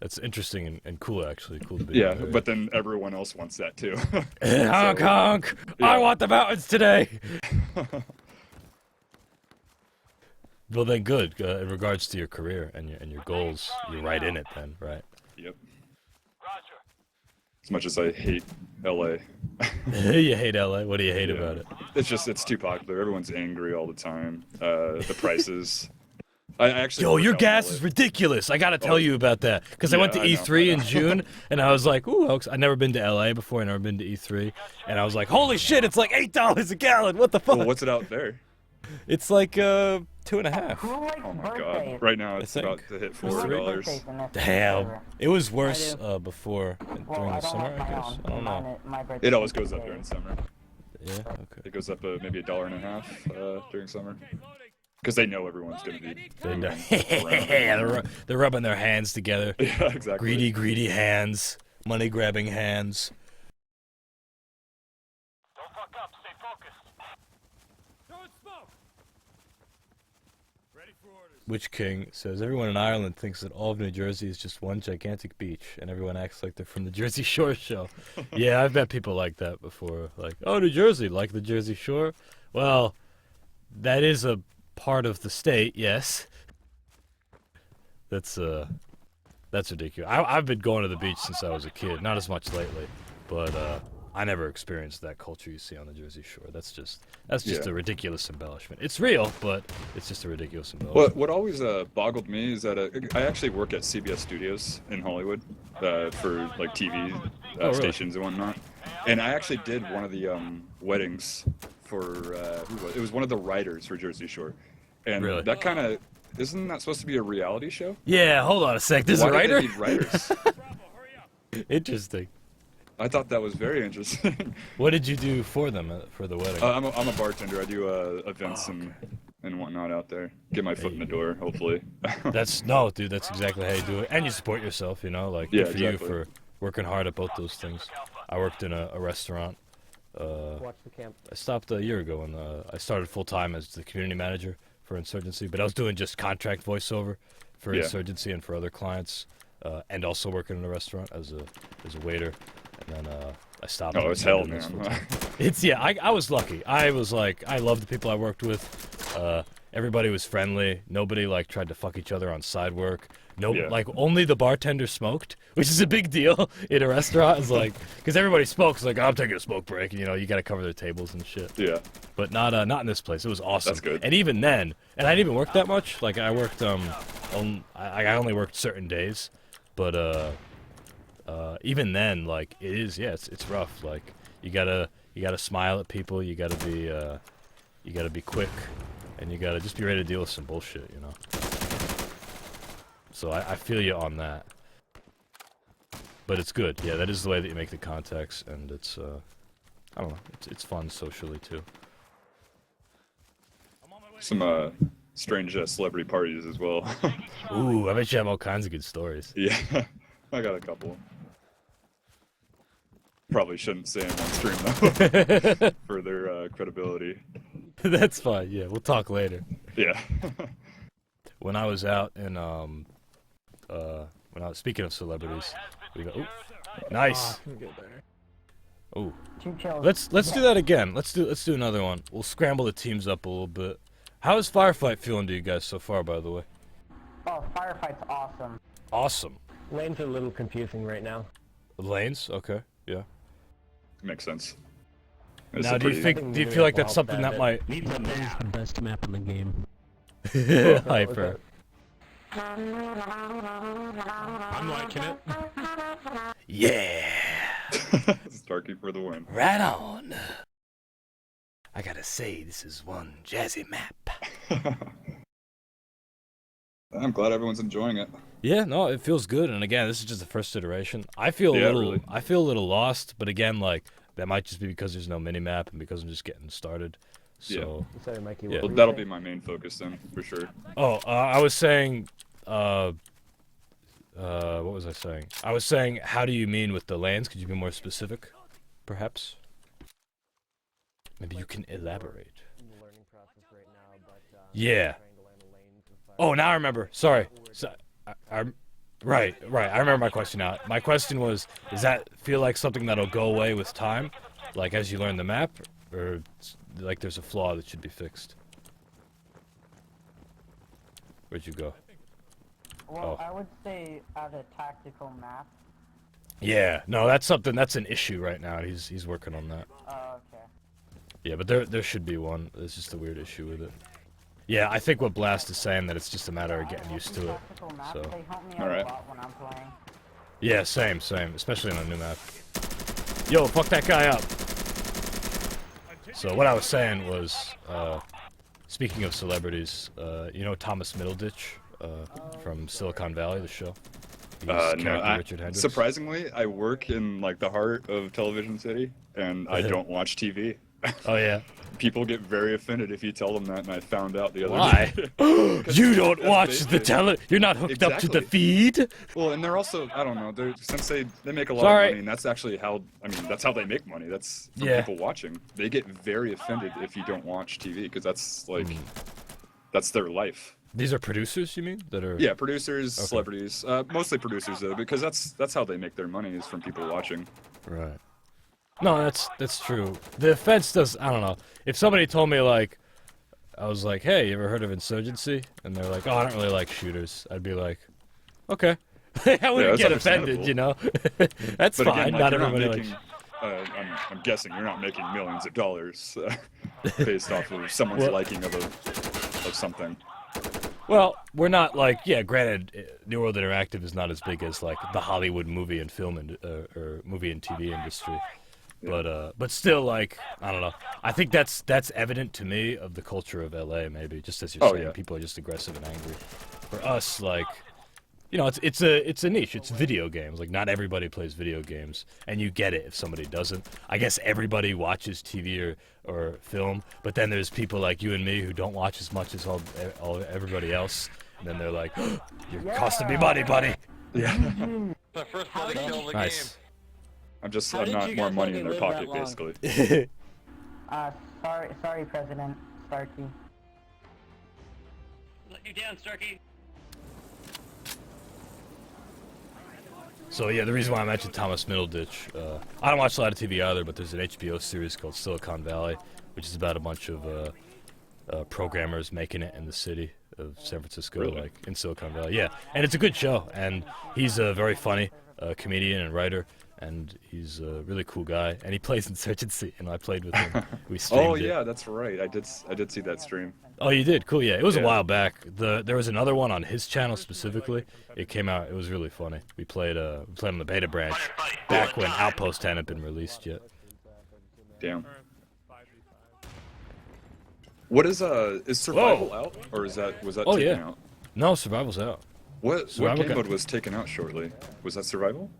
That's interesting and cool, actually. Cool to be. Yeah, but then everyone else wants that too. Honk, honk! Yeah. I want the mountains today. Well, then, good. In regards to your career and your goals, you're right in it, then, right? Yep. As much as I hate LA. You hate LA? What do you hate about it? It's too popular. Everyone's angry all the time. The prices. I actually. Yo, work your out in gas LA. is ridiculous. I gotta tell you about that because I Yeah, went to I know, E3 I in know. June, and I was like, ooh, I've never been to LA before. I've never been to E3, and I was like, holy shit, it's like $8 a gallon. What the fuck? Well, what's it out there? It's like 2.5. Oh my god! Right now it's about to hit $4. Damn. It was worse before during the summer, I guess. I don't know. It always goes up during summer. Yeah. Okay. It goes up maybe $1.50 during summer. Because they know everyone's gonna be. They know. around. They're rubbing their hands together. Yeah, exactly. Greedy hands. Money grabbing hands. Don't fuck up. Stay focused. Throwing smoke. Ready for orders. Witch King says everyone in Ireland thinks that all of New Jersey is just one gigantic beach, and everyone acts like they're from the Jersey Shore show. Yeah, I've met people like that before. Like, oh, New Jersey, like the Jersey Shore? Well, that is a part of the state, yes. That's ridiculous. I've been going to the beach since I was a kid. Not as much lately, but I never experienced that culture you see on the Jersey Shore. That's just Yeah. a ridiculous embellishment. It's real, but it's just a ridiculous embellishment. What always boggled me is that I actually work at CBS Studios in Hollywood for like TV really? stations and whatnot. And I actually did one of the weddings for who was it? It was one of the writers for Jersey Shore. And Really? that kind of isn't that supposed to be a reality show? Yeah, hold on a sec. There's Why a did writer? they need writers? Interesting. I thought that was very interesting. What did you do for them for the wedding? I'm a bartender. I do events and whatnot out there. Get my foot in the door, hopefully. No, dude. That's exactly how you do it, and you support yourself. You know, like good for you for working hard at both those things. I worked in a restaurant. Watch the camp. I stopped a year ago, and I started full time as the community manager for Insurgency. But I was doing just contract voiceover for Insurgency and for other clients, and also working in a restaurant as a waiter. And then I stopped. Oh, it's hell, man. I was lucky. I was like, I loved the people I worked with. Everybody was friendly. Nobody like tried to fuck each other on side work. Like only the bartender smoked, which is a big deal in a restaurant. It's like, because everybody smokes, like I'm taking a smoke break, and you got to cover their tables and shit. Yeah. But not in this place. It was awesome. That's good. And even then, and I didn't even work that much. Like I worked I only worked certain days, but even then, like it is, it's rough. Like you gotta smile at people. You gotta be quick, and you gotta just be ready to deal with some bullshit, you know. So I feel you on that. But it's good. Yeah, that is the way that you make the contacts, and it's I don't know, it's fun socially too. Some strange celebrity parties as well. Ooh, I bet you have all kinds of good stories. Yeah, I got a couple. Probably shouldn't say them on stream though, for their credibility. That's fine. Yeah, we'll talk later. Yeah. When I was out in speaking of celebrities, we go. Ooh, nice. Oh, let's do that again. Let's do another one. We'll scramble the teams up a little bit. How is Firefight feeling to you guys so far, by the way? Oh, Firefight's awesome. Awesome. Lanes are a little confusing right now. Lanes? Okay. Yeah. Makes sense. Now, do you feel like that's something that might? Leave the best map in the game. Hyper. I'm liking it. Yeah. Starkey for the win. Right on. I gotta say, this is one jazzy map. I'm glad everyone's enjoying it. Yeah, no, it feels good. And again, this is just the first iteration. I feel a little lost, but again, like that might just be because there's no mini map and because I'm just getting started. So Sorry, Mikey. Well, that'll be my main focus then, for sure. Oh, I was saying, what was I saying? I was saying, how do you mean with the lands? Could you be more specific, perhaps? Maybe you can elaborate. Yeah. Oh, now I remember. Sorry. So, right. I remember my question now. My question was, does that feel like something that'll go away with time? Like as you learn the map? Or like there's a flaw that should be fixed? Where'd you go? Well, I would say as a tactical map. Yeah, no, that's an issue right now. He's working on that. Oh, okay. Yeah, but there should be one. There's just a weird issue with it. Yeah, I think what Blast is saying that it's just a matter of getting used to it. So. They help me out a lot when I'm playing. Yeah, same, especially on a new map. Yo, fuck that guy up. So what I was saying was, speaking of celebrities, you know Thomas Middleditch from Silicon Valley, the show? No, Richard Hendricks. surprisingly, I work in like the heart of Television City, and I don't watch TV. Oh yeah. People get very offended if you tell them that, and I found out the other Why? day. You don't watch the You're not hooked up to the feed? Well, and they're also, I don't know, since they make a lot of money, and that's actually how, that's how they make money. That's from people watching. They get very offended if you don't watch TV, because that's like, that's their life. These are producers, you mean? That are producers, celebrities, mostly producers though, because that's how they make their money, is from people watching. Right. No, that's true. The offense does, I don't know. If somebody told me, like, I was like, hey, you ever heard of Insurgency? And they're like, oh, I don't really like shooters. I'd be like, okay. I wouldn't get offended, you know? That's but fine. Again, not everybody likes... I'm guessing you're not making millions of dollars based off of someone's liking of something. Well, we're not like, granted, New World Interactive is not as big as, like, the Hollywood movie and film or movie and TV industry. But still, like, I don't know. I think that's evident to me of the culture of LA, maybe, just as you're saying. People are just aggressive and angry. For us, like, you know, it's a niche. It's video games. Like not everybody plays video games, and you get it if somebody doesn't. I guess everybody watches TV or film, but then there's people like you and me who don't watch as much as everybody else, and then they're like, "You're costing me money, buddy." Yeah. The first bloody kill of the game. Nice. I'm just How I'm did not you more guys money let in me their live pocket, that long? basically. Sorry, President Starkey. Let you down, Starkey. So yeah, the reason why I mentioned Thomas Middleditch, I don't watch a lot of TV either, but there's an HBO series called Silicon Valley, which is about a bunch of programmers making it in the city of San Francisco, Really? like in Silicon Valley. Yeah, and it's a good show, and he's a very funny comedian and writer, and he's a really cool guy, and he plays Insurgency, and I played with him. We streamed Oh it. yeah, that's right. I did see that stream. Oh, you did? Cool, yeah. It was a Yeah. while back. There was another one on his channel specifically. It came out. It was really funny. We played on the beta branch back when Outpost hadn't been released yet. Damn. What is survival out, or was that Oh, taken yeah. out? No, Survival's out. What Survival game got- mode was taken out shortly? Was that survival?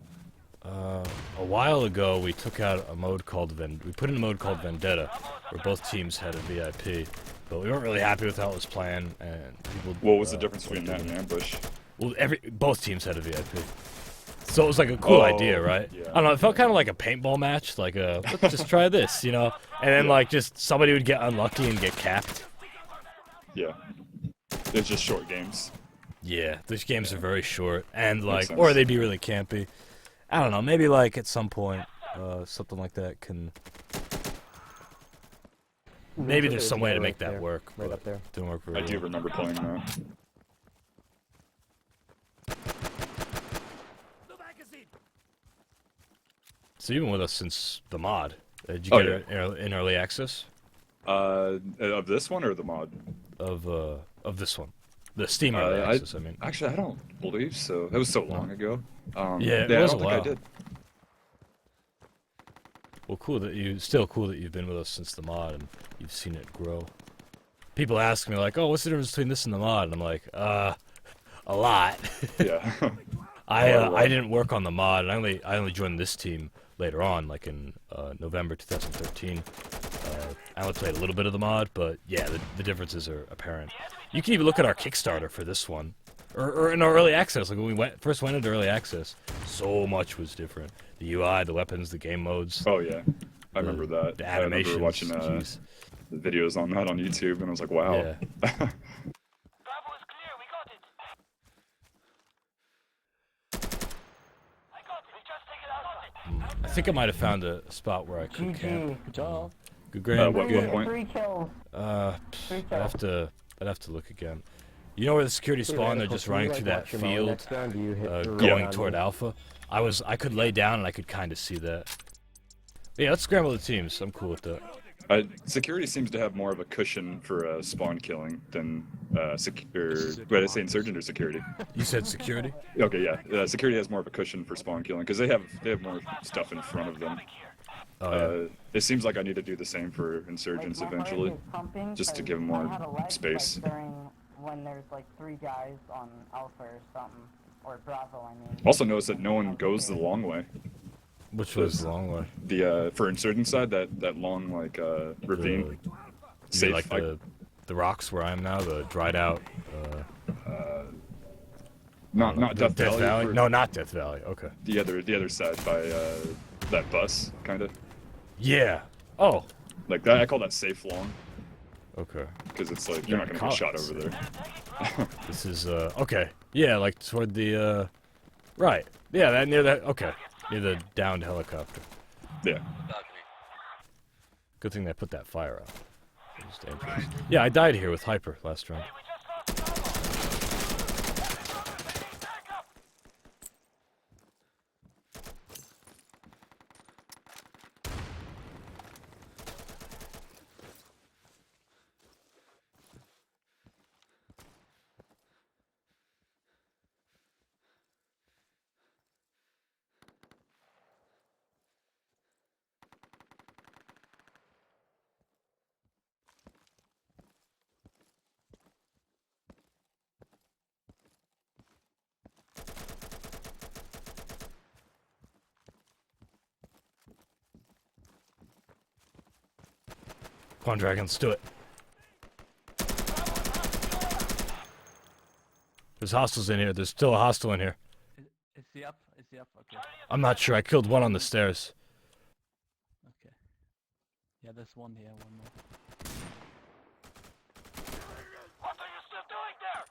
A while ago, we took out a mode called we put in a mode called Vendetta, where both teams had a VIP, but we weren't really happy with how it was playing, and people. What was the difference between that and ambush? Well, both teams had a VIP, so it was like a cool idea, right? yeah. I don't know. It felt kind of like a paintball match, like let's just try this, you know, and then like just somebody would get unlucky and get capped. Yeah. It's just short games. Yeah, these games are very short, and like, sense. or they'd be really campy. I don't know. Maybe like at some point, something like that can. Maybe there's some way to make that work. Right but up there. it didn't work very I well. do remember playing that. So you've been with us since the mod. Did you Oh, get it in early access Of this one or the mod? of this one? The Steam early access, I mean. Actually, I don't believe so. That was so long ago. Yeah, it I was don't a think I while. did. Well, cool that you've been with us since the mod and you've seen it grow. People ask me like, "Oh, what's the difference between this and the mod?" And I'm like, a lot. Yeah. I didn't work on the mod, and I only joined this team later on, like in November 2013. I only played a little bit of the mod, but yeah, the differences are apparent. You can even look at our Kickstarter for this one, or in our early access. Like when we first went into early access, so much was different. The UI, the weapons, the game modes. Oh yeah, I remember that. The I remember animations. watching jeez. the videos on that on YouTube, and I was like, wow. Yeah. Bravo is clear. We got it. I got it. We just take it out. I think I might have found a spot where I could camp. Good job. Good grand. what good. point? 3 kills. I'd have to look again. You know where the security spawn? They're just running through that field, going toward Alpha. I could lay down and I could kind of see that. Yeah, let's scramble the teams. I'm cool with that. Security seems to have more of a cushion for spawn killing than did I say insurgent or security? You said security? Okay, yeah. Security has more of a cushion for spawn killing because they have more stuff in front of them. Oh, yeah. It seems like I need to do the same for insurgents Like, my heart eventually, is pumping, just to 'cause give them I more had a leg, space. Like, when there's like 3 guys on Alpha or something, or Bravo, I mean. Also notice that no one goes the long way. Which was the long way? The for insurgent side, that long like ravine. You Safe, mean like the rocks where I am now, the dried out. not Death Valley. No, not Death Valley. Okay. The other side by that bus, kind of. Yeah. Oh. Like that, I call that safe long. Okay. Because it's like you're not gonna call get it shot over there. This is okay. Yeah, like toward the right. Yeah, that near that. Okay, near the downed helicopter. Yeah. Good thing they put that fire out. It was dangerous. Yeah, I died here with Hyper last round. Come on, Dragon, let's do it. There's hostiles in here. There's still a hostile in here. Is he up? Is he up? Okay. I'm not sure. I killed one on the stairs. Okay. Yeah, there's one here, one more. What are you still doing there?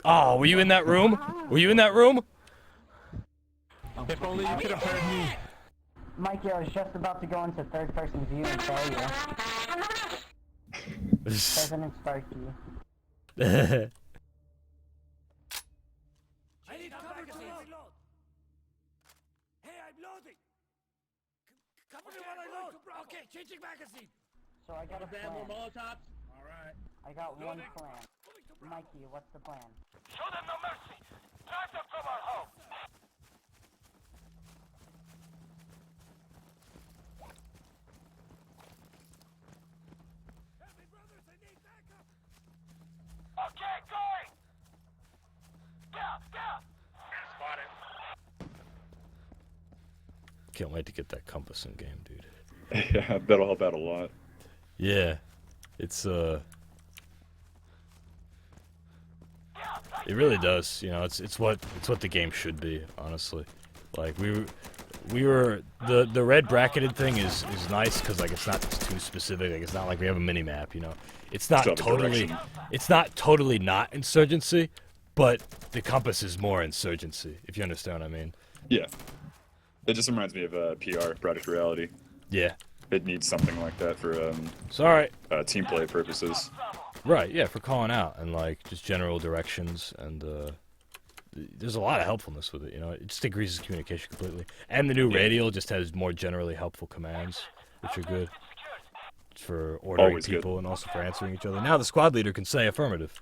Run! Oh, were you in that room? Were you in that room? If only you could have heard me. Mikey, I was just about to go into third-person view and tell you. President Sparky. I need cover to reload. Hey, I'm loading. Cover me while I load. Okay, changing magazine. So I got a plan. Molotovs. All right. I got one plan. Mikey, what's the plan? Show them no mercy. Drive them from our home. Help me, brothers. I need backup. Okay, going. Yeah. Spotted. Can't wait to get that compass in game, dude. Yeah, that'll help out a lot. Yeah, it's it really does. You know, it's what the game should be, honestly. Like we were the red bracketed thing is nice because like it's not too specific. Like it's not like we have a mini map. You know, it's not totally not Insurgency, but the compass is more Insurgency. If you understand what I mean. Yeah. It just reminds me of PR, Product Reality. Yeah. It needs something like that for team play purposes. Right, yeah, for calling out and like just general directions and there's a lot of helpfulness with it, you know. It just increases communication completely. And the new radial just has more generally helpful commands, which are good for ordering Always people good. and also for answering each other. Now the squad leader can say affirmative.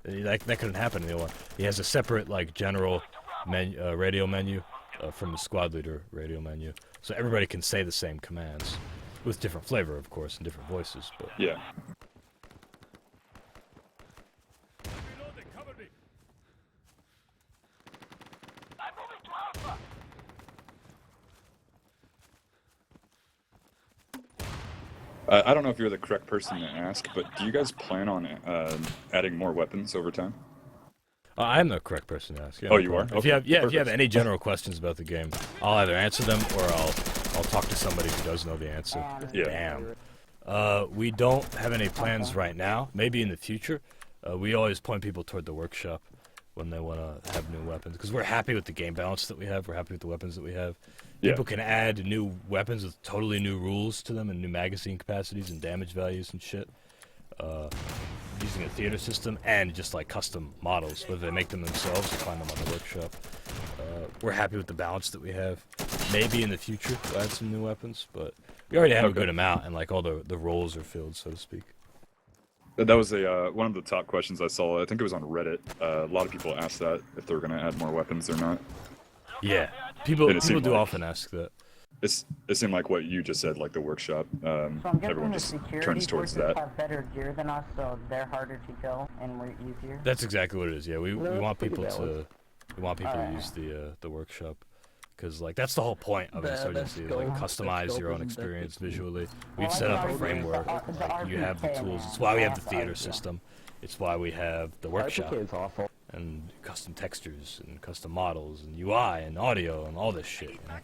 That couldn't happen in the old one. He has a separate like general radio menu from the squad leader radio menu, so everybody can say the same commands with different flavor, of course, and different voices. But yeah. Reloading, cover me. I'm moving to Alpha. I don't know if you're the correct person to ask, but do you guys plan on adding more weapons over time? I'm the correct person to ask. Yeah, oh, you are? If you have any general questions about the game, I'll either answer them or I'll talk to somebody who does know the answer. Yeah. Bam. We don't have any plans right now. Maybe in the future. We always point people toward the workshop when they want to have new weapons because we're happy with the game balance that we have. We're happy with the weapons that we have. People can add new weapons with totally new rules to them and new magazine capacities and damage values and shit. Using a theater system and just like custom models, whether they make them themselves or find them on the workshop. We're happy with the balance that we have. Maybe in the future we'll add some new weapons, but we already have a good amount and like all the roles are filled, so to speak. That was one of the top questions I saw. I think it was on Reddit. A lot of people asked that if they're going to add more weapons or not. Yeah, people do often ask that. It seemed like what you just said, like the workshop. So I'm guessing Everyone the just security turns towards forces that. have better gear than us, so they're harder to kill and we're easier. That's exactly what it is. Yeah, we want pretty people balanced. to use the workshop. Because like that's the whole point of Insurgency, like customize your own experience visually. We've set up a framework. Like, you have the tools. It's why we have the theater system. It's why we have the workshop and custom textures and custom models and UI and audio and all this shit. You know?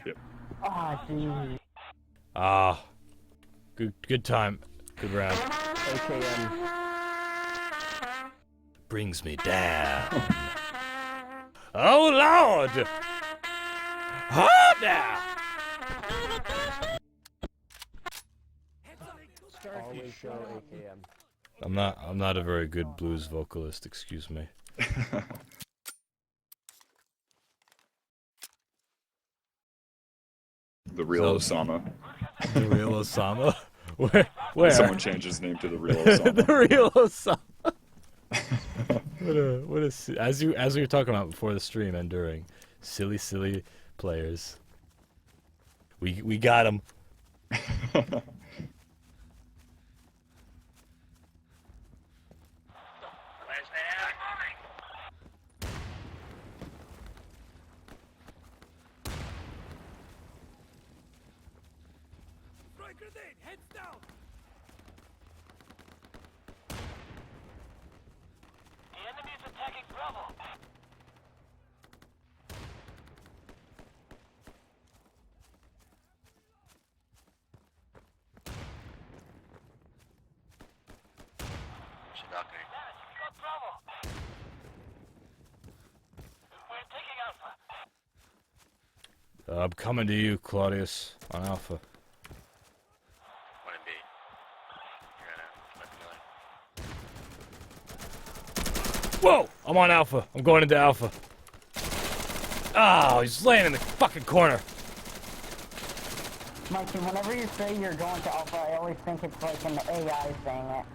Yep. Ah, dude. Ah, good time, good round. AKM. Brings me down. Oh Lord! Oh now! Always show AKM. I'm not a very good blues vocalist, excuse me. The real Osama. The real Osama? Where? Someone changed his name to the real Osama. The real Osama. what a as we were talking about before the stream and during, silly players. We got him. Grenade, heads down! The enemy is attacking Bravo. Should knock me. We got Bravo. We're taking Alpha. I'm coming to you, Claudius, on Alpha. One in B. You're gonna Whoa! I'm on Alpha. I'm going into Alpha. Oh, he's laying in the fucking corner. Mikey, whenever you say you're going to Alpha, I always think it's like an AI saying it.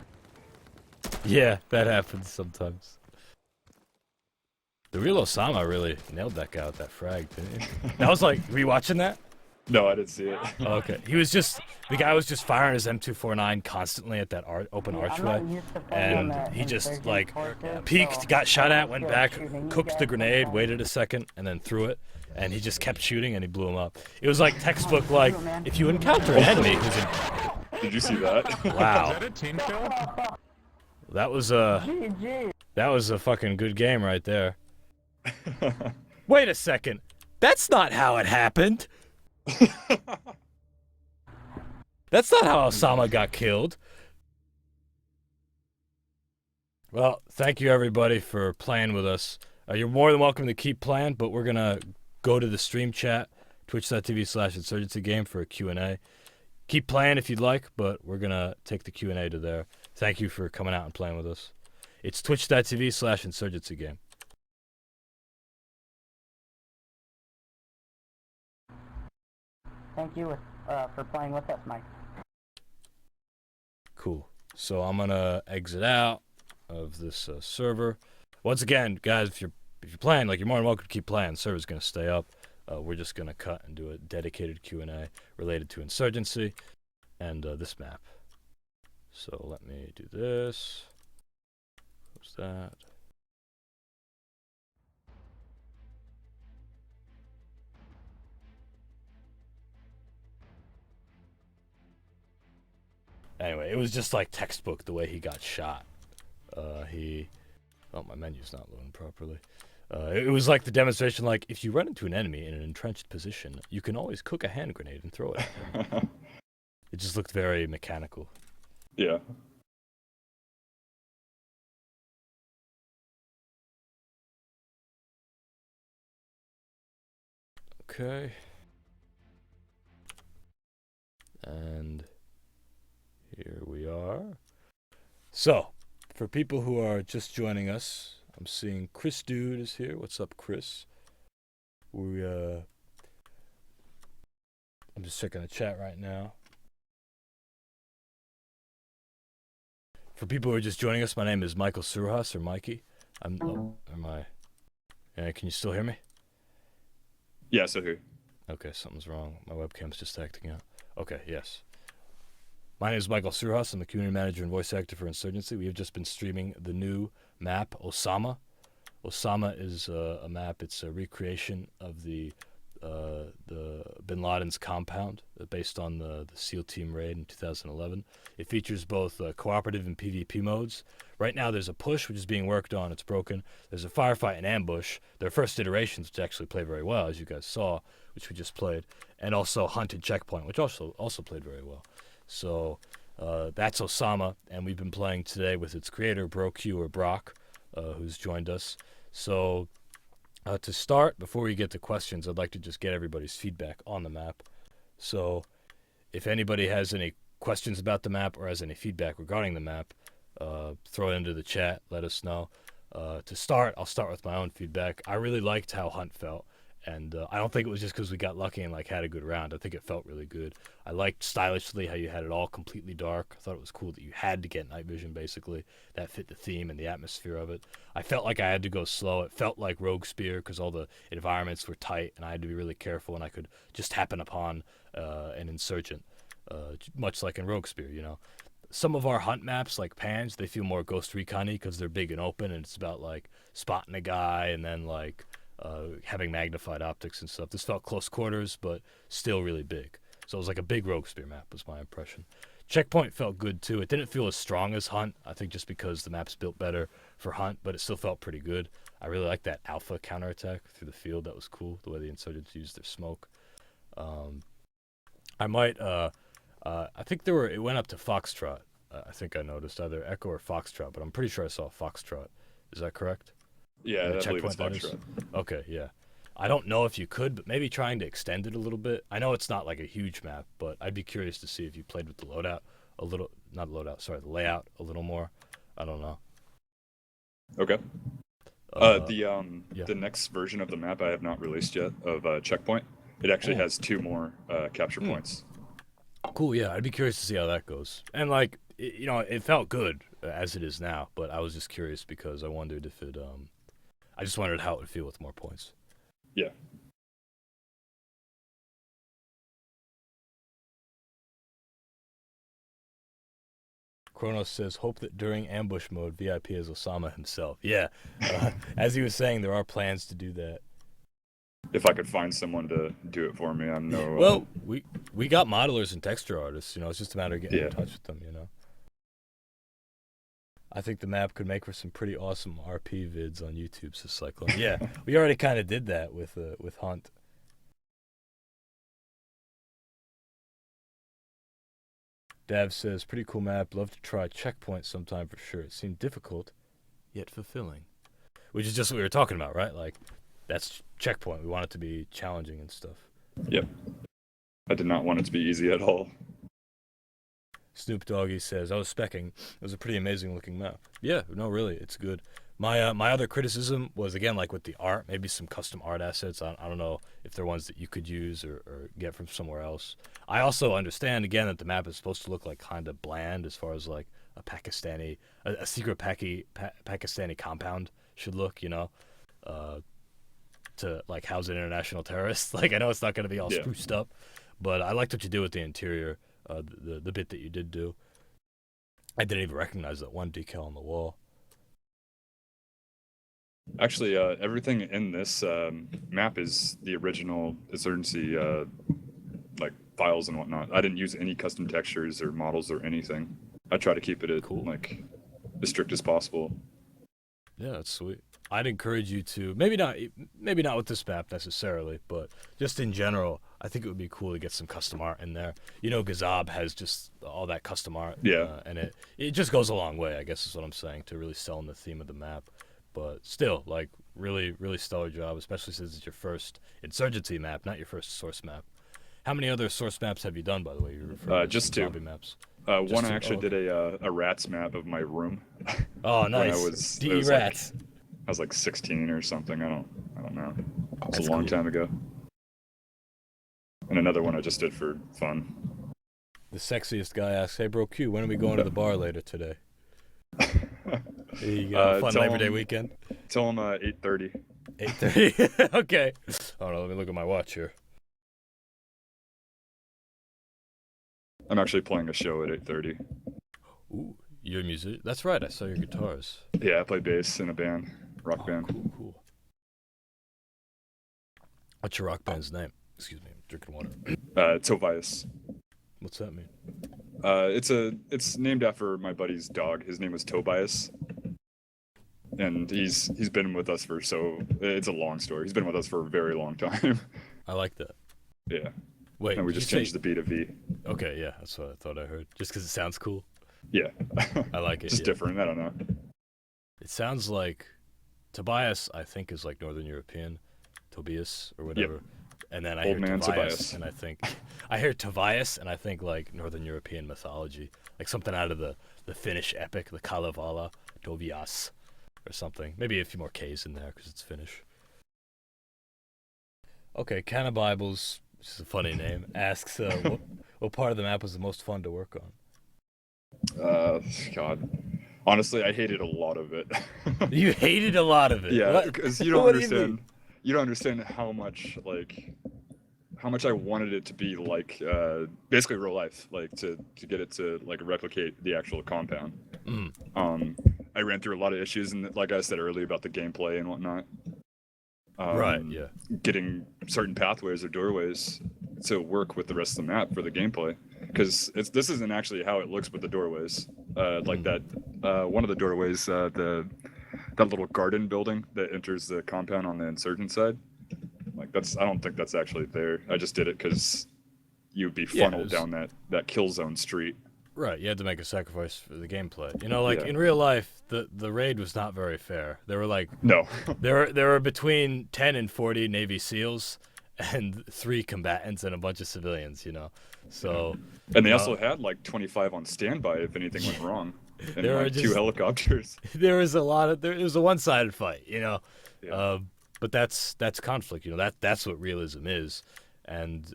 Yeah, that happens sometimes. The real Osama really nailed that guy with that frag, didn't he? That was like, were you watching that? No, I didn't see it. Oh, okay. He was just, the guy was just firing his M249 constantly at that open archway. And he just, like, peeked, got shot at, went back, cooked the grenade, waited a second, and then threw it. And he just kept shooting, and he blew him up. It was like textbook, like, if you encounter an enemy who's in... Did you see that? Wow. Is that a team kill? That was a fucking good game right there. Wait a second. That's not how it happened. That's not how Osama got killed. Well, thank you everybody for playing with us. You're more than welcome to keep playing, but we're going to go to the stream chat, twitch.tv/Insurgency game for a Q&A. Keep playing if you'd like, but we're going to take the Q&A to there. Thank you for coming out and playing with us. It's twitch.tv/Insurgency game. Thank you for playing with us, Mike. Cool. So I'm going to exit out of this server. Once again, guys, if you're playing, like, you're more than welcome to keep playing. The server's going to stay up. We're just going to cut and do a dedicated Q&A related to Insurgency and this map. So let me do this. Close that. Anyway, it was just like textbook the way he got shot. Oh, my menu's not loading properly. It was like the demonstration, like, if you run into an enemy in an entrenched position, you can always cook a hand grenade and throw it at them. It just looked very mechanical. Yeah. Okay. And here we are. So, for people who are just joining us, I'm seeing Chris Dude is here. What's up, Chris? I'm just checking the chat right now. For people who are just joining us, my name is Michael Surhas, or Mikey. Can you still hear me? Yeah, so here. Okay, something's wrong. My webcam's just acting out. Okay, yes. My name is Michael Surhas. I'm the community manager and voice actor for Insurgency. We have just been streaming the new map, Osama. Osama is a map. It's a recreation of the Bin Laden's compound, based on the SEAL Team raid in 2011. It features both cooperative and PvP modes. Right now there's a push, which is being worked on. It's broken. There's a firefight and ambush. Their first iterations, which actually play very well, as you guys saw, which we just played. And also Hunted Checkpoint, which also played very well. So that's Osama, and we've been playing today with its creator, BroQ, or BroQ, who's joined us. So to start, before we get to questions, I'd like to just get everybody's feedback on the map. So if anybody has any questions about the map or has any feedback regarding the map, throw it into the chat, let us know. To start, I'll start with my own feedback. I really liked how Hunt felt. And I don't think it was just because we got lucky and like had a good round. I think it felt really good. I liked stylishly how you had it all completely dark. I thought it was cool that you had to get night vision, basically. That fit the theme and the atmosphere of it. I felt like I had to go slow. It felt like Rogue Spear because all the environments were tight and I had to be really careful, and I could just happen upon an insurgent, much like in Rogue Spear, you know. Some of our hunt maps, like PANJ, they feel more Ghost Recon-y because they're big and open, and it's about like spotting a guy and then like having magnified optics and stuff. This felt close quarters, but still really big. So it was like a big Rogue Spear map, was my impression. Checkpoint felt good too. It didn't feel as strong as Hunt, I think just because the map's built better for Hunt, but it still felt pretty good. I really liked that alpha counterattack through the field. That was cool, the way the Insurgents used their smoke. I might, I think it went up to Foxtrot. I think I noticed either Echo or Foxtrot, but I'm pretty sure I saw Foxtrot. Is that correct? Yeah, I believe it's Checkpoint, that is? Foxtrot. Okay, yeah. I don't know if you could, but maybe trying to extend it a little bit. I know it's not like a huge map, but I'd be curious to see if you played with the loadout a little, not loadout, sorry, the layout a little more. I don't know. Okay. Yeah. The next version of the map I have not released yet of Checkpoint. It actually has 2 more capture points. Cool, yeah. I'd be curious to see how that goes. And like, it felt good as it is now, but I was just curious because I wondered if it, I just wondered how it would feel with more points. Yeah. Kronos says, hope that during ambush mode, VIP is Osama himself. Yeah, as he was saying, there are plans to do that. If I could find someone to do it for me, I'm no... Well, we got modelers and texture artists, it's just a matter of getting in touch with them, I think the map could make for some pretty awesome RP vids on YouTube, says Cyclone. Yeah, we already kind of did that with Hunt. Dav says, pretty cool map. Love to try Checkpoint sometime for sure. It seemed difficult, yet fulfilling. Which is just what we were talking about, right? Like, that's Checkpoint. We want it to be challenging and stuff. Yep. I did not want it to be easy at all. Snoop Doggy says, I was specking. It was a pretty amazing looking map. Yeah, no, really, it's good. My other criticism was, again, like with the art, maybe some custom art assets. I don't know if they're ones that you could use or get from somewhere else. I also understand, again, that the map is supposed to look like kind of bland as far as like a secret Pakistani compound should look, to like house an international terrorist. Like, I know it's not going to be all spruced up, but I liked what you do with the interior. The bit that you did do. I didn't even recognize that one decal on the wall. Actually, everything in this map is the original Insurgency like files and whatnot. I didn't use any custom textures or models or anything. I try to keep it like as strict as possible. Yeah, that's sweet. I'd encourage you to maybe not with this map necessarily, but just in general, I think it would be cool to get some custom art in there. Gazab has just all that custom art. Yeah. And it just goes a long way, I guess is what I'm saying, to really selling the theme of the map. But still, like, really, really stellar job, especially since it's your first Insurgency map, not your first source map. How many other source maps have you done, by the way? Just 2. Zombie maps. One, I actually did a rats map of my room. Oh, nice. Rats. I was like 16 or something. I don't know. It was a long time ago. And another one I just did for fun. The sexiest guy asks, "Hey, BroQ, when are we going to the bar later today?" You got a fun Labor Day weekend? Tell him 8:30. 8:30. Okay. Hold on, let me look at my watch here. I'm actually playing a show at 8:30. Ooh, you're a musician? That's right. I saw your guitars. Yeah, I play bass in a band, rock band. Cool. What's your rock band's name? Excuse me, I'm drinking water. Tobias. What's that mean? It's named after my buddy's dog. His name was Tobias, and he's been with us for it's a long story. He's been with us for a very long time. I like that. Yeah. Wait, and we just changed the B to V. Okay, yeah, that's what I thought I heard. Just because it sounds cool. Yeah. I like it. Just different. I don't know. It sounds like Tobias, I think, is like Northern European, Tobias or whatever. Yep. And then I hear Tobias, and I hear Tobias, and I think like Northern European mythology, like something out of the Finnish epic, the Kalevala, Tobias, or something. Maybe a few more K's in there because it's Finnish. Okay, Canna Bibles, which is a funny name, asks what part of the map was the most fun to work on? God. Honestly, I hated a lot of it. You hated a lot of it? Yeah, because you don't understand. You don't understand how much I wanted it to be like basically real life, like to get it to like replicate the actual compound. I ran through a lot of issues, and like I said earlier about the gameplay and whatnot. Right. Yeah. Getting certain pathways or doorways to work with the rest of the map for the gameplay, because this isn't actually how it looks with the doorways. Like that, one of the doorways, that little garden building that enters the compound on the insurgent side. Like I don't think that's actually there. I just did it because you'd be funneled down that kill zone street. Right, you had to make a sacrifice for the gameplay. You know, like in real life, the raid was not very fair. There were like there were between 10 and 40 Navy SEALs and 3 combatants and a bunch of civilians. You know, so and they also had like 25 on standby if anything went wrong, and there like 2 helicopters. There was a lot of it was a one-sided fight. You know, but that's conflict. You know, that's what realism is, and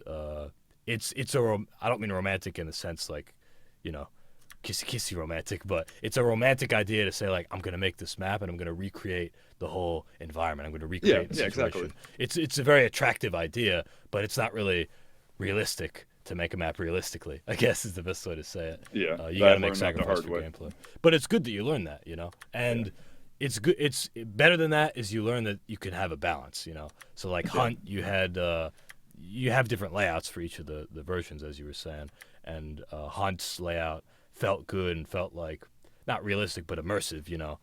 it's I don't mean romantic in the sense like, you know, kissy romantic, but it's a romantic idea to say like, I'm gonna make this map and I'm gonna recreate the whole environment. I'm gonna recreate the situation. Exactly. It's a very attractive idea, but it's not really realistic to make a map realistically, I guess is the best way to say it. Yeah, you gotta make sacrifice for gameplay. But it's good that you learn that, you know, and it's good. It's better than that is you learn that you can have a balance, you know. So like Hunt, you had you have different layouts for each of the versions, as you were saying. And Hunt's layout felt good and felt like not realistic but immersive, you know,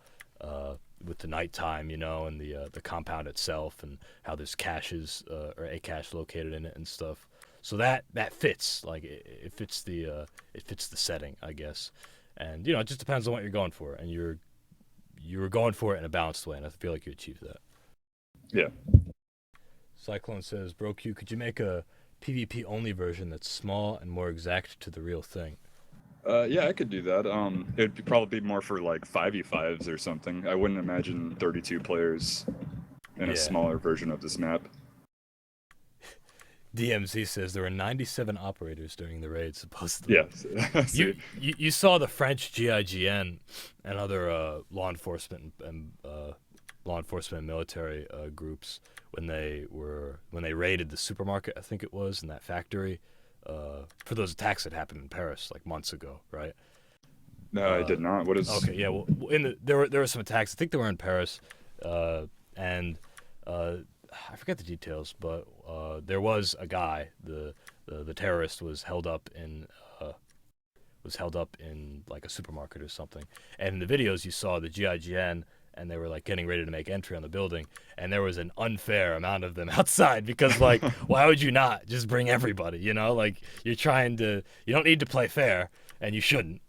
with the nighttime, you know, and the compound itself and how there's caches or a cache located in it and stuff. So that fits, like it fits the setting, I guess. And you know, it just depends on what you're going for, and you were going for it in a balanced way, and I feel like you achieved that. Yeah. Cyclone says, BroQ, could you make a PvP only version that's small and more exact to the real thing? Yeah, I could do that. It'd probably be more for like 5v5s or something. I wouldn't imagine 32 players in a smaller version of this map. DMZ says there were 97 operators during the raid, supposedly. Yes. you saw the French GIGN and other law enforcement and military groups when they raided the supermarket, I think it was, in that factory, for those attacks that happened in Paris like months ago, right? No, I did not. What is? Okay, yeah. Well, there were some attacks. I think they were in Paris, and I forget the details, but there was a guy. The terrorist was held up in like a supermarket or something. And in the videos you saw the GIGN, and they were like getting ready to make entry on the building, and there was an unfair amount of them outside because like, why would you not just bring everybody? You know, like you don't need to play fair, and you shouldn't.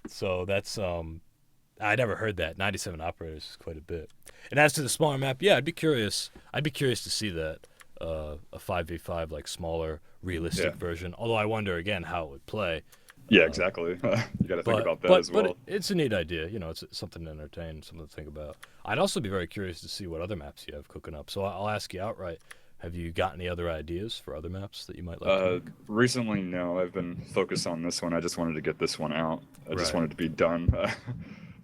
So that's I never heard that. 97 operators is quite a bit. And as to the smaller map, yeah, I'd be curious to see that a 5v5 like smaller realistic version. Although I wonder again how it would play. Yeah, exactly. You got to think about that as well. But it's a neat idea. You know, it's something to entertain, something to think about. I'd also be very curious to see what other maps you have cooking up. So I'll ask you outright. Have you got any other ideas for other maps that you might like to make? Recently, no. I've been focused on this one. I just wanted to get this one out. I just wanted to be done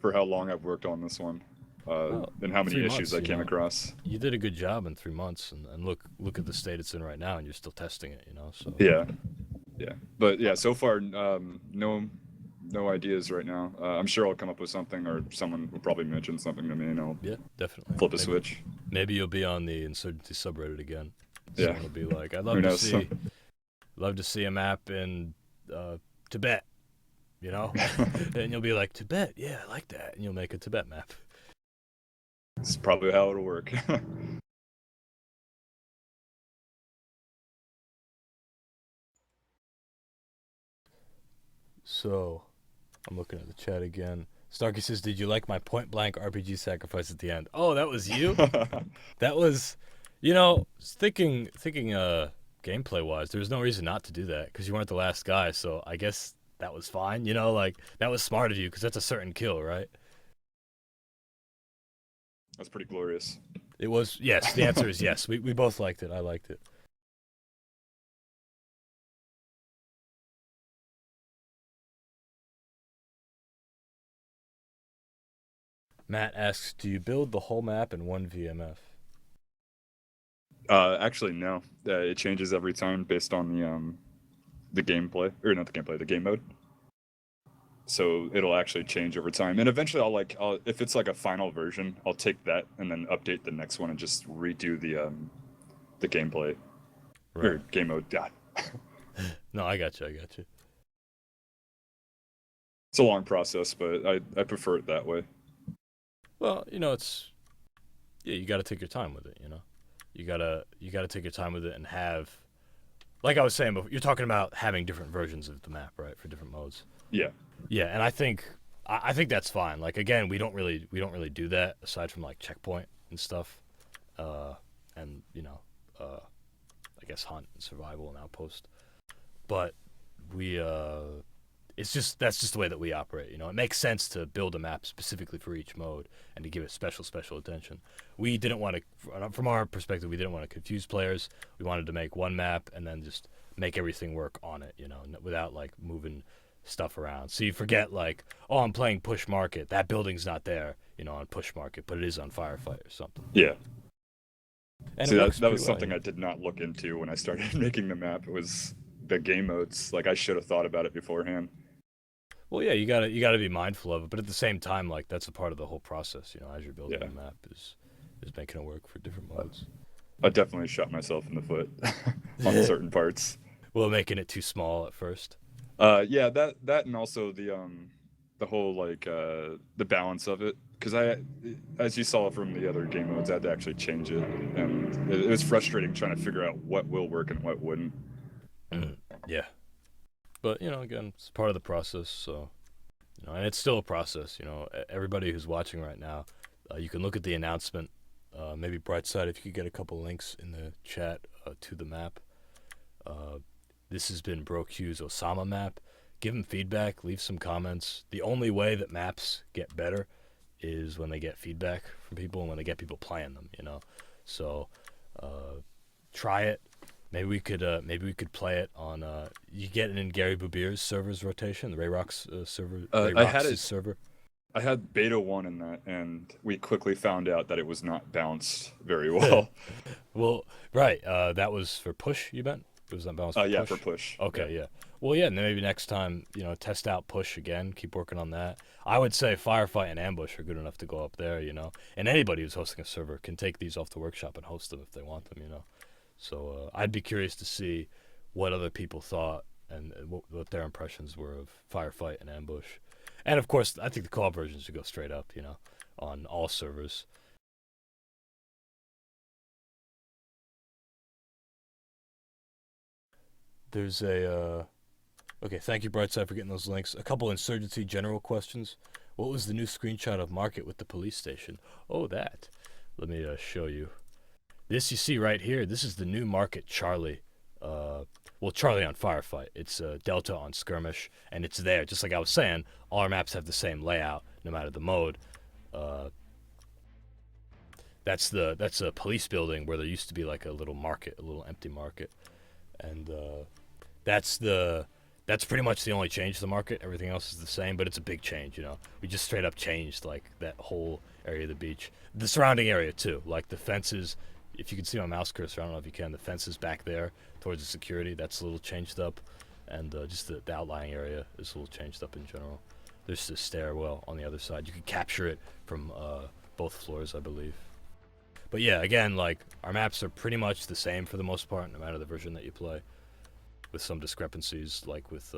for how long I've worked on this one and how many issues I came across. You did a good job in 3 months, and look at the state it's in right now, and you're still testing it, you know. So Yeah. But yeah, so far, no ideas right now. I'm sure I'll come up with something, or someone will probably mention something to me, and I'll definitely flip a switch. Maybe you'll be on the Insurgency subreddit again. Yeah. Someone will be like, I'd love to see a map in Tibet, you know? And you'll be like, Tibet, yeah, I like that. And you'll make a Tibet map. It's probably how it'll work. So, I'm looking at the chat again. Starkey says, did you like my point-blank RPG sacrifice at the end? Oh, that was you? That was, you know, thinking gameplay-wise, there was no reason not to do that, because you weren't the last guy, so I guess that was fine, you know, like, that was smart of you, because that's a certain kill, right? That's pretty glorious. It was, yes, the answer is yes. We both liked it. I liked it. Matt asks, do you build the whole map in one VMF? Actually, no. It changes every time based on the gameplay, or not the gameplay, the game mode. So it'll actually change over time, and eventually I'll if it's like a final version, I'll take that and then update the next one and just redo the gameplay. Or game mode. God. No, I got you. It's a long process, but I prefer it that way. Well, you know, you got to take your time with it. You know, you gotta take your time with it and have, like I was saying before, you're talking about having different versions of the map, right, for different modes. Yeah. Yeah, and I think that's fine. Like again, we don't really do that aside from like checkpoint and stuff, and you know, I guess hunt and survival and outpost. But that's just the way that we operate. You know, it makes sense to build a map specifically for each mode and to give it special attention. We didn't want to, from our perspective, we didn't want to confuse players. We wanted to make one map and then just make everything work on it. You know, without like moving stuff around. So you forget like, oh, I'm playing Push Market. That building's not there, you know, on Push Market, but it is on Firefight or something. Yeah. And see, that was something I did not look into when I started making the map. It was the game modes. Like I should have thought about it beforehand. Well, yeah, you gotta be mindful of it, but at the same time, like that's a part of the whole process. You know, as you're building a map, is making it work for different modes. I definitely shot myself in the foot on certain parts. Well, making it too small at first. Yeah, that and also the whole like the balance of it, because as you saw from the other game modes, I had to actually change it, and it was frustrating trying to figure out what will work and what wouldn't. Yeah. But, you know, again, it's part of the process, so, you know, and it's still a process, you know. Everybody who's watching right now, you can look at the announcement, maybe Brightside, if you could get a couple links in the chat to the map. This has been BroQ's Osama map. Give him feedback, leave some comments. The only way that maps get better is when they get feedback from people and when they get people playing them, you know. So, try it. Maybe we could play it on. You get it in Gary Bubir's servers rotation, the Rayrock's server. Server. I had beta 1 in that, and we quickly found out that it was not balanced very well. Well, right. That was for push. You meant it was not balanced. Yeah, for push. Okay, yeah. Well, yeah. And then maybe next time, you know, test out push again. Keep working on that. I would say Firefight and Ambush are good enough to go up there, you know. And anybody who's hosting a server can take these off the workshop and host them if they want them, you know. So I'd be curious to see what other people thought and what their impressions were of Firefight and Ambush. And, of course, I think the co-op version should go straight up, you know, on all servers. There's a... Okay, thank you, Brightside, for getting those links. A couple Insurgency general questions. What was the new screenshot of Market with the police station? Oh, that. Let me show you. This you see right here, this is the new Market Charlie. Well, Charlie on Firefight. It's Delta on Skirmish, and it's there. Just like I was saying, all our maps have the same layout, no matter the mode. That's a police building where there used to be like a little market, a little empty market, and that's pretty much the only change to the market. Everything else is the same, but it's a big change, you know. We just straight up changed like that whole area of the beach, the surrounding area too, like the fences. If you can see my mouse cursor, I don't know if you can, the fences back there towards the security, that's a little changed up. And just the outlying area is a little changed up in general. There's the stairwell on the other side. You can capture it from both floors, I believe. But yeah, again, like, our maps are pretty much the same for the most part, no matter the version that you play. With some discrepancies, like with,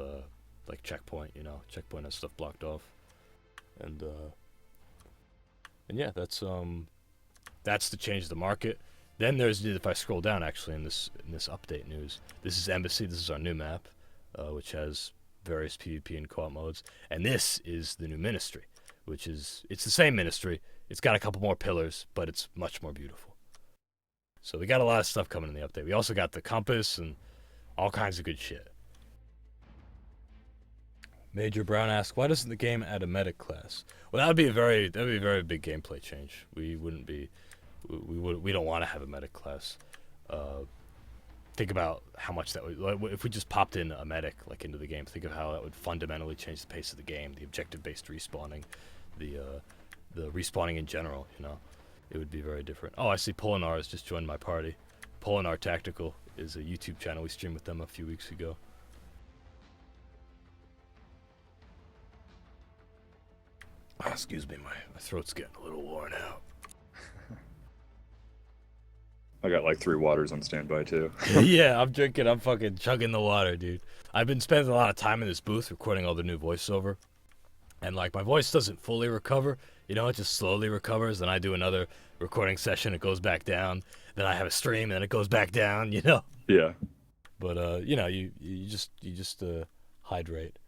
like Checkpoint, you know. Checkpoint has stuff blocked off. And yeah, that's the change of the market. Then there's, if I scroll down actually in this update news, this is Embassy, this is our new map, which has various PvP and co-op modes. And this is the new Ministry, which is, it's the same Ministry, it's got a couple more pillars, but it's much more beautiful. So we got a lot of stuff coming in the update. We also got the compass and all kinds of good shit. Major Brown asks, why doesn't the game add a medic class? Well, that'd be a very big gameplay change. We don't want to have a medic class. Think about how much that would, like, if we just popped in a medic like into the game. Think of how that would fundamentally change the pace of the game. The objective-based respawning, the respawning in general. You know, it would be very different. Oh, I see Polinar has just joined my party. Polinar Tactical is a YouTube channel. We streamed with them a few weeks ago. Oh, excuse me, my throat's getting a little worn out. I got like 3 waters on standby too. Yeah, I'm fucking chugging the water, dude. I've been spending a lot of time in this booth recording all the new voiceover. And like my voice doesn't fully recover, you know, it just slowly recovers. Then I do another recording session, it goes back down. Then I have a stream, and then it goes back down, you know. Yeah. But you know, you just hydrate.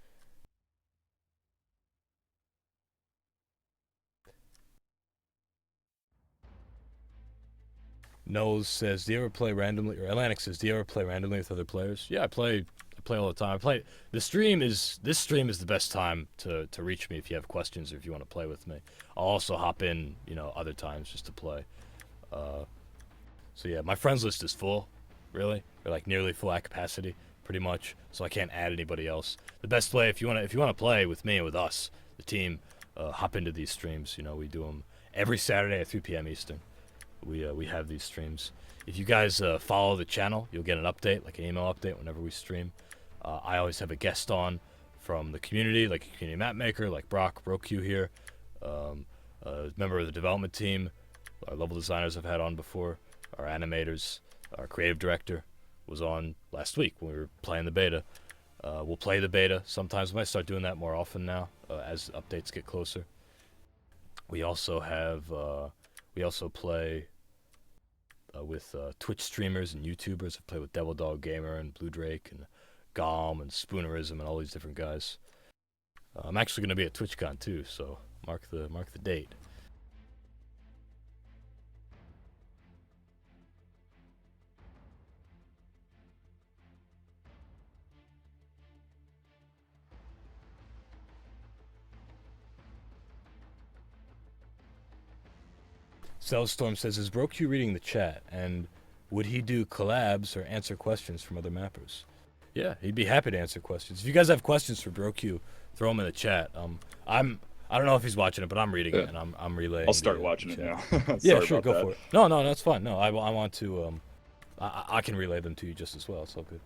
Nose says, "Do you ever play randomly?" Or Atlantic says, "Do you ever play randomly with other players?" Yeah, I play all the time. This stream is the best time to reach me if you have questions or if you want to play with me. I'll also hop in, you know, other times just to play. So yeah, my friends list is full, really, or like nearly full at capacity, pretty much. So I can't add anybody else. The best way if you wanna play with me and with us, the team, hop into these streams. You know, we do them every Saturday at 3 p.m. Eastern. We have these streams. If you guys follow the channel, you'll get an update, like an email update whenever we stream. I always have a guest on from the community, like a community map maker, like BroQ here, a member of the development team, our level designers I've had on before, our animators, our creative director was on last week when we were playing the beta. We'll play the beta. Sometimes we might start doing that more often now as updates get closer. We also have, we also play with Twitch streamers and YouTubers. I play with Devil Dog Gamer and Blue Drake and Gom and Spoonerism and all these different guys. I'm actually going to be at TwitchCon too, so mark the date. Cellstorm says, "Is BroQ reading the chat, and would he do collabs or answer questions from other mappers?" Yeah, he'd be happy to answer questions. If you guys have questions for BroQ, throw them in the chat. I don't know if he's watching it, but I'm reading it and I'm relaying. I'll start watching it now. Yeah, sure, go for it. No, that's fine. No, I want to. I can relay them to you just as well. It's all good.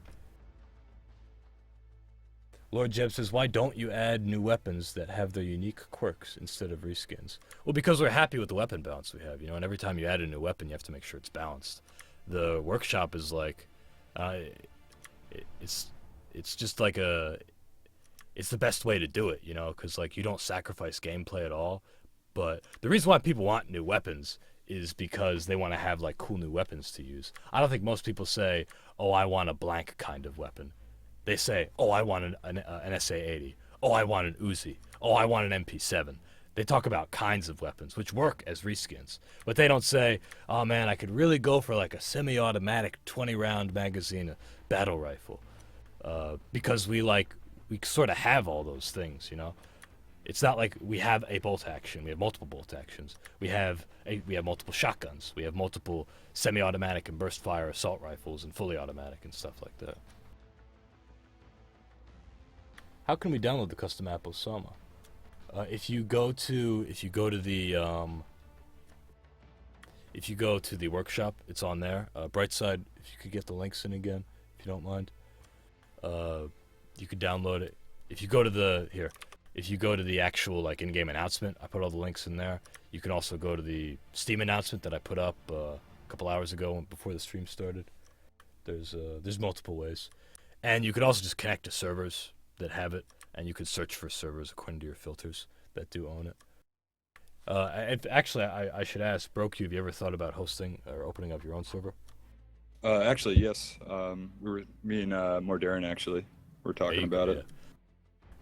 Lord Jeb says, "Why don't you add new weapons that have their unique quirks instead of reskins?" Well, because we're happy with the weapon balance we have, you know, and every time you add a new weapon, you have to make sure it's balanced. The workshop is like, it's just like it's the best way to do it, you know, because like you don't sacrifice gameplay at all. But the reason why people want new weapons is because they want to have like cool new weapons to use. I don't think most people say, "Oh, I want a blank kind of weapon." They say, "Oh, I want an SA-80. Oh, I want an Uzi. Oh, I want an MP7." They talk about kinds of weapons, which work as reskins. But they don't say, "Oh, man, I could really go for like a semi-automatic 20-round magazine battle rifle." Because we sort of have all those things, you know? It's not like we have a bolt action. We have multiple bolt actions. We have multiple shotguns. We have multiple semi-automatic and burst fire assault rifles and fully automatic and stuff like that. How can we download the custom app Osama? If you go to the workshop, it's on there. Brightside, if you could get the links in again, if you don't mind. You could download it. If you go to the actual like in-game announcement, I put all the links in there. You can also go to the Steam announcement that I put up a couple hours ago before the stream started. There's multiple ways, and you could also just connect to servers that have it, and you can search for servers according to your filters that do own it. And actually, I should ask, BroQ, have you ever thought about hosting or opening up your own server? Actually, yes. Me and Mordarin actually were talking about it.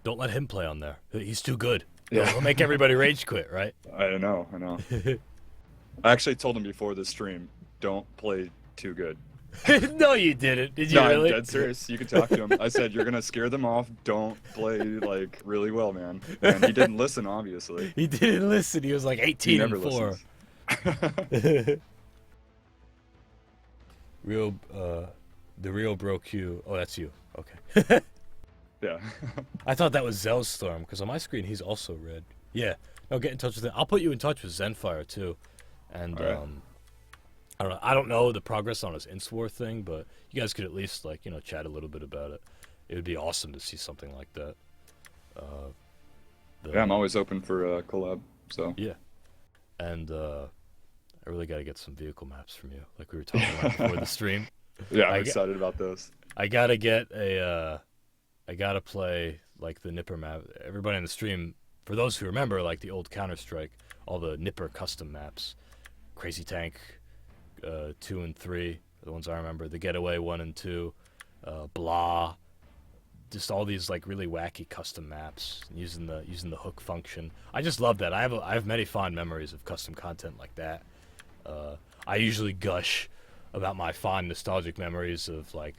Don't let him play on there. He's too good. Yeah. He'll make everybody rage quit, right? I know. I actually told him before the stream, don't play too good. No, you didn't. Did you really? I'm dead serious. You can talk to him. I said, you're going to scare them off. Don't play, like, really well, man. And he didn't listen, obviously. He didn't listen. He was like 18 and 4. The real BroQ. Oh, that's you. Okay. Yeah. I thought that was Zellstorm, because on my screen, he's also red. Yeah. No, get in touch with him. I'll put you in touch with Zenfire, too. And, I don't know the progress on his Inswar thing, but you guys could at least, like, you know, chat a little bit about it. It would be awesome to see something like that. Yeah, I'm always open for a collab, so. Yeah. And I really got to get some vehicle maps from you, like we were talking about before the stream. Yeah, I'm excited about those. I gotta get a. I gotta play like the Nipper map. Everybody in the stream, for those who remember, like the old Counter-Strike, all the Nipper custom maps, Crazy Tank, 2 and 3, are the ones I remember. The Getaway 1 and 2, Blah, just all these like really wacky custom maps using the hook function. I just love that. I have many fond memories of custom content like that. I usually gush about my fond nostalgic memories of like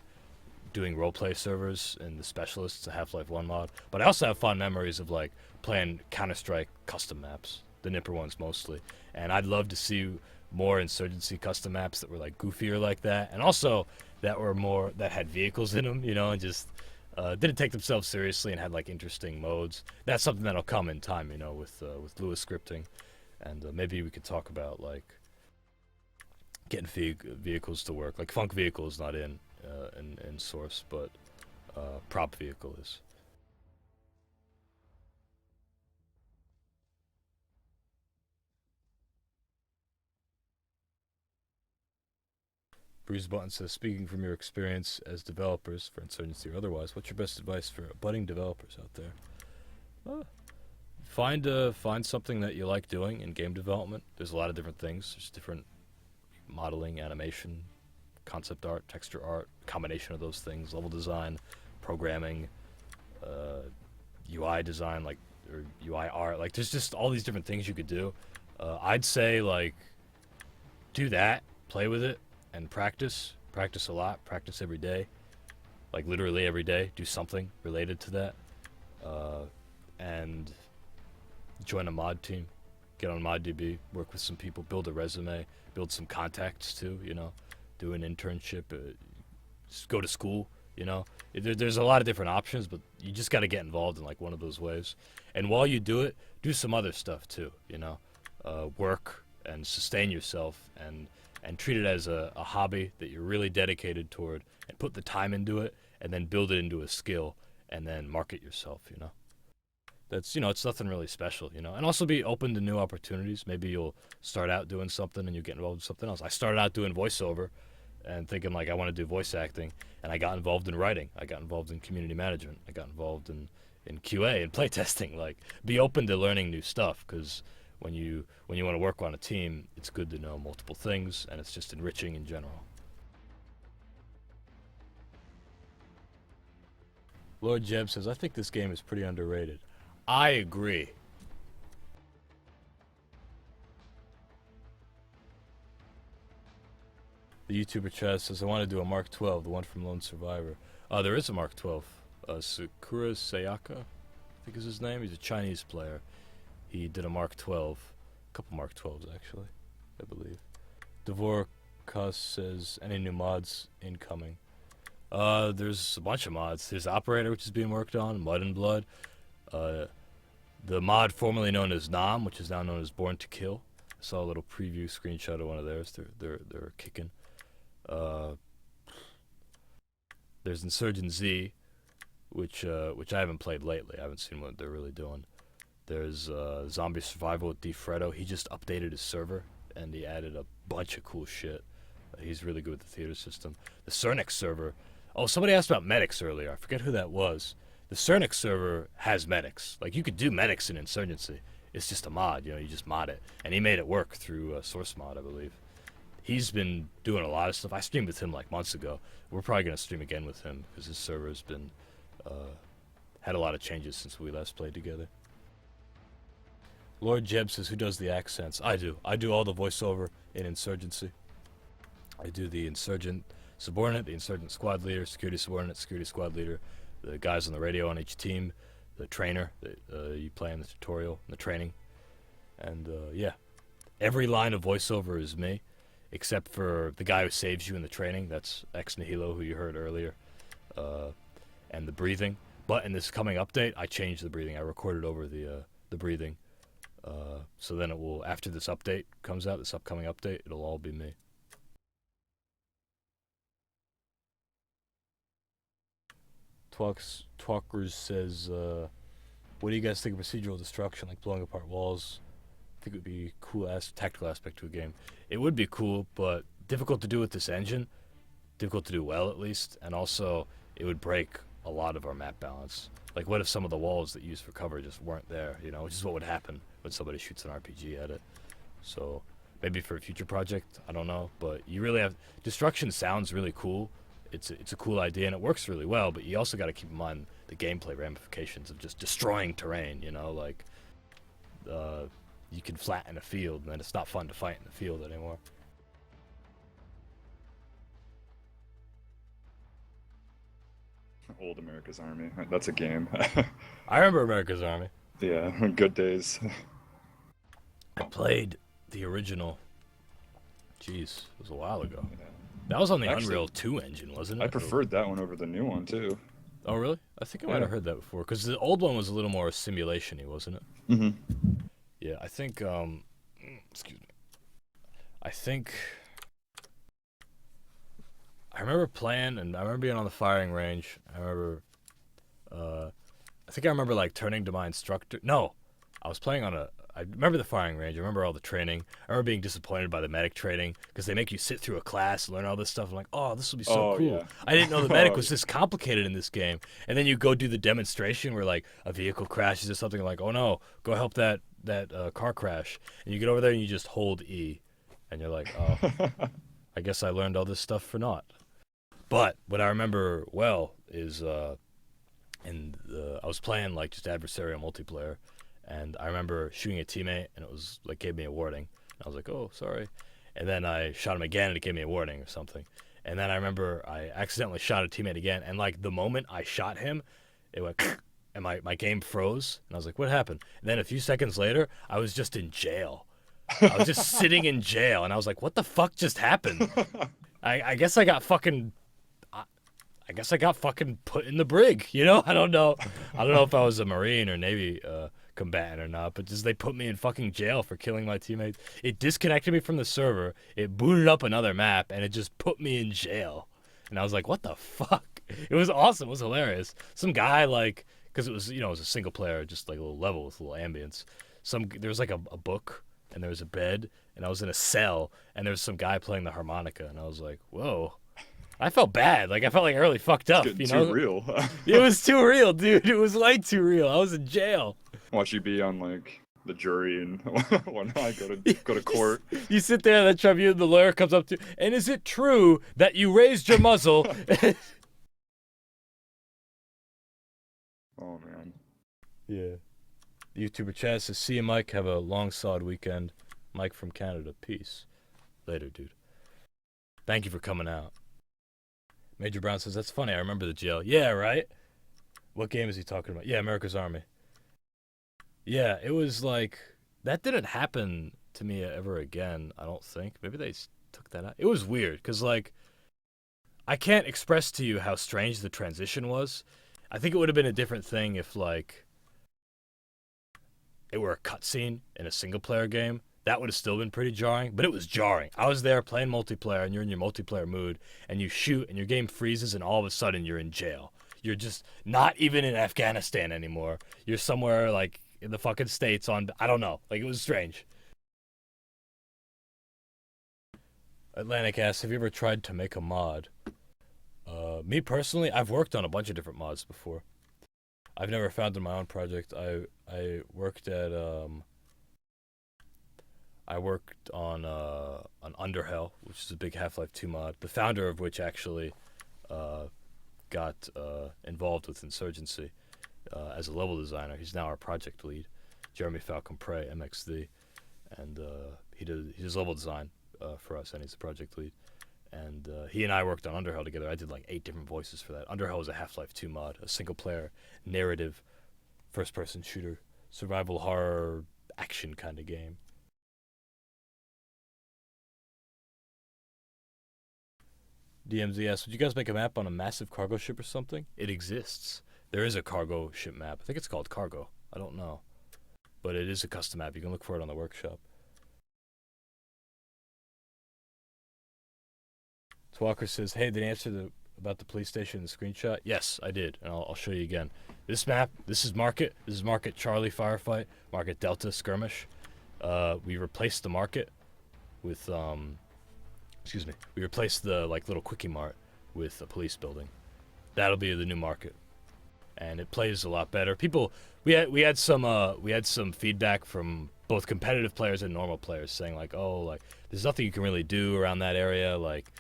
doing roleplay servers and the Specialists, the Half-Life 1 mod, but I also have fond memories of like playing Counter-Strike custom maps, the Nipper ones mostly, and I'd love to see more Insurgency custom maps that were like goofier like that, and also that were more, that had vehicles in them, you know, and just didn't take themselves seriously and had like interesting modes. That's something that'll come in time, you know, with Lewis scripting, and maybe we could talk about like getting vehicles to work. Like Funk Vehicle is not in Source, but Prop Vehicle is. Bruce Button says, speaking from your experience as developers for Insurgency or otherwise, what's your best advice for budding developers out there? Find something that you like doing in game development. There's a lot of different things. There's different modeling, animation, concept art, texture art, combination of those things, level design, programming, UI design, like, or UI art. Like, there's just all these different things you could do. I'd say, like, do that, play with it, and practice a lot, practice every day, like literally every day, do something related to that, and join a mod team, get on ModDB, work with some people, build a resume, build some contacts too, you know, do an internship, just go to school, you know. There's a lot of different options, but you just got to get involved in like one of those ways, and while you do it, do some other stuff too, you know, work and sustain yourself, and treat it as a hobby that you're really dedicated toward, and put the time into it, and then build it into a skill, and then market yourself, you know. That's, you know, it's nothing really special, you know. And also be open to new opportunities. Maybe you'll start out doing something and you get involved in something else. I started out doing voiceover and thinking like I want to do voice acting, and I got involved in writing. I got involved in community management. I got involved in QA and playtesting. Like, be open to learning new stuff, because when you want to work on a team, it's good to know multiple things, and it's just enriching in general. Lord Jeb says, I think this game is pretty underrated. I agree. The YouTuber Chaz says, I want to do a Mark 12, the one from Lone Survivor. There is a Mark 12. Sakura Sayaka, I think is his name. He's a Chinese player. He did a Mark 12. A couple Mark 12s, actually, I believe. Dvorkas says, any new mods incoming? There's a bunch of mods. There's Operator, which is being worked on, Mud and Blood. The mod formerly known as Nam, which is now known as Born to Kill. I saw a little preview screenshot of one of theirs. They're kicking. There's Insurgency, which I haven't played lately. I haven't seen what they're really doing. There's Zombie Survival with DFredo. He just updated his server, and he added a bunch of cool shit. He's really good with the theater system. The Cernix server. Oh, somebody asked about medics earlier. I forget who that was. The Cernix server has medics. Like, you could do medics in Insurgency. It's just a mod, you know, you just mod it. And he made it work through Source Mod, I believe. He's been doing a lot of stuff. I streamed with him like months ago. We're probably going to stream again with him, because his server's been, had a lot of changes since we last played together. Lord Jeb says, who does the accents? I do. I do all the voiceover in Insurgency. I do the Insurgent Subordinate, the Insurgent Squad Leader, Security Subordinate, Security Squad Leader, the guys on the radio on each team, the trainer that you play in the tutorial, and the training. And, yeah. Every line of voiceover is me, except for the guy who saves you in the training. That's Ex Nihilo, who you heard earlier. And the breathing. But in this coming update, I changed the breathing. I recorded over the breathing. So then it will, after this update comes out, this upcoming update, it'll all be me. Twalkers says, what do you guys think of procedural destruction, like blowing apart walls, think it would be cool as tactical aspect to a game. It would be cool, but difficult to do with this engine. Difficult to do well, at least, and also it would break a lot of our map balance. Like, what if some of the walls that you use for cover just weren't there? You know, which is what would happen when somebody shoots an RPG at it. So maybe for a future project, I don't know. But you really have destruction sounds really cool. It's a cool idea and it works really well. But you also got to keep in mind the gameplay ramifications of just destroying terrain. You know, like you can flatten a field and then it's not fun to fight in the field anymore. Old America's Army. That's a game. I remember America's Army. Yeah, good days. I played the original. Jeez, it was a while ago. That was on the Actually, Unreal 2 engine, wasn't it? I preferred that one over the new one too. Oh, really? I think I might have heard that before. Because the old one was a little more simulation-y, wasn't it? Mm-hmm. Yeah, I think, excuse me. I remember playing, and I remember being on the firing range. I think I remember, like, turning to my instructor. No, I was playing on I remember the firing range. I remember all the training. I remember being disappointed by the medic training because they make you sit through a class and learn all this stuff. I'm like, oh, this will be so cool. Yeah. I didn't know the medic was this complicated in this game. And then you go do the demonstration where, like, a vehicle crashes or something. Like, oh, no, go help that car crash. And you get over there and you just hold E. And you're like, oh, I guess I learned all this stuff for naught. But what I remember well is I was playing, like, just adversarial multiplayer. And I remember shooting a teammate, and it was like gave me a warning. I was like, "Oh, sorry," and then I shot him again, and it gave me a warning or something. And then I remember I accidentally shot a teammate again, and like the moment I shot him, it went, and my game froze, and I was like, "What happened?" And then a few seconds later, I was just in jail. I was just sitting in jail, and I was like, "What the fuck just happened?" I guess I got fucking. I guess I got fucking put in the brig. You know, I don't know. I don't know if I was a Marine or Navy combatant or not, but just they put me in fucking jail for killing my teammates. It disconnected me from the server. It booted up another map, and it just put me in jail. And I was like, what the fuck? It was awesome. It was hilarious. Some guy, like, because it was, you know, it was a single player, just like a little level with a little ambience. There was like a book, and there was a bed, and I was in a cell, and there was some guy playing the harmonica, and I was like, whoa. I felt bad. Like, I felt like I really fucked up, you know? Too real. It was too real, dude. It was way too real. I was in jail. Watch you be on, like, the jury and whatnot, go to court. You sit there in the tribunal, the lawyer comes up to you, and is it true that you raised your muzzle? Oh, man. Yeah. The YouTuber chat says, see you, Mike. Have a long, solid weekend. Mike from Canada. Peace. Later, dude. Thank you for coming out. Major Brown says, that's funny. I remember the jail. Yeah, right? What game is he talking about? Yeah, America's Army. Yeah, it was like, that didn't happen to me ever again, I don't think. Maybe they took that out. It was weird, because, like, I can't express to you how strange the transition was. I think it would have been a different thing if, like, it were a cutscene in a single-player game. That would have still been pretty jarring, but it was jarring. I was there playing multiplayer, and you're in your multiplayer mood, and you shoot, and your game freezes, and all of a sudden you're in jail. You're just not even in Afghanistan anymore. You're somewhere, like, in the fucking States on, I don't know. Like, it was strange. Atlantic asks, have you ever tried to make a mod? Me personally, I've worked on a bunch of different mods before. I've never founded my own project. I worked at, I worked on Underhell, which is a big Half-Life 2 mod, the founder of which actually got involved with Insurgency as a level designer. He's now our project lead, Jeremy Falcon-Prey, MXD, and he does level design for us, and he's the project lead. And he and I worked on Underhell together. I did like 8 different voices for that. Underhell is a Half-Life 2 mod, a single-player, narrative, first-person shooter, survival horror, action kind of game. DMZ asks, would you guys make a map on a massive cargo ship or something? It exists. There is a cargo ship map. I think it's called Cargo. I don't know. But it is a custom map. You can look for it on the workshop. Twalker says, hey, did you answer about the police station in the screenshot? Yes, I did, and I'll show you again. This map, this is Market. This is Market Charlie Firefight, Market Delta Skirmish. We replaced the market with we replaced the like little quickie mart with a police building. That'll be the new market, and it plays a lot better. People, we had some feedback from both competitive players and normal players saying like, oh, like there's nothing you can really do around that area. Like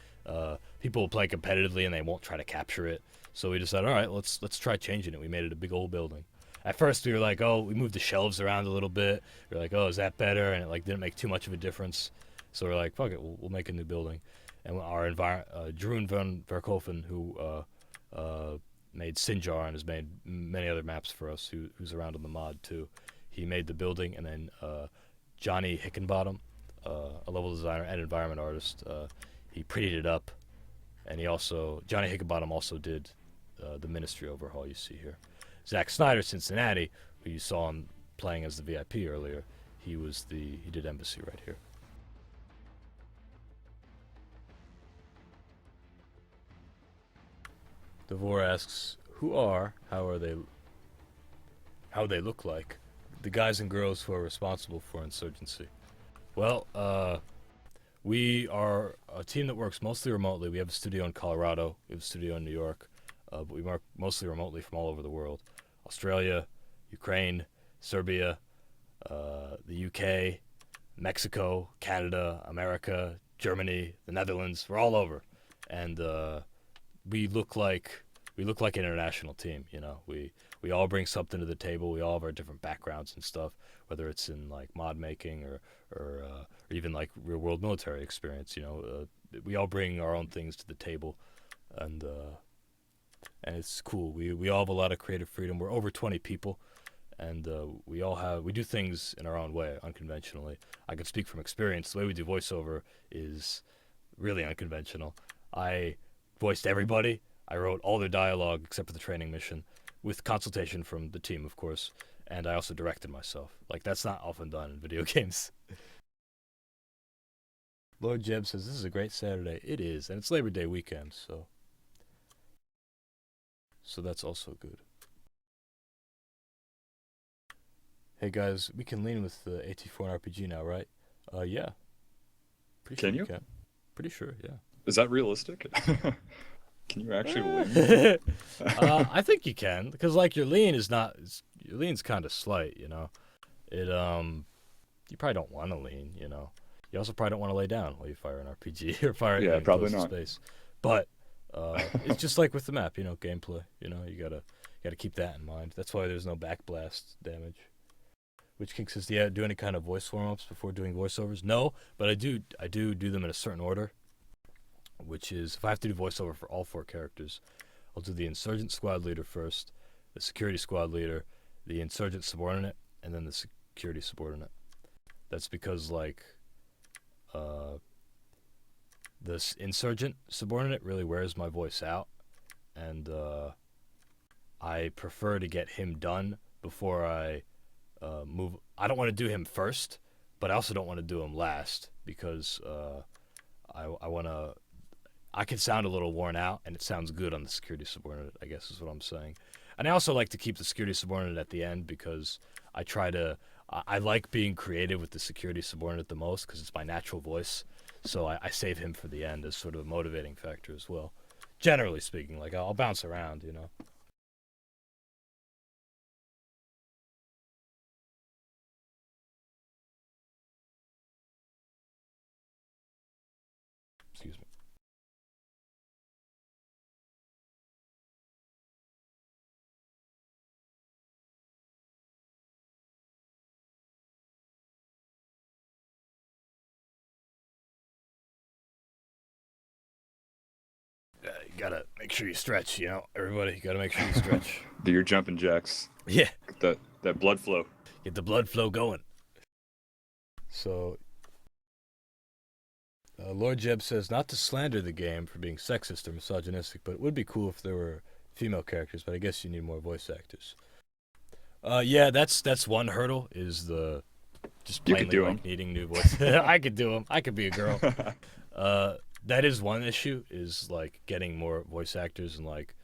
people will play competitively and they won't try to capture it. So we decided, all right, let's try changing it. We made it a big old building. At first we were like, oh, we moved the shelves around a little bit. We were like, oh, is that better? And it like didn't make too much of a difference. So we're like, fuck it, we'll make a new building. And our Jeroen van Verkoven, who made Sinjar and has made many other maps for us, who's around on the mod too. He made the building, and then Johnny Hickenbottom, a level designer and environment artist, he prettied it up, and Johnny Hickenbottom also did the Ministry overhaul you see here. Zack Snyder, Cincinnati, who you saw him playing as the VIP earlier, he did Embassy right here. Devore asks, how they look like, the guys and girls who are responsible for Insurgency? Well, we are a team that works mostly remotely. We have a studio in Colorado, we have a studio in New York, but we work mostly remotely from all over the world. Australia, Ukraine, Serbia, the UK, Mexico, Canada, America, Germany, the Netherlands. We're all over, and we look like an international team. You know, we all bring something to the table. We all have our different backgrounds and stuff, whether it's in like mod making or even like real world military experience. You know, we all bring our own things to the table, and it's cool. We all have a lot of creative freedom. We're over 20 people, and we do things in our own way, unconventionally. I can speak from experience. The way we do voiceover is really unconventional. I voiced everybody. I wrote all their dialogue except for the training mission, with consultation from the team, of course, and I also directed myself. Like, that's not often done in video games. Lord Jeb says, this is a great Saturday. It is, and it's Labor Day weekend, so that's also good. Hey guys, we can lean with the AT4 and RPG now, right? Yeah. Pretty sure Can you? can. Pretty sure, yeah. Is that realistic? Can you actually lean? I think you can, because like your lean's kind of slight, you know. You probably don't want to lean, you know. You also probably don't want to lay down while you fire an RPG or fire Yeah, probably not. space. But it's just like with the map, you know, gameplay. You know, you gotta keep that in mind. That's why there's no backblast damage. Witch King says, yeah, do any kind of voice warm-ups before doing voiceovers? No, but I do them in a certain order. Which is, if I have to do voiceover for all 4 characters, I'll do the Insurgent Squad Leader first, the Security Squad Leader, the Insurgent Subordinate, and then the Security Subordinate. That's because, like, this Insurgent Subordinate really wears my voice out, and I prefer to get him done before I move. I don't want to do him first, but I also don't want to do him last, because I want to... I can sound a little worn out, and it sounds good on the Security Subordinate, I guess is what I'm saying. And I also like to keep the Security Subordinate at the end, because I like being creative with the Security Subordinate the most, because it's my natural voice. So I save him for the end as sort of a motivating factor as well. Generally speaking, like, I'll bounce around, you know. Excuse me. You gotta make sure you stretch, you know. Everybody, you gotta make sure you stretch. Do your jumping jacks. Yeah. Get that blood flow. Get the blood flow going. So, Lord Jeb says, not to slander the game for being sexist or misogynistic, but it would be cool if there were female characters, but I guess you need more voice actors. Yeah, that's one hurdle, is the just plainly like needing new voice. I could do them. I could be a girl. That is one issue, is like getting more voice actors, and like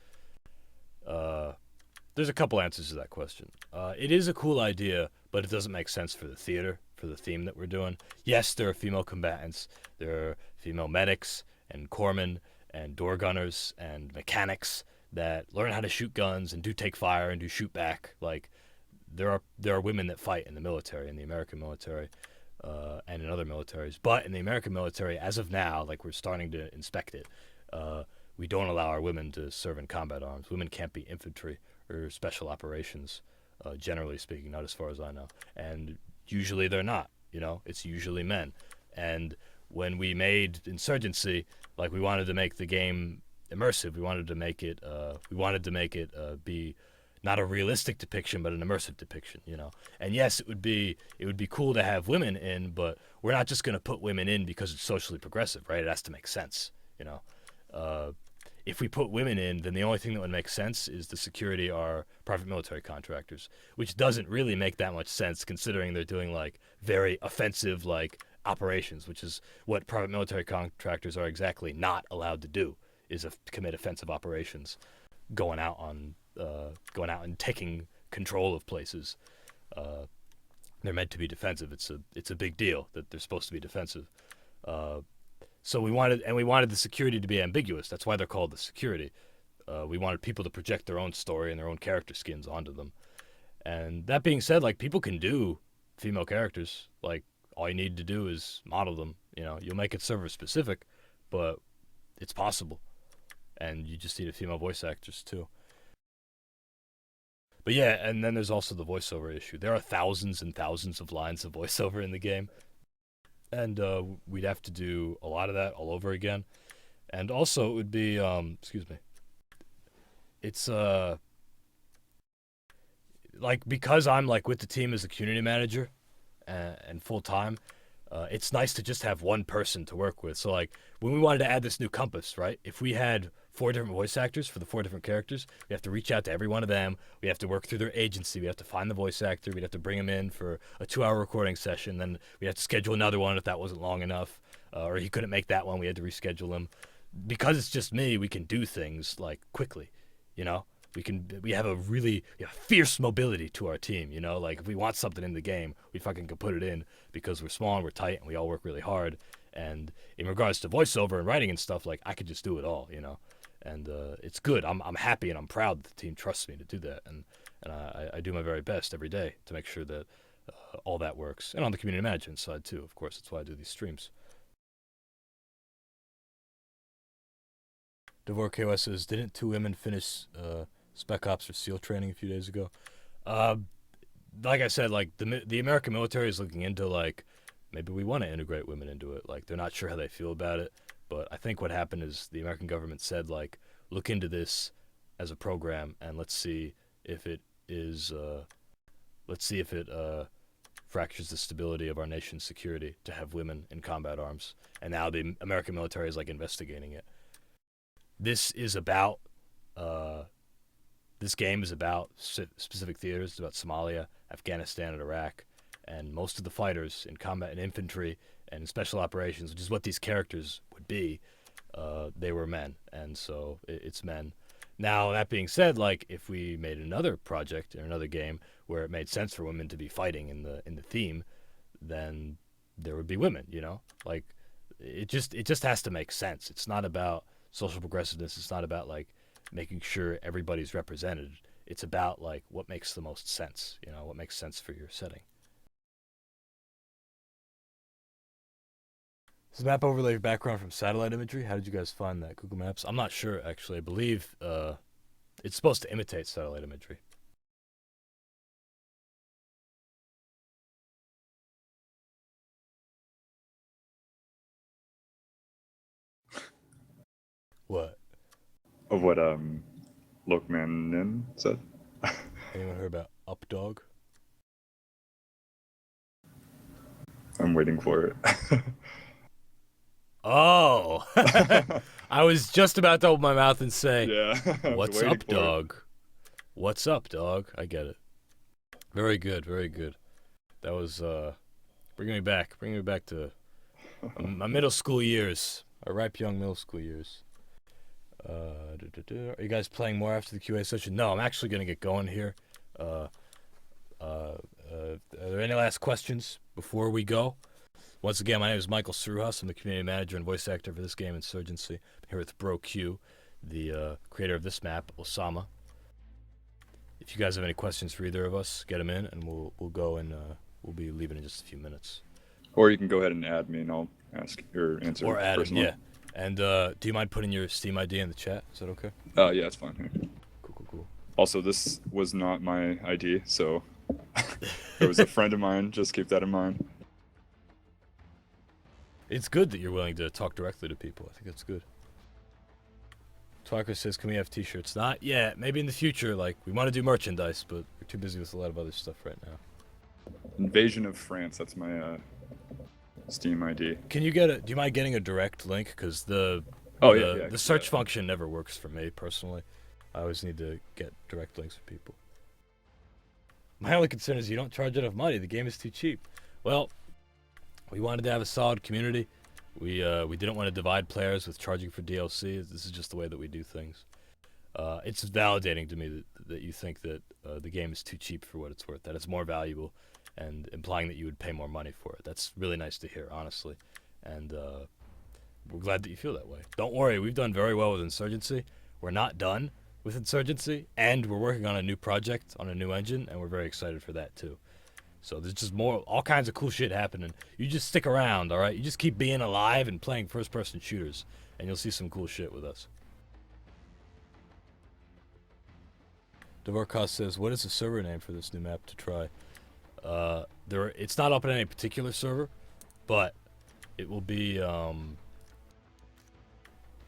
there's a couple answers to that question. It is a cool idea, but it doesn't make sense for the theater for the theme that we're doing. Yes, there are female combatants. There are female medics and corpsmen and door gunners and mechanics that learn how to shoot guns and do take fire and do shoot back. Like, there are women that fight in the military, in the American military, and in other militaries. But in the American military, as of now, like, we're starting to inspect it. We don't allow our women to serve in combat arms. Women can't be infantry or special operations, generally speaking, not as far as I know. And usually they're not, it's usually men. And when we made Insurgency, like, we wanted to make the game immersive. We wanted to make it be not a realistic depiction, but an immersive depiction, And yes, it would be cool to have women in, but we're not just going to put women in because it's socially progressive, right? It has to make sense, If we put women in, then the only thing that would make sense is the security are private military contractors, which doesn't really make that much sense considering they're doing, like, very offensive, like, operations, which is what private military contractors are exactly not allowed to do, is commit offensive operations, going out and taking control of places. They're meant to be defensive. It's a big deal that they're supposed to be defensive. So we wanted the security to be ambiguous. That's why they're called the security. We wanted people to project their own story and their own character skins onto them. And that being said, like, people can do female characters. Like, all you need to do is model them. You'll make it server specific, but it's possible. And you just need a female voice actress too. But yeah, and then there's also the voiceover issue. There are thousands and thousands of lines of voiceover in the game. And we'd have to do a lot of that all over again. And also it would be, it's, like, because I'm, like, with the team as a community manager and full-time, it's nice to just have one person to work with. So, like, when we wanted to add this new compass, right, if we had 4 different voice actors for the 4 different characters, we have to reach out to every one of them. We have to work through their agency. We have to find the voice actor. We'd have to bring him in for a 2-hour recording session. Then we have to schedule another one if that wasn't long enough, or he couldn't make that one. We had to reschedule him. Because it's just me, we can do things, like, quickly, We have a fierce mobility to our team, Like, if we want something in the game, we fucking can put it in because we're small and we're tight and we all work really hard. And in regards to voiceover and writing and stuff, like, I could just do it all, And it's good. I'm happy and I'm proud that the team trusts me to do that. And I do my very best every day to make sure that all that works. And on the community management side too, of course. That's why I do these streams. Devor KOS says, didn't 2 women finish Spec Ops or SEAL training a few days ago? Like I said, like, the American military is looking into, like, maybe we want to integrate women into it. Like, they're not sure how they feel about it. But I think what happened is the American government said, like, look into this as a program and let's see if it fractures the stability of our nation's security to have women in combat arms. And now the American military is, like, investigating it. This game is about specific theaters. It's about Somalia, Afghanistan, and Iraq. And most of the fighters in combat and infantry and special operations, which is what these characters would be, they were men. And so it's men. Now, that being said, like, if we made another project or another game where it made sense for women to be fighting in the theme, then there would be women, Like, it just has to make sense. It's not about social progressiveness. It's not about, like, making sure everybody's represented. It's about, like, what makes the most sense, what makes sense for your setting. This is a map overlay background from satellite imagery. How did you guys find that? Google Maps? I'm not sure, actually. I believe it's supposed to imitate satellite imagery. What? Of what Lokman said. Anyone heard about Updog? I'm waiting for it. Oh! I was just about to open my mouth and say, yeah, what's up, dog? What's up, dog? I get it. Very good, very good. That was, bringing me back to my middle school years. My ripe young middle school years. Are you guys playing more after the QA session? No, I'm actually going to get going here. Are there any last questions before we go? Once again, my name is Michael Sruhas. I'm the community manager and voice actor for this game, Insurgency. I'm here with BroQ, the creator of this map, Osama. If you guys have any questions for either of us, get them in, and we'll go and we'll be leaving in just a few minutes. Or you can go ahead and add me, and I'll ask or answer. Or add personally. yeah. And do you mind putting your Steam ID in the chat? Is that okay? Yeah, it's fine. Here. Cool. Also, this was not my ID, so it was a friend of mine. Just keep that in mind. It's good that you're willing to talk directly to people. I think that's good. Twiker says, can we have t-shirts? Not yet. Maybe in the future. Like, we want to do merchandise, but we're too busy with a lot of other stuff right now. Invasion of France. That's my Steam ID. Can you do you mind getting a direct link? Because the search function never works for me, personally. I always need to get direct links for people. My only concern is you don't charge enough money. The game is too cheap. Well, we wanted to have a solid community. We didn't want to divide players with charging for DLC. This is just the way that we do things. It's validating to me that you think that the game is too cheap for what it's worth, that it's more valuable, and implying that you would pay more money for it. That's really nice to hear, honestly. And we're glad that you feel that way. Don't worry, we've done very well with Insurgency. We're not done with Insurgency, and we're working on a new project, on a new engine, and we're very excited for that too. So there's just all kinds of cool shit happening. You just stick around, alright? You just keep being alive and playing first-person shooters, and you'll see some cool shit with us. Dvorkos says, what is the server name for this new map to try? It's not up on any particular server, but it will be,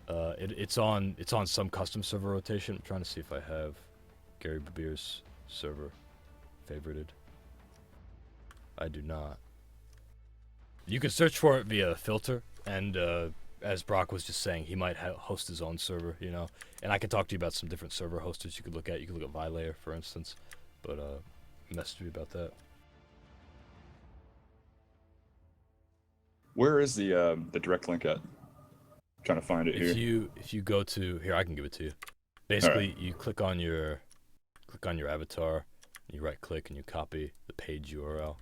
it's on some custom server rotation. I'm trying to see if I have Gary Babir's server favorited. I do not. You can search for it via filter, and as Brock was just saying, he might host his own server, you know. And I can talk to you about some different server hosters you could look at. You could look at Vilayer, for instance. But message me about that. Where is the direct link at? I'm trying to find it here. If you go to here, I can give it to you. Basically, you click on your avatar, you right click and you copy the page URL.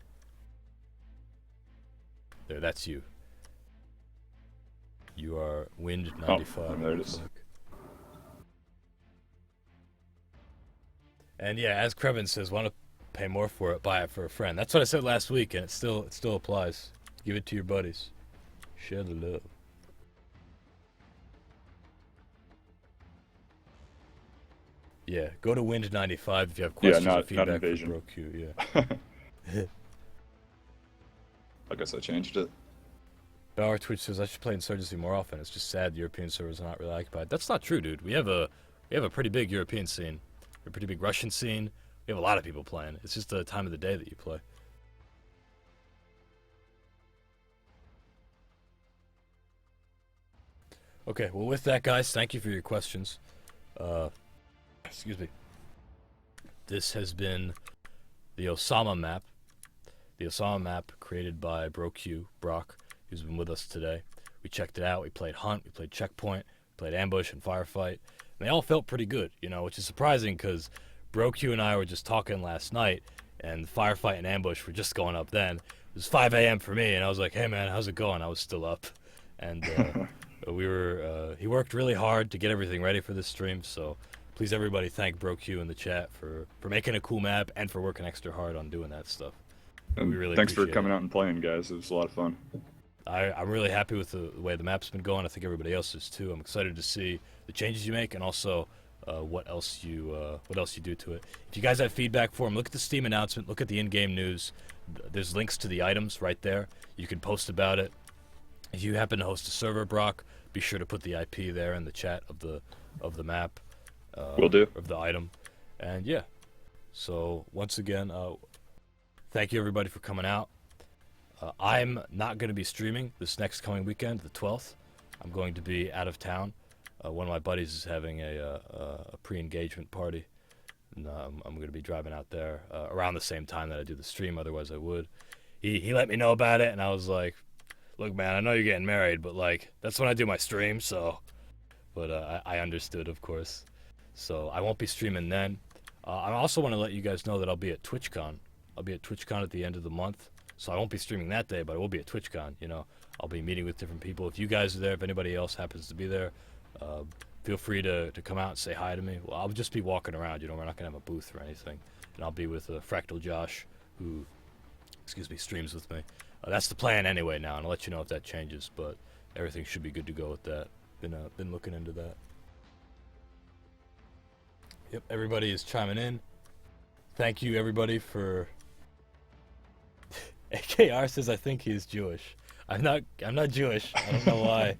There, that's you. You are Wind95. Oh, there it is. And yeah, as Krevin says, want to pay more for it, buy it for a friend. That's what I said last week, and it still applies. Give it to your buddies. Share the love. Yeah, go to Wind95 if you have questions or feedback not Invasion. for BroQ, yeah. I guess I changed it. Bauer Twitch says I should play Insurgency more often. It's just sad European servers are not really occupied. That's not true, dude. We have a pretty big European scene. We have a pretty big Russian scene. We have a lot of people playing. It's just the time of the day that you play. Okay, well with that, guys, thank you for your questions. Excuse me. This has been the Osama map. The Osama map created by BroQ, Brock, who's been with us today. We checked it out. We played Hunt, we played Checkpoint, we played Ambush and Firefight. And they all felt pretty good, you know, which is surprising because BroQ and I were just talking last night, and Firefight and Ambush were just going up then. It was 5 a.m. for me, and I was like, hey man, how's it going? I was still up. And he worked really hard to get everything ready for this stream, so please everybody thank BroQ in the chat for making a cool map and for working extra hard on doing that stuff. And we really thanks for appreciate coming it. out and playing, guys. It was a lot of fun. I'm really happy with the way the map's been going. I think everybody else is too. I'm excited to see the changes you make and also what else you do to it. If you guys have feedback for them, look at the Steam announcement, look at the in-game news. There's links to the items right there. You can post about it. If you happen to host a server, Brock, be sure to put the IP there in the chat of the map. Will do. Of the item. And yeah. So once again, thank you everybody for coming out. I'm not going to be streaming this next coming weekend, the 12th. I'm going to be out of town. One of my buddies is having a pre-engagement party, and I'm going to be driving out there around the same time that I do the stream. Otherwise, I would. He let me know about it, and I was like, "Look, man, I know you're getting married, but like that's when I do my stream." So, but I understood, of course. So I won't be streaming then. I also want to let you guys know that I'll be at TwitchCon. I'll be at TwitchCon at the end of the month, so I won't be streaming that day, but I will be at TwitchCon. You know, I'll be meeting with different people. If you guys are there, if anybody else happens to be there, feel free to come out and say hi to me. Well, I'll just be walking around. You know, we're not gonna have a booth or anything, and I'll be with Fractal Josh, who, streams with me. That's the plan anyway now, and I'll let you know if that changes. But everything should be good to go with that. Been looking into that. Yep, everybody is chiming in. Thank you, everybody, for. AKR says I think he's Jewish. I'm not Jewish. I don't know why.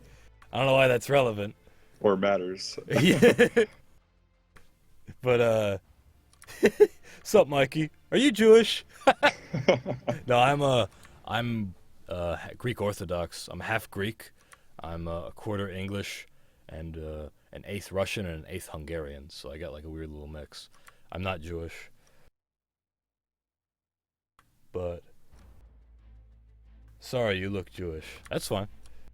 I don't know why that's relevant. Or matters. Yeah. But sup, Mikey? Are you Jewish? No, I'm Greek Orthodox. I'm half Greek. I'm a quarter English and an eighth Russian and an eighth Hungarian. So I got like a weird little mix. I'm not Jewish. But sorry, you look Jewish. That's fine.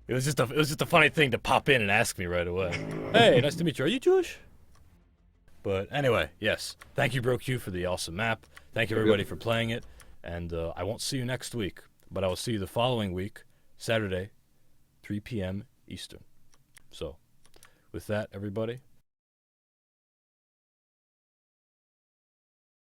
It was just a funny thing to pop in and ask me right away. Hey, nice to meet you. Are you Jewish? But anyway, yes. Thank you, BroQ, for the awesome map. Thank you, everybody, for playing it. And I won't see you next week, but I will see you the following week, Saturday, 3 p.m. Eastern. So, with that, everybody,